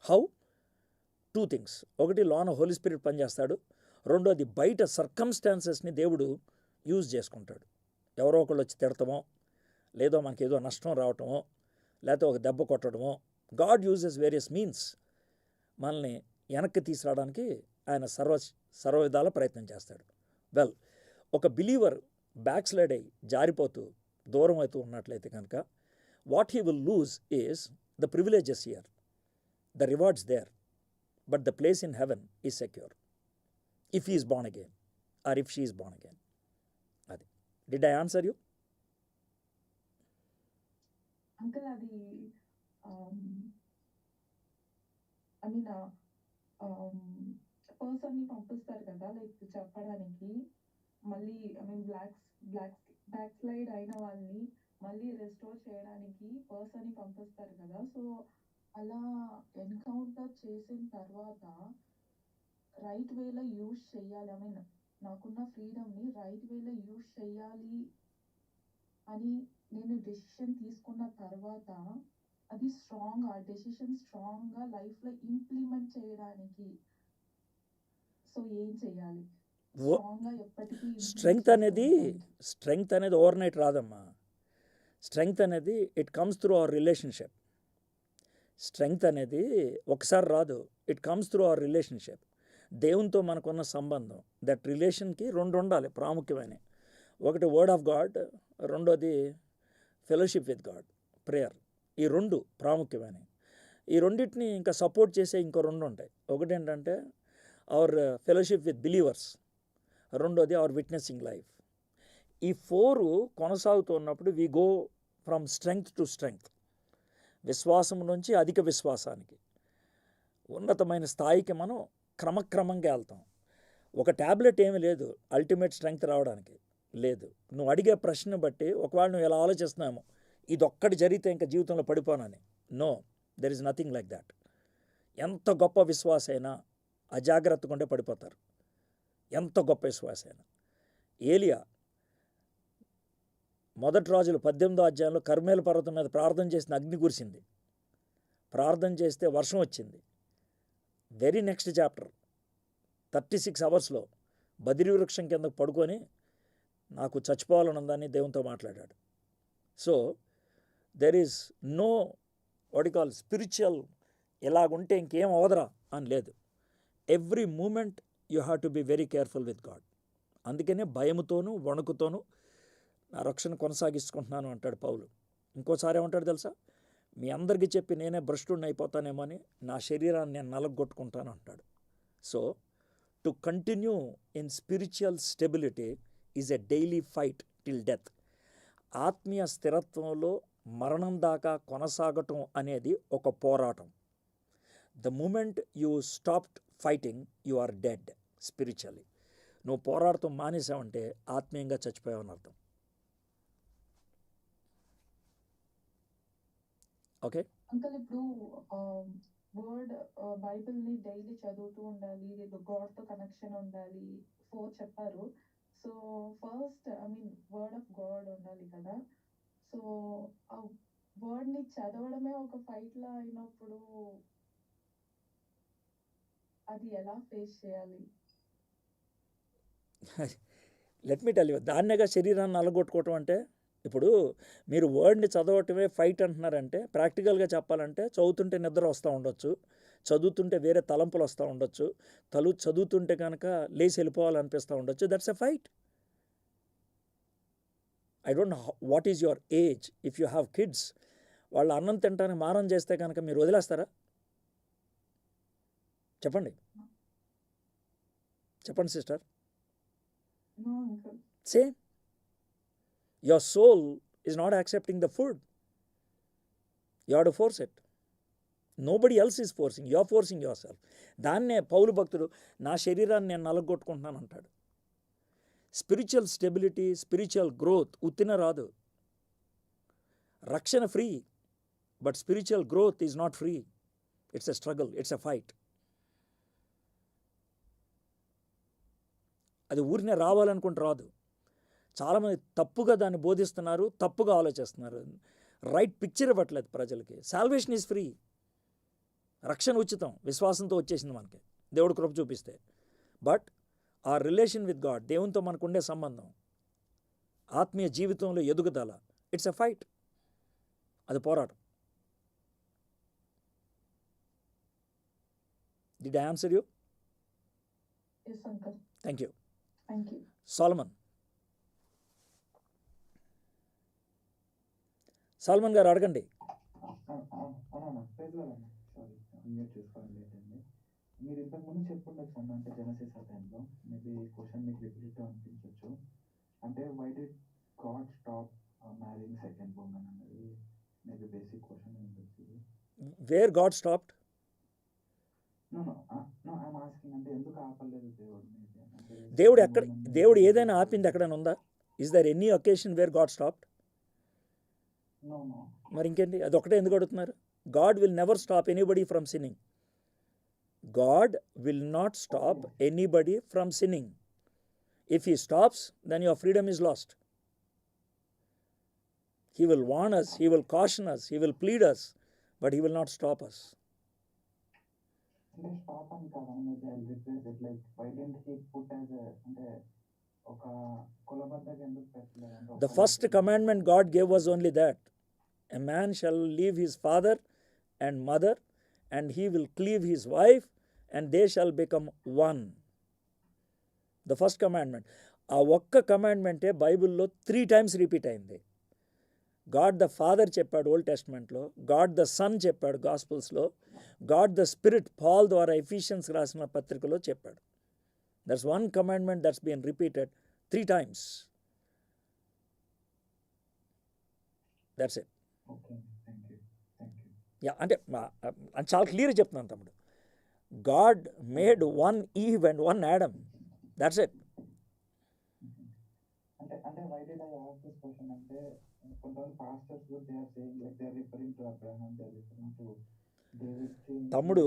How? 2 things. ఒకటి, లోన హోలీ స్పిరిట్ పనిచేస్తాడు. రెండోది, బయట సర్కమ్స్టాన్సెస్ని దేవుడు యూజ్ చేసుకుంటాడు. ఎవరో ఒకళ్ళు వచ్చి తిడతామో, లేదో మనకి ఏదో నష్టం రావటమో, లేకపోతే ఒక దెబ్బ కొట్టడమో, గాడ్ యూజెస్ వేరియస్ మీన్స్ మనల్ని వెనక్కి తీసుకురావడానికి ఆయన సర్వవిధాల ప్రయత్నం చేస్తాడు. వెల్, ఒక బిలీవర్ బ్యాక్ స్లైడ్ అయ్యి జారిపోతూ దూరం అవుతూ ఉన్నట్లయితే కనుక what he will lose is the privileges here, the rewards there, but the place in heaven is secure if he is born again or if she is born again. అది. Did I answer you? Uncle అది ఐ మీన్ పర్సన్ని పంపిస్తారు కదా, లైక్ చెప్పడానికి, మళ్ళీ ఐ మీన్ బ్యాక్ స్లైడ్ అయిన వాళ్ళని మళ్ళీ రెస్టోర్ చేయడానికి పర్సన్ని పంపిస్తారు కదా. సో అలా ఎన్కౌంటర్ చేసిన తర్వాత రైట్ వేలో యూజ్ చేయాలి, ఐ మీన్ నాకున్న ఫ్రీడమ్ని రైట్ వేలో యూజ్ చేయాలి అని నేను డెసిషన్ తీసుకున్న తర్వాత అది ఆ డెసిషన్ స్ట్రాంగ్గా లైఫ్లో ఇంప్లిమెంట్ చేయడానికి సో ఏం చేయాలి? స్ట్రాంగ్గా ఎప్పటికీ స్ట్రెంగ్త్ అనేది ఓవర్ నైట్ రాదమ్మా. స్ట్రెంగ్త్ అనేది it comes through our relationship. Strength అనేది ఒకసారి రాదు, it comes through our relationship. దేవునితో మనకున్న సంబంధం, దట్ రిలేషన్కి 2 ఉండాలి ప్రాముఖ్యమైన. ఒకటి వర్డ్ ఆఫ్ గాడ్, రెండోది ఫెలోషిప్ విత్ గాడ్, ప్రేయర్. ఈ 2 ప్రాముఖ్యమైనవి. ఈ రెండింటిని ఇంకా సపోర్ట్ చేసే ఇంకో 2 ఉంటాయి. ఒకటి ఏంటంటే అవర్ ఫెలోషిప్ విత్ బిలీవర్స్, రెండోది అవర్ విట్నెసింగ్ లైఫ్. ఈ 4 కొనసాగుతున్నప్పుడు we go from strength to strength. విశ్వాసం నుంచి అధిక విశ్వాసానికి, ఉన్నతమైన స్థాయికి మనం క్రమక్రమంగా వెళ్తాం. ఒక ట్యాబ్లెట్ ఏమీ లేదు అల్టిమేట్ స్ట్రెంగ్త్ రావడానికి, లేదు. నువ్వు అడిగే ప్రశ్న బట్టి ఒకవేళ నువ్వు ఎలా ఆలోచిస్తున్నామో ఇదొక్కటి జరిగితే ఇంకా జీవితంలో పడిపోనని, no, there is nothing like that. ఎంత గొప్ప విశ్వాస అయినా అజాగ్రత్తగా ఉంటే పడిపోతారు. ఎంత గొప్ప విశ్వాస అయినా. ఏలియా మొదటి రాజులు 18వ అధ్యాయంలో కర్మేలు పర్వతం మీద ప్రార్థన చేసిన అగ్ని కురిసింది, ప్రార్థన చేస్తే వర్షం వచ్చింది. వెరీ నెక్స్ట్ చాప్టర్ 36 అవర్స్లో బదిరి వృక్షం కింద పడుకొని నాకు చచ్చిపోవాలని ఉందని దేవునితో మాట్లాడాడు. So there is no what you call spiritual ఇలాగుంటే ఇంకేం అవదరా అని లేదు. Every moment you have to be very careful with God. అందుకనే భయముతోనూ వణుకుతోనూ నా రక్షణ కొనసాగించుకుంటున్నాను అంటాడు పౌలు. ఇంకోసారి ఏమంటాడు తెలుసా? మీ అందరికీ చెప్పి నేనే భ్రష్టుడిని అయిపోతానేమో అని నా శరీరాన్ని నేను నలగొట్టుకుంటాను అంటాడు. So to continue in spiritual stability is a daily fight till death. ఆత్మీయ స్థిరత్వంలో మరణం దాకా కొనసాగటం అనేది ఒక పోరాటం. The moment you stopped fighting you are dead spiritually. నువ్వు పోరాడటం మానేసావంటే ఆత్మీయంగా చచ్చిపోయావని అర్థం. ఓకే అంకల్, ఇప్పుడు వర్డ్ బైబిల్ని డైలీ చదువుతూ ఉండాలి, గాడ్తో కనెక్షన్ ఉండాలి, 4 చెప్పారు. So first I mean word of God ఉండాలి కదా. సో ఆ వర్డ్ని చదవడమే ఒక ఫైట్లా అయినప్పుడు అది ఎలా ఫేస్ చేయాలి? లెట్ మీ టెల్ యూ, దాన్నేగా శరీరాన్ని నలగొట్టుకోవటం అంటే. ఇప్పుడు మీరు వర్డ్ని చదవటమే ఫైట్ అంటున్నారంటే ప్రాక్టికల్గా చెప్పాలంటే చదువుతుంటే నిద్ర వస్తూ ఉండొచ్చు, చదువుతుంటే వేరే తలంపులు వస్తూ ఉండొచ్చు, చదువుతుంటే కనుక లేచి వెళ్ళిపోవాలనిపిస్తూ ఉండొచ్చు. That's a fight. I don't know what is your age. If you have kids, వాళ్ళు అన్నం తినడానికి మారం చేస్తే కనుక మీరు వదిలేస్తారా? చెప్పండి sister. No, uncle. Same. Your soul is not accepting the food. You have to force it. Nobody else is forcing. You are forcing yourself. దాన్నే పౌలు భక్తుడు నా శరీరాన్ని నేను నలగొట్టుకుంటున్నాను అంటాడు. స్పిరిచువల్ స్టెబిలిటీ, స్పిరిచువల్ గ్రోత్ ఉత్తిన రాదు. రక్షణ free, but spiritual growth is not free. It's a struggle, it's a fight. అది ఊరినే రావాలనుకుంటే రాదు. చాలామంది తప్పుగా దాన్ని బోధిస్తున్నారు, తప్పుగా ఆలోచిస్తున్నారు. రైట్ పిక్చర్ ఇవ్వట్లేదు ప్రజలకి. Salvation is free. రక్షణ ఉచితం, విశ్వాసంతో వచ్చేసింది మనకి, దేవుడు కృప చూపిస్తే. బట్ ఆ రిలేషన్ విత్ గాడ్, దేవునితో మనకు ఉండే సంబంధం, ఆత్మీయ జీవితంలో ఎదుగుదల, ఇట్స్ ఎ ఫైట్. అది పోరాటం. Did I answer you? Yes, uncle. Thank you. Thank you. Salman గారు అడగండి. సారీ అన్మ్యూట్ చేసుకోవడం లేదండి. మీరు ఇంతకుముందు చెప్పుండొచ్చు అన్న, అంటే జెనసిస్ ఆ టైంలో మేబీ క్వశ్చన్ మీకు రిపీట్ అనిపించవచ్చు. అంటే why did God stop marrying second women అన్నది మేబీ బేసిక్ క్వశ్చన్ ఉండొచ్చు. Where God stopped? No I'm asking, అంటే ఎందుకు ఆపలేదు దేవుడు? దేవుడు ఏదైనా ఆపింది ఎక్కడైనా ఉందా? Is there any occasion where God stopped? No. మరి ఇంకేంటి, అది ఒకటే ఎందుకు అడుగుతున్నారు? God will never stop anybody from sinning. God will not stop anybody from sinning. If he stops, then your freedom is lost. He will warn us, he will caution us, he will plead us, but he will not stop us. అంటే స్టాప్ అని కాదని replace it, like why didn't he put as అంటే ఒక కులబద్ధగా ఎందుకు పెట్టలేదు? The first commandment God gave was only that a man shall leave his father and mother and he will cleave his wife and they shall become one. The first commandment. ఆ ఒక్క కమాండ్మెంటే బైబిల్లో 3 times రిపీట్ అయింది. గాడ్ ద ఫాదర్ చెప్పాడు ఓల్డ్ టెస్ట్మెంట్లో, గాడ్ ద సన్ చెప్పాడు గాస్పుల్స్లో, గాడ్ ద స్పిరిట్ పాల్ ద్వారా ఎఫిషియన్స్ రాసిన పత్రికలో చెప్పాడు. That's one commandment that's been repeated 3 times. That's it. Yeah, అంటే చాలా క్లియర్గా చెప్తున్నాను తమ్ముడు. God made one Eve and one Adam. That's it. అంటే why did I ask this question అంటే కొంతమంది pastors they are saying like they are referring to Abraham, they are referring to David. తమ్ముడు,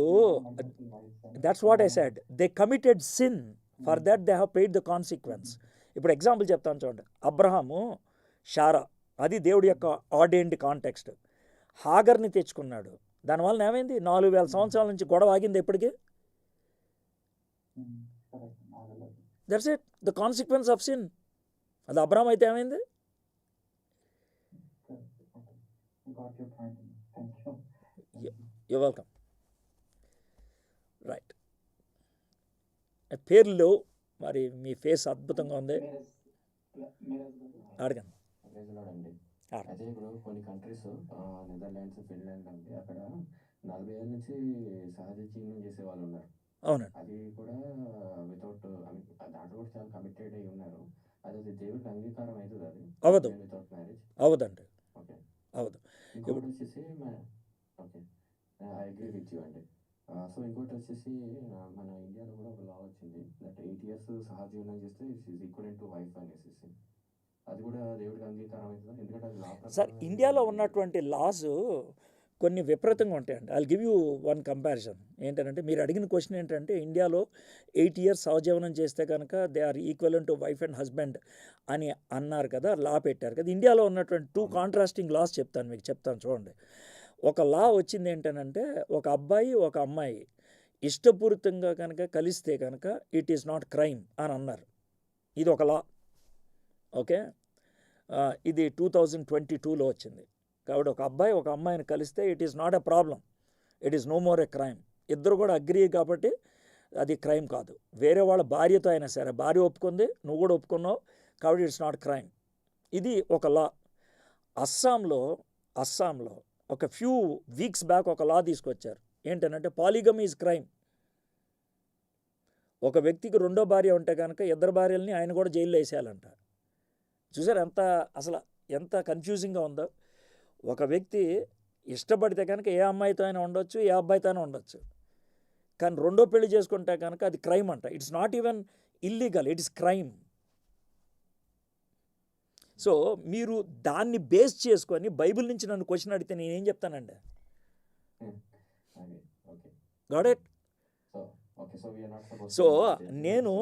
that's what I said. They committed sin, for that they have paid the consequence. ఇప్పుడు ఎగ్జాంపుల్ చెప్తాను చూడండి. అబ్రహాము, షారా, అది దేవుడి యొక్క ఆర్డైన్డ్ కాంటెక్స్ట్. హాగర్ని తెచ్చుకున్నాడు. దానివల్ల ఏమైంది? 4000 సంవత్సరాల నుంచి గొడవ ఆగింది. ఎప్పటికీ that's it, the consequence of sin. అది అబ్రహాం అయితే ఏమైంది? You welcome. రైట్. పేర్లు మరి మీ ఫేస్ అద్భుతంగా ఉంది. అడగండి. అండి అయితే ఇప్పుడు కొన్ని కంట్రీస్ నెదర్లాండ్స్, ఫిన్లాండ్ అంటే అక్కడ 40 ఏళ్ళ నుంచి సహజ జీవనం చేసే వాళ్ళు ఉన్నారు. అవునండి. అది కూడా వితౌట్ దాంట్లో కూడా చాలా కమిటెడ్ అయి ఉన్నారు. అది దేవుడికి అంగీకారం అవుతుంది? అది అవదు. వితౌట్ మ్యారేజ్ అవదండి. ఓకే. అవదు. ఇంకోటి వచ్చేసి okay, I agree with you అండి. సో ఇంకోటి వచ్చేసి మన ఇండియాలో కూడా ఒక లా వచ్చింది దట్ 8 years సహజీవనం చేస్తే ఇట్స్ ఈక్వల్ టు వైఫ్ అనేసి. అది కూడా దేవుడికి అంగీకారం అవుతుంది? ఎందుకంటే అది లా సార్, ఇండియాలో ఉన్నటువంటి లాస్ కొన్ని విపరీతంగా ఉంటాయండి. I'll give you one comparison. ఏంటంటే మీరు అడిగిన క్వశ్చన్ ఏంటంటే ఇండియాలో 8 years సహజీవనం చేస్తే కనుక they are equal to wife and husband అని అన్నారు కదా, లా పెట్టారు కదా. ఇండియాలో ఉన్నటువంటి 2 కాంట్రాస్టింగ్ లాస్ చెప్తాను మీకు, చెప్తాను చూడండి. ఒక లా వచ్చింది ఏంటనంటే ఒక అబ్బాయి ఒక అమ్మాయి ఇష్టపూరితంగా కనుక కలిస్తే కనుక ఇట్ ఈస్ నాట్ క్రైమ్ అని అన్నారు. ఇది ఒక లా. ఓకే, ఇది 2022లో వచ్చింది. కాబట్టి ఒక అబ్బాయి ఒక అమ్మాయిని కలిస్తే it is not a problem, it is no more a crime. ఇద్దరు కూడా అగ్రీ కాబట్టి అది క్రైమ్ కాదు. వేరే వాళ్ళ భార్యతో అయినా సరే, భార్య ఒప్పుకుంది, నువ్వు కూడా ఒప్పుకున్నావు కాబట్టి ఇట్స్ నాట్ క్రైమ్. ఇది ఒక లా. అస్సాంలో ఒక ఫ్యూ వీక్స్ బ్యాక్ ఒక లా తీసుకొచ్చారు. ఏంటంటే పాలిగమీ ఈజ్ క్రైమ్. ఒక వ్యక్తికి రెండో భార్య ఉంటే కనుక ఇద్దరు భార్యల్ని ఆయన కూడా జైల్లో వేసేయాలంట. చూసారు ఎంత కన్ఫ్యూజింగ్గా ఉందో. ఒక వ్యక్తి ఇష్టపడితే కనుక ఏ అమ్మాయితో అయినా ఉండొచ్చు, ఏ అబ్బాయితో అయినా ఉండొచ్చు. కానీ రెండో పెళ్లి చేసుకుంటే కనుక అది క్రైమ్ అంట. It's not even illegal, it is crime. So మీరు దాన్ని బేస్ చేసుకొని బైబిల్ నుంచి నన్ను క్వశ్చన్ అడిగితే నేనేం చెప్తానండి? Got it? సో నేను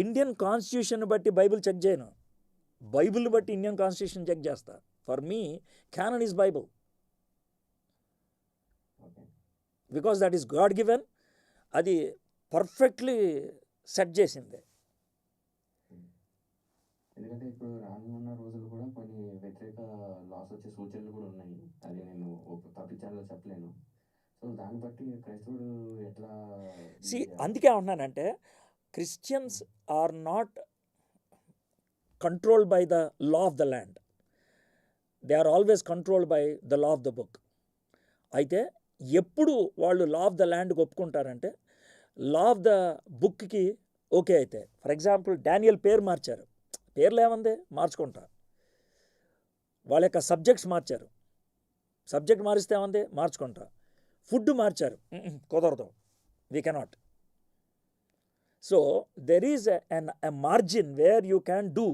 ఇండియన్ కాన్స్టిట్యూషన్ బట్టి బైబిల్ చెక్ చేయను, బైబిల్ బట్టి ఇండియన్ కాన్స్టిట్యూషన్ చెక్ చేస్తా. For me canon is Bible, because that is God given. అది పర్ఫెక్ట్లీ సెట్ చేసింది. ఎందుకంటే ఇప్పుడు రానున్న రోజులు కూడా కొన్ని వ్యతిరేక లాస్ వచ్చే సూచనలు కూడా ఉన్నాయి. అది నేను ఒక పబ్లిక్ ఛానల్లో చెప్పలేను. సో దాన్ని బట్టి క్రైస్తవుడు ఎట్లా అందుకే అంటున్నానంటే Christians are not controlled by the law of the land, they are always controlled by the law of the book. అయితే ఎప్పుడు వాళ్ళు లా ఆఫ్ ద ల్యాండ్కి ఒప్పుకుంటారంటే లా ఆఫ్ ద బుక్కి ఓకే అయితే. ఫర్ ఎగ్జాంపుల్ డానియల్ పేరు మార్చారు, పేర్లు ఏముంది మార్చుకుంటా. వాళ్ళ యొక్క సబ్జెక్ట్స్ మార్చారు, సబ్జెక్ట్ మారిస్తే ఏముంది మార్చుకుంటా. ఫుడ్ మార్చారు, కుదరదు, we cannot. So there is a margin where you can do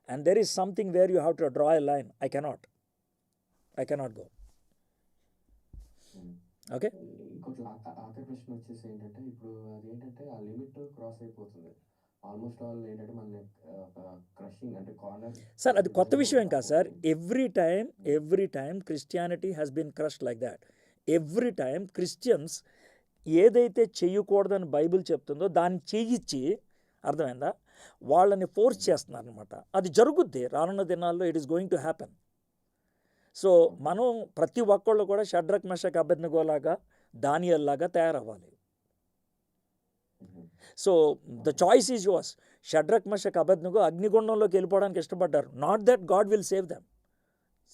and there is something where you have to draw a line. I cannot go. Okay. ఇంకోటి ఆఖరి ప్రశ్న వచ్చేసి ఏంటంటే, ఇప్పుడు అది ఏంటంటే ఆ లిమిట్ క్రాస్ అయిపోతుంది. ఆల్మోస్ట్ ఆల్ ఏంటంటే మన క్రషింగ్ అంటే కార్నర్. సార్ అది కొత్త విషయం ఏం కాదు sir. Every time Christianity has been crushed like that. Every time Christians ఏదైతే చెయ్యకూడదని బైబిల్ చెప్తుందో దాన్ని చెయ్యిచ్చి, అర్థమైందా, వాళ్ళని ఫోర్స్ చేస్తున్నారు అనమాట. అది జరుగుద్ది రానున్న దినాల్లో, it is going to happen. So మనం ప్రతి ఒక్కళ్ళు కూడా షడ్రక్ మెషక్ అబేద్నెగో లాగా, దానియేల్ లాగా తయారవ్వాలి. So the choice is yours. Shadrach Meshach Abednego అగ్నిగుండంలోకి వెళ్ళిపోవడానికి ఇష్టపడ్డారు. Not that God will save them.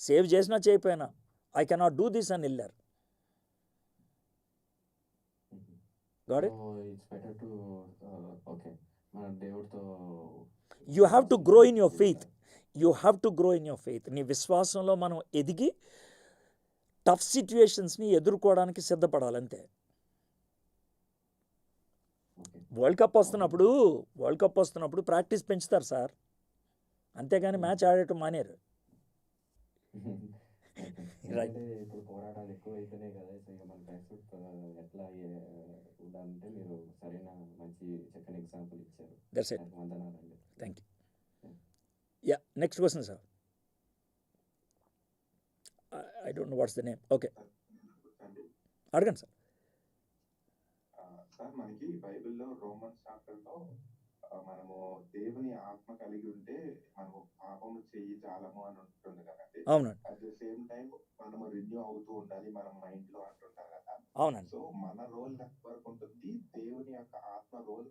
Save చేసినా చేయకపోయినా ఐ కెనాట్ డూ దిస్ అని వెళ్ళారు. Got it? It's better to okay మన దేవుడితో you have to grow in your faith. నీ విశ్వాసంలో మనం ఎదిగి టఫ్ సిచ్యువేషన్స్ని ఎదుర్కోవడానికి సిద్ధపడాలంతే. వరల్డ్ కప్ వస్తున్నప్పుడు ప్రాక్టీస్ పెంచుతారు సార్, అంతేగాని మ్యాచ్ ఆడటం మానేరు. రైట్. ఇప్పుడు పోరాటాలు ఎక్కువ అయిపోయినాయి కదా. సో ఇక మన క్రైస్తవుడు ఎట్లా ఉండాలంటే మీరు సరైన మంచి చక్కని ఎగ్జాంపుల్ ఇచ్చారు. That's it. వందనాలండి. Thank you. Yeah, next question sir. I don't know what's the name. Okay, అడగండి సార్. సార్ మనకి బైబిల్లో రోమన్స్ చాప్టర్లో మనము దేవుని ఆత్మ కలిగి ఉంటే మనము పాపము చెయ్యి చాలము అని ఉంటుంది కదండి. అవునండి. అట్ ద సేమ్ టైం మనము రిన్యూ అవుతూ ఉండాలి మన మైండ్ లో అంటుంటారు కదా. అవునండి. సో మన రోల్ ఎంతవరకు ఉంటుంది, దేవుని యొక్క ఆత్మ రోల్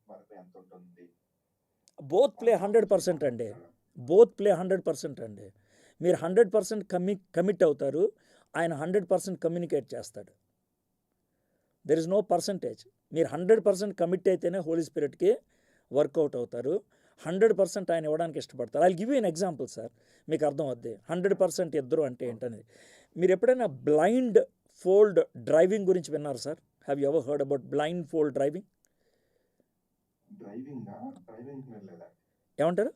మనకు ఎంత ఉంటుంది? బోత్ ప్లే 100% అండి. బోత్ ప్లే 100% అండి. మీరు 100% కమిట్ అవుతారు, ఆయన 100% కమ్యూనికేట్ చేస్తాడు. There is no percentage. మీరు 100% కమిట్ అయితేనే హోలీ స్పిరిట్కి వర్కౌట్ అవుతారు. 100% ఆయన ఇవ్వడానికి ఇష్టపడతారు. I give you an example sir, మీకు అర్థం అవుద్ది 100% ఇద్దరు అంటే ఏంటనేది. మీరు ఎప్పుడైనా బ్లైండ్ ఫోల్డ్ డ్రైవింగ్ గురించి విన్నారు sir? Have you ever heard about blindfold driving? ఏమంటారు?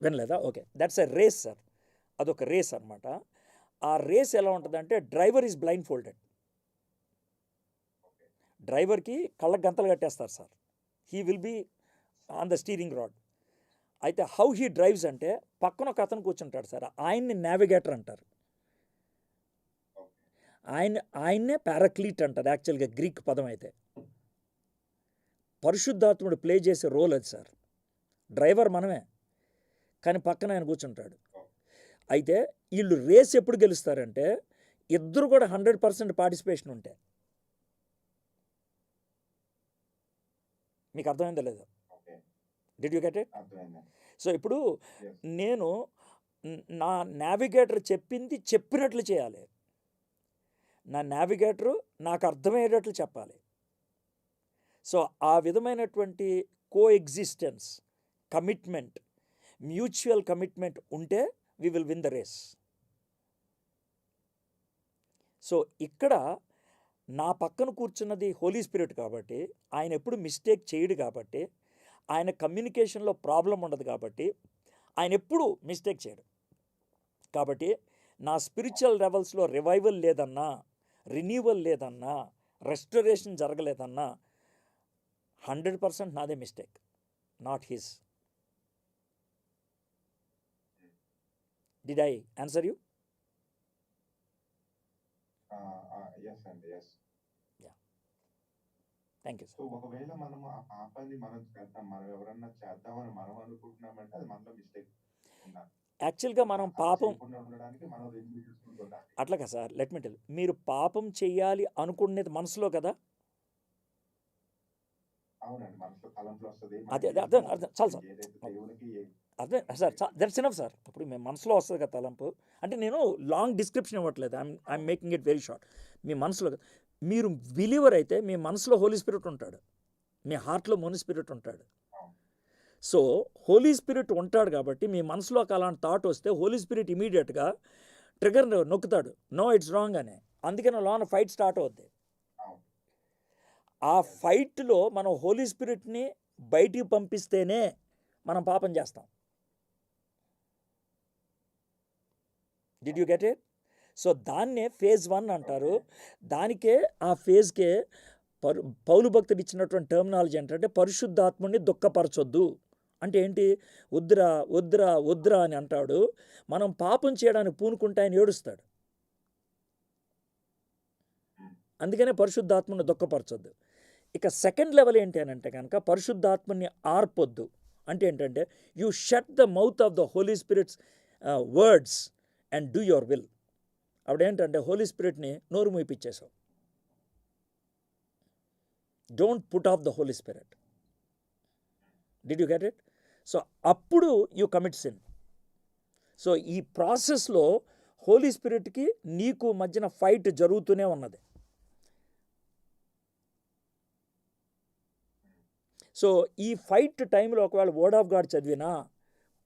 వినలేదా? Okay, that's a race sir. అదొక రేస్ అనమాట. ఆ రేస్ ఎలా ఉంటుందంటే డ్రైవర్ ఈజ్ బ్లైండ్ ఫోల్డెడ్. డ్రైవర్కి కళ్ళకు గంతలు కట్టేస్తారు sir. He will be on the steering rod. అయితే హౌ హీ డ్రైవ్స్ అంటే పక్కన ఒక అతను కూర్చుంటాడు సార్, ఆయన్ని నావిగేటర్ అంటారు. ఆయన్నే పారాక్లీట్ అంటారు యాక్చువల్గా గ్రీక్ పదం. అయితే పరిశుద్ధాత్ముడు ప్లే చేసే రోల్ అది సార్. డ్రైవర్ మనమే, కానీ పక్కన ఆయన కూర్చుంటాడు. అయితే వీళ్ళు రేస్ ఎప్పుడు గెలుస్తారంటే ఇద్దరు కూడా 100% పార్టిసిపేషన్ ఉంటే. మీకు అర్థమైందో లేదో? Okay. Did you get it? అర్థమైందండి. సో ఇప్పుడు Yes. నేను నా నావిగేటర్ చెప్పింది చెప్పినట్లు చేయాలి. నా నావిగేటరు నాకు అర్థమయ్యేటట్లు చెప్పాలి. సో ఆ విధమైనటువంటి కోఎగ్జిస్టెన్స్, కమిట్మెంట్, మ్యూచువల్ కమిట్మెంట్ ఉంటే we will win the race. So ఇక్కడ నా పక్కన కూర్చున్నది హోలీ స్పిరిట్ కాబట్టి, ఆయన ఎప్పుడు మిస్టేక్ చేయడు కాబట్టి, ఆయన కమ్యూనికేషన్లో ప్రాబ్లం ఉండదు కాబట్టి, ఆయన ఎప్పుడు మిస్టేక్ చేయడు కాబట్టి, నా స్పిరిచువల్ లెవెల్స్లో రివైవల్ లేదన్నా, రిన్యూవల్ లేదన్నా, రెస్టరేషన్ జరగలేదన్నా 100% నాదే mistake, not his. Did I answer you? Yes అండి, yes. Thank you so sir. ఒకవేళ మనము ఆ పాపాన్ని మనం చేద్దాం, మనం ఎవరన్నా చేద్దామని మనం అనుకుంటున్నామంటే అది మనలో మిస్టేక్ ఉండాలి. యాక్చువల్గా మనం అది పాపం చేయకుండా ఉండడానికి మనం రెన్యూ చేసుకుంటుండాలి. అట్లా సార్, లెట్ మీ టెల్, మీరు పాపం చేయాలి అనుకునేది మనసులో కదా. అవునండి, మనసులో తలంపులు వస్తుంది. అదే అదే అర్థం అర్థం చాలు సార్, ఏదైతే దేవునికి అర్థం సార్, దట్స్ ఎనఫ్ సార్. ఇప్పుడు మేము మనసులో వస్తుంది కదా తలంపు అంటే, నేను లాంగ్ డిస్క్రిప్షన్ ఇవ్వట్లేదు, I'm making it very short. మీ మనసులో మీరు బిలీవర్ అయితే మీ మనసులో హోలీ స్పిరిట్ ఉంటాడు, మీ హార్ట్లో హోలీ స్పిరిట్ ఉంటాడు. సో హోలీ స్పిరిట్ ఉంటాడు కాబట్టి మీ మనసులోకి అలాంటి థాట్ వస్తే హోలీ స్పిరిట్ ఇమీడియట్గా ట్రిగర్ నొక్కుతాడు, నో ఇట్స్ రాంగ్ అని. అందుకని లోన ఫైట్ స్టార్ట్ అవుద్ది. ఆ ఫైట్లో మనం హోలీ స్పిరిట్ని బయటికి పంపిస్తేనే మనం పాపం చేస్తాం. Did you get it? So దాన్నే ఫేజ్ 1 అంటారు. దానికే ఆ ఫేజ్కే పౌలు భక్తుడు ఇచ్చినటువంటి టర్మినాలజీ ఏంటంటే, పరిశుద్ధాత్ముడిని దుఃఖపరచొద్దు అంటే ఏంటి? వద్దురా వద్దురా వద్దురా అని అంటాడు. మనం పాపం చేయడానికి పూనుకుంటే ఆయన ఏడుస్తాడు. అందుకనే పరిశుద్ధాత్మని దుఃఖపరచొద్దు. ఇక సెకండ్ లెవెల్ ఏంటి అని అంటే కనుక, పరిశుద్ధాత్మని ఆర్పొద్దు అంటే ఏంటంటే, you shut the mouth of the holy spirit's words and do your will. అప్పుడేంటంటే హోలీ స్పిరిట్ని నోరు మూయిపించేసావు. Don't put off the holy spirit. Did you get it? So అప్పుడు యూ కమిట్ సిన్. సో ఈ ప్రాసెస్లో హోలీ స్పిరిట్కి నీకు మధ్యన ఫైట్ జరుగుతూనే ఉన్నది. సో ఈ ఫైట్ టైంలో ఒకవేళ వర్డ్ ఆఫ్ గాడ్ చదివినా,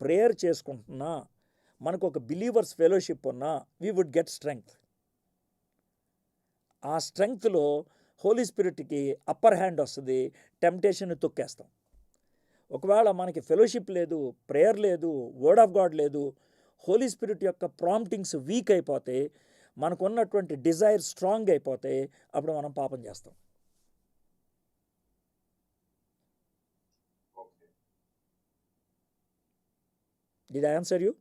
ప్రేయర్ చేసుకుంటున్నా, మనకు ఒక బిలీవర్స్ ఫెలోషిప్ ఉన్నా, వీ వుడ్ గెట్ స్ట్రెంగ్త్. ఆ స్ట్రెంగ్త్లో హోలీ స్పిరిట్కి అప్పర్ హ్యాండ్ వస్తుంది, టెంప్టేషన్ని తొక్కేస్తాం. ఒకవేళ మనకి ఫెలోషిప్ లేదు, ప్రేయర్ లేదు, వర్డ్ ఆఫ్ గాడ్ లేదు, హోలీ స్పిరిట్ యొక్క ప్రాంప్టింగ్స్ వీక్ అయిపోతే, మనకున్నటువంటి డిజైర్ స్ట్రాంగ్ అయిపోతే, అప్పుడు మనం పాపం చేస్తాం. Did I answer you?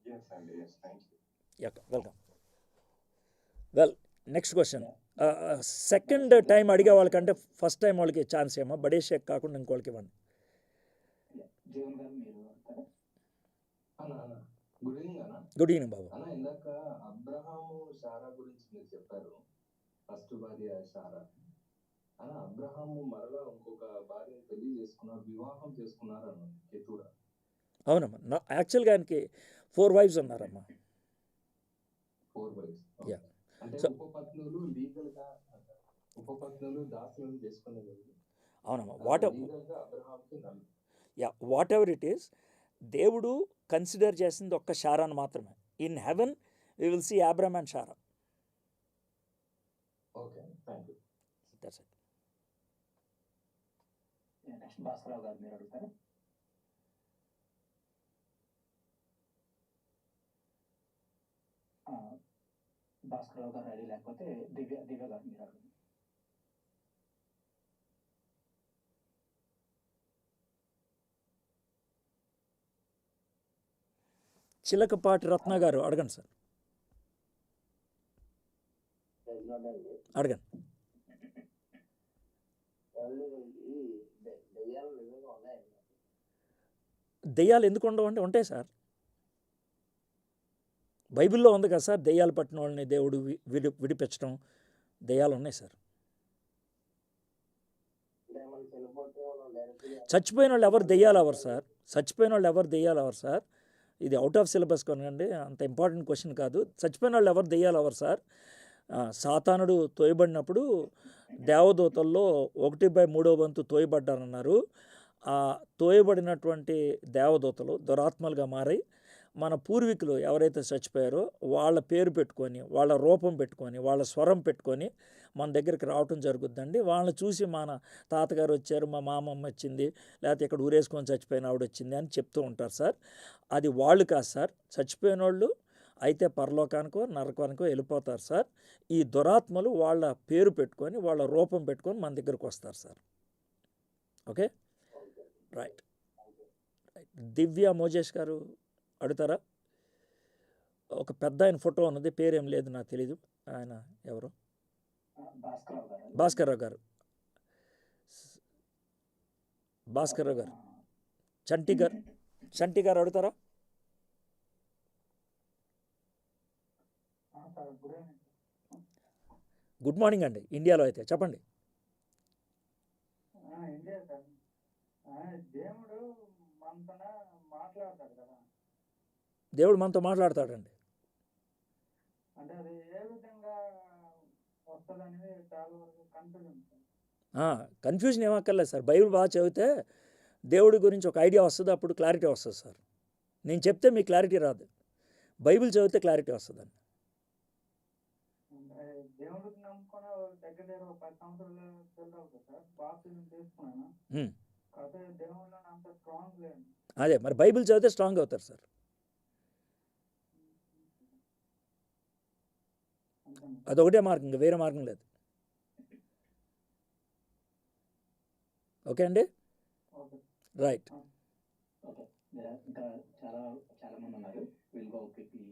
Yes, and yes, thank you. Yeah, welcome. Well, next question. Second time అడిగే వాళ్ళకంటే ఫస్ట్ టైం వాళ్ళకి ఛాన్స్ ఏమో, బడే షేక్ కాకుండా ఇంకోళ్ళకి ఇవ్వండి. జీవన్ గారు మీరు అంటారా? గుడ్ ఈవినింగ్ అన్న. గుడ్ ఈవినింగ్ బాబు. అన్న, ఇందాక అబ్రహాము సారా గురించి మీరు చెప్పారు, ఫస్ట్ భార్య సారా. అన్న, అబ్రహాము మరలా ఇంకొక భార్యను పెళ్లి చేసుకున్నారు, వివాహం చేసుకున్నారు అన్న కెతూరా. అవునమ్మా, యాక్చువల్గా ఆయనకి 4 wives ఉన్నారమ్మా. 4 wives. Yeah. అంటే So, ఉపపత్నులు లీగల్గా, ఉపపత్నులు దాసులను చేసుకునేది. అవునమ్మా, లీగల్గా అబ్రహాంకి నన్ను. వాట్ ఎవర్ ఇట్ ఈస్, దేవుడు కన్సిడర్ చేసింది ఒక్క షారాను మాత్రమే. In heaven we will see Abraham and Sarah. Okay, thank you. That's it. Next Bhaskara Rao గారు మీరు అడుగుతారా? భాస్కరరావు గారు రెడీ, లేకపోతే దివ్య గారు మీరు అడుగుతారు. చిలకపాటి రత్న గారు అడగండి సార్, అడగండి. దెయ్యాలు ఎందుకు ఉండవు అంటే ఉంటాయి సార్. బైబిల్లో ఉంది కదా సార్, దెయ్యాలు పట్టిన వాళ్ళని దేవుడు విడిపించడం, దెయ్యాలు ఉన్నాయి సార్. చచ్చిపోయిన వాళ్ళు ఎవరు దెయ్యాలు ఎవరు సార్? చచ్చిపోయిన వాళ్ళు ఎవరు దెయ్యాలు ఎవరు సార్? ఇది అవుట్ ఆఫ్ సిలబస్ కొనండి, అంత ఇంపార్టెంట్ క్వశ్చన్ కాదు. చచ్చిపోయిన వాళ్ళు ఎవరు దెయ్యాలు ఎవరు సార్? సాతానుడు తోయబడినప్పుడు దేవదూతల్లో 1/3 తోయబడ్డారన్నారు. ఆ తోయబడినటువంటి దేవదూతలు దురాత్మలుగా మారి మన పూర్వీకులు ఎవరైతే చచ్చిపోయారో వాళ్ళ పేరు పెట్టుకొని, వాళ్ళ రూపం పెట్టుకొని, వాళ్ళ స్వరం పెట్టుకొని మన దగ్గరికి రావటం జరుగుద్దండి. వాళ్ళని చూసి మన తాతగారు వచ్చారు, మా మామమ్మ వచ్చింది, లేకపోతే ఇక్కడ ఊరేసుకొని చచ్చిపోయిన ఆవిడ వచ్చింది అని చెప్తూ ఉంటారు సార్. అది వాళ్ళు కాదు సార్. చచ్చిపోయిన వాళ్ళు అయితే పరలోకానికో నరకానికో వెళ్ళిపోతారు సార్. ఈ దురాత్మలు వాళ్ళ పేరు పెట్టుకొని, వాళ్ళ రూపం పెట్టుకొని మన దగ్గరికి వస్తారు sir. Okay, right. Divya Mojesh గారు అడుగుతారా? ఒక పెద్ద ఆయన ఫోటో ఉన్నది, పేరేం లేదు, నాకు తెలీదు. ఆయన ఎవరు? భాస్కర్రావు గారు. భాస్కర్రావు గారు. చంటి గారు అడుగుతారా? గుడ్ మార్నింగ్ అండి. ఇండియాలో అయితే చెప్పండి. ఇండియా సార్, దేవుడు మనతో మాట్లాడతాడు కదా, దేవుడు మనతో మాట్లాడతాడండి. అంటే అది ఏ విధంగా వస్తుంది అనేది చాలా వరకు కన్ఫ్యూజన్. కన్ఫ్యూజన్ ఏమక్కర్లేదు సార్. బైబిల్ బాగా చదివితే దేవుడి గురించి ఒక ఐడియా వస్తుంది, అప్పుడు క్లారిటీ వస్తుంది సార్. నేను చెప్తే మీకు క్లారిటీ రాదు, బైబిల్ చదివితే క్లారిటీ వస్తుందండి. దేవుడికి నమ్ముకుని దగ్గర 10 సంవత్సరాలు అవుతుంది సార్, బాప్తిజం తీసుకున్నాను. కాకపోతే దేవుడిలో అంత స్ట్రాంగ్ లేదు. అదే మరి బైబిల్ చదివితే స్ట్రాంగ్ అవుతారు సార్. అదొకటే మార్గం, ఇంకా వేరే మార్గం లేదు. ఓకే అండి, రైట్. ఇంకా చాలా చాలా మంది ఉన్నారు. Will go quickly.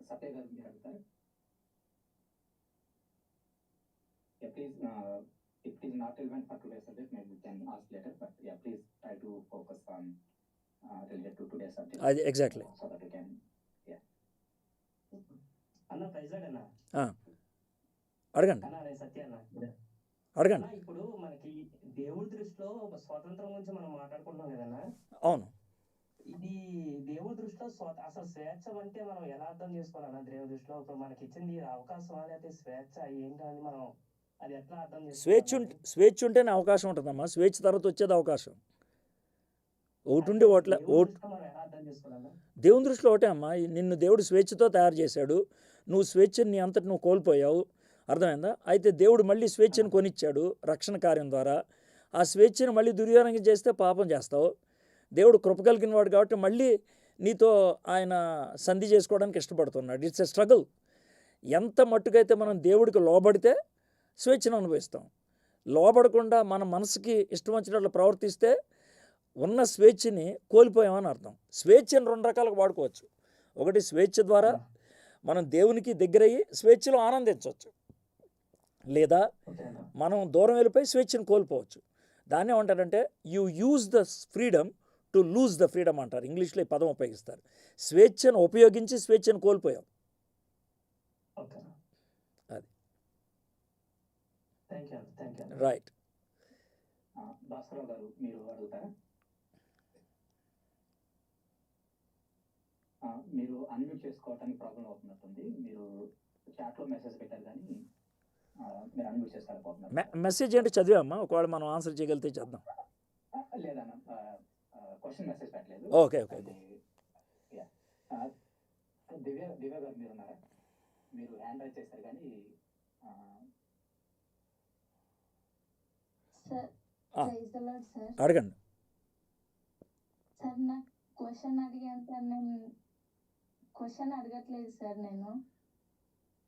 సత్య గారు మీరు అడుగుతారు. Please, if it is not relevant for today's subject, maybe we can ask later, but yeah, please try to focus on related to today's subject. Exactly. So that we can, yeah. అన్న ప్రైజ్లాడ్ అన్న, అడగండి. అన్న నేను సత్య అన్న. అడగండి. ఇప్పుడు మనకి దేవుడి దృష్టిలో స్వాతంత్రం గురించి మనం మాట్లాడుకుంటున్నాం కదన్నా. అవును. ఇది దేవుడి దృష్టిలో అసలు స్వేచ్ఛ అంటే మనం ఎలా అర్థం చేసుకోవాలన్నా? దేవుడి దృష్టిలో ఇప్పుడు మనకి ఇచ్చింది అవకాశం, లేకపోతే స్వేచ్ఛ ఏంటని మనం అది ఎట్లా అర్థం చేసుకోవాలి? స్వేచ్ఛ ఉంటేనే అవకాశం ఉంటుందమ్మా. స్వేచ్ఛ తర్వాత వచ్చేది అవకాశం. ఒకటి ఉండి ఓట్ల మనం ఎలా అర్థం చేసుకోవాలన్నా? దేవుని దృష్టిలో ఒకటే అమ్మా, నిన్ను దేవుడు స్వేచ్ఛతో తయారు చేశాడు. నువ్వు స్వేచ్ఛని నీ అంతటి నువ్వు కోల్పోయావు, అర్థమైందా? అయితే దేవుడు మళ్ళీ స్వేచ్ఛను కొనిచ్చాడు రక్షణ కార్యం ద్వారా. ఆ స్వేచ్ఛను మళ్ళీ దుర్వినియోగం చేస్తే పాపం చేస్తావు. దేవుడు కృప కలిగిన వాడు కాబట్టి మళ్ళీ నీతో ఆయన సంధి చేసుకోవడానికి ఇష్టపడుతున్నాడు. It's a struggle. ఎంత మట్టుకైతే మనం దేవుడికి లోబడితే స్వేచ్ఛను అనుభవిస్తాం. లోబడకుండా మన మనసుకి ఇష్టం వచ్చినట్లు ప్రవర్తిస్తే ఉన్న స్వేచ్ఛని కోల్పోయామని అర్థం. స్వేచ్ఛను 2 రకాలుగా వాడుకోవచ్చు. ఒకటి, స్వేచ్ఛ ద్వారా మనం దేవునికి దగ్గరయ్యి స్వేచ్ఛలో ఆనందించవచ్చు, లేదా మనం దూరం వెళ్ళిపోయి స్వేచ్ఛను కోల్పోవచ్చు. దాన్ని ఏమంటారంటే you use the freedom to lose the freedom అంటారు. ఇంగ్లీష్లో ఈ పదం ఉపయోగిస్తారు. స్వేచ్ఛను ఉపయోగించి స్వేచ్ఛను కోల్పోయాం. అది రైట్. భాస్కరరావు గారు మీరు అడుగుతారా? మీరు అన్మ్యూట్ చేసుకోవడానికి ప్రాబ్లం అవుతున్నట్టుంది. మీరు చాట్లో మెసేజ్ పెట్టారు కానీ మీరు అన్మ్యూట్ చేసుకోలేకపోతున్నారు. మెసేజ్ ఏంటి చదివామ్మా? ఒకవేళ మనం ఆన్సర్ చేయగలిగితే చేద్దాం. లేదన్న, క్వశ్చన్ మెసేజ్ పెట్టలేదు. ఓకే. దివ్య గారు మీరు ఉన్నారా? మీరు హ్యాండ్ రైజ్ చేశారు కానీ అడగండి. సార్ నాకు క్వశ్చన్ అడిగాను సార్. నేను క్వశ్చన్ అడగట్లేదు సార్ నేను,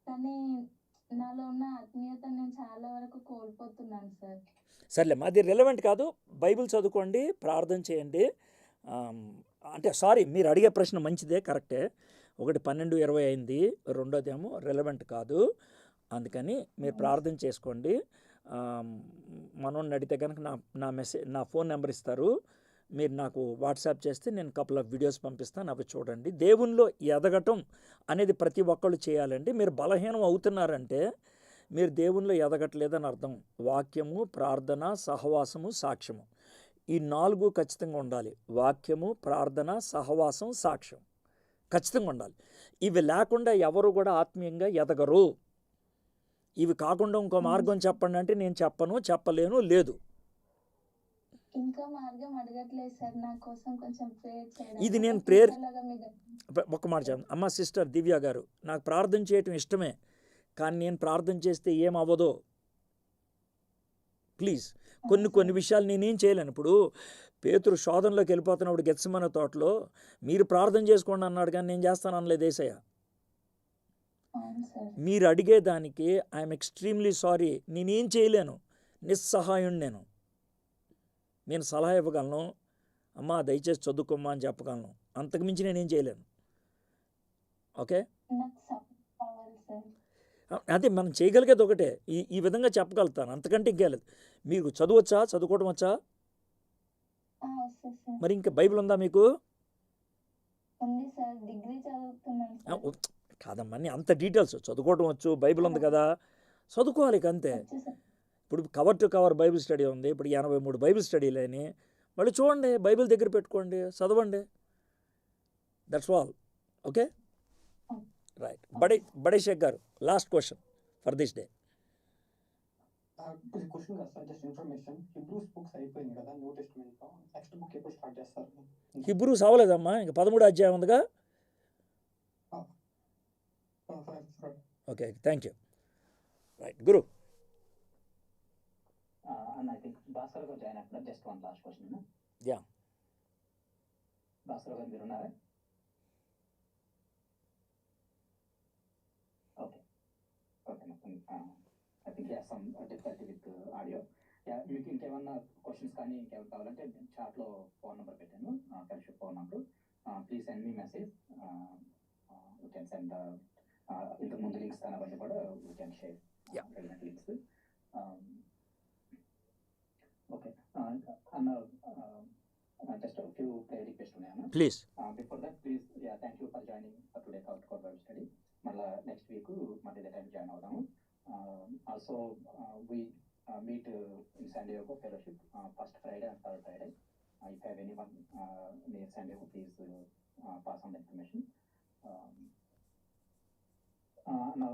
కానీ నాలో ఉన్న ఆత్మీయత నేను చాలా వరకు కోల్పోతున్నాను సార్. సర్లే, మాది రిలవెంట్ కాదు. బైబిల్ చదువుకోండి, ప్రార్థన చేయండి. అంటే సారీ, మీరు అడిగే ప్రశ్న మంచిదే, కరెక్టే. ఒకటి 12:20 అయింది, రెండోదేమో రిలవెంట్ కాదు. అందుకని మీరు ప్రార్థన చేసుకోండి. మనోడిని అడిగితే కనుక నా ఫోన్ నెంబర్ ఇస్తారు, మీరు నాకు వాట్సాప్ చేస్తే నేను కపుల్ ఆఫ్ వీడియోస్ పంపిస్తాను, అవి చూడండి. దేవునిలో ఎదగటం అనేది ప్రతి ఒక్కళ్ళు చేయాలండి. మీరు బలహీనం అవుతున్నారంటే మీరు దేవునిలో ఎదగట్లేదని అర్థం. వాక్యము, ప్రార్థన, సహవాసము, సాక్ష్యము, ఈ 4 ఖచ్చితంగా ఉండాలి. వాక్యము, ప్రార్థన, సహవాసం, సాక్ష్యం ఖచ్చితంగా ఉండాలి. ఇవి లేకుండా ఎవరు కూడా ఆత్మీయంగా ఎదగరు. ఇవి కాకుండా ఇంకో మార్గం చెప్పండి అంటే నేను చెప్పను, చెప్పలేను, లేదు. ఇంకా మార్గం అడగట్లేదు సార్, నా కోసం కొంచెం ప్రేయర్ చేయడం. ఇది నేను ఒక ప్రేయర్ sister లాగా మీ ఒక్క మాట చెప్పండి. అమ్మ సిస్టర్ దివ్య గారు, నాకు ప్రార్థన చేయటం ఇష్టమే, కానీ నేను ప్రార్థన చేస్తే ఏమవ్వదో ప్లీజ్. కొన్ని విషయాలు నేనేం చేయలేను. ఇప్పుడు పేతురు శోధనలోకి వెళ్ళిపోతున్నప్పుడు గెత్సెమనే తోటలో మీరు ప్రార్థన చేసుకోండి అన్నాడు, కానీ నేను చేస్తాను అనలేదు యేసయ్య. అవును సార్. మీరు అడిగేదానికి ఐఎమ్ ఎక్స్ట్రీమ్లీ సారీ, నేనేం చేయలేను, నిస్సహాయుణ్ణి నేను సలహా ఇవ్వగలను, అమ్మా దయచేసి చదువుకోమ్మా అని చెప్పగలను, అంతకుమించి నేనేం చేయలేను. ఓకే, నాకు సపోర్ట్ కావాలి సార్. అదే మనం చేయగలిగేది ఒకటే, ఈ విధంగా చెప్పగలుగుతాను, అంతకంటే ఇంకేలేదు. మీకు చదువచ్చా, చదువుకోవడం వచ్చా? వస్తుంది సార్. మరి ఇంకా బైబిల్ ఉందా మీకు? ఉంది సార్, డిగ్రీ చదువుతున్నాను సార్. కాదమ్మా, అంత డీటెయిల్స్ చదువుకోవడం వచ్చు, బైబిల్ ఉంది కదా, చదువుకోవాలి ఇక అంతే. వచ్చు సార్. ఇప్పుడు cover to cover Bible study ఉంది, ఇప్పుడు 83 బైబిల్ స్టడీలని మళ్ళీ చూడండి, బైబిల్ దగ్గర పెట్టుకోండి, చదవండి, దట్స్ ఆల్. Okay, right. బడే షేక్ గారు, last question for this day. ఇది క్వశ్చన్ కాదు sir, just information. Hebrews books అయిపోయింది కదా న్యూ టెస్ట్మెంట్ లో, నెక్స్ట్ బుక్ ఎప్పుడు స్టార్ట్ చేస్తారు? హిబ్రూస్ అవ్వలేదమ్మా, ఇంకా 13 అధ్యాయం ఉందిగా. Okay, thank you. Right Guru. And I think Bhaskar గారు జాయిన్ అవుతున్నారు. Just one last question. Yeah, Bhaskar గారు మీరు ఉన్నారా? Okay okay, I think yeah some difficulty with audio. మీకు ఇంకేమన్నా క్వశ్చన్స్ కానీ ఇంకేమైనా కావాలంటే చాట్లో ఫోన్ నెంబర్ పెట్టాను, fellowship phone number. Please send me message. You can send ఇంతకు ముందు లింక్స్ కానీ అవన్నీ కూడా you can share relevant links. Okay అన్న, just a few prayer requests ఉన్నాయన్న. Please. Before that, please, yeah, thank you for joining for today Core Bible Study. మళ్ళా నెక్స్ట్ వీక్ మళ్ళీ ఇదే టైం జాయిన్ అవుదాము. Also we meet in San Diego Fellowship first Friday and third Friday. If you have anyone near San Diego, please pass on the information. Now,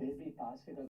baby pass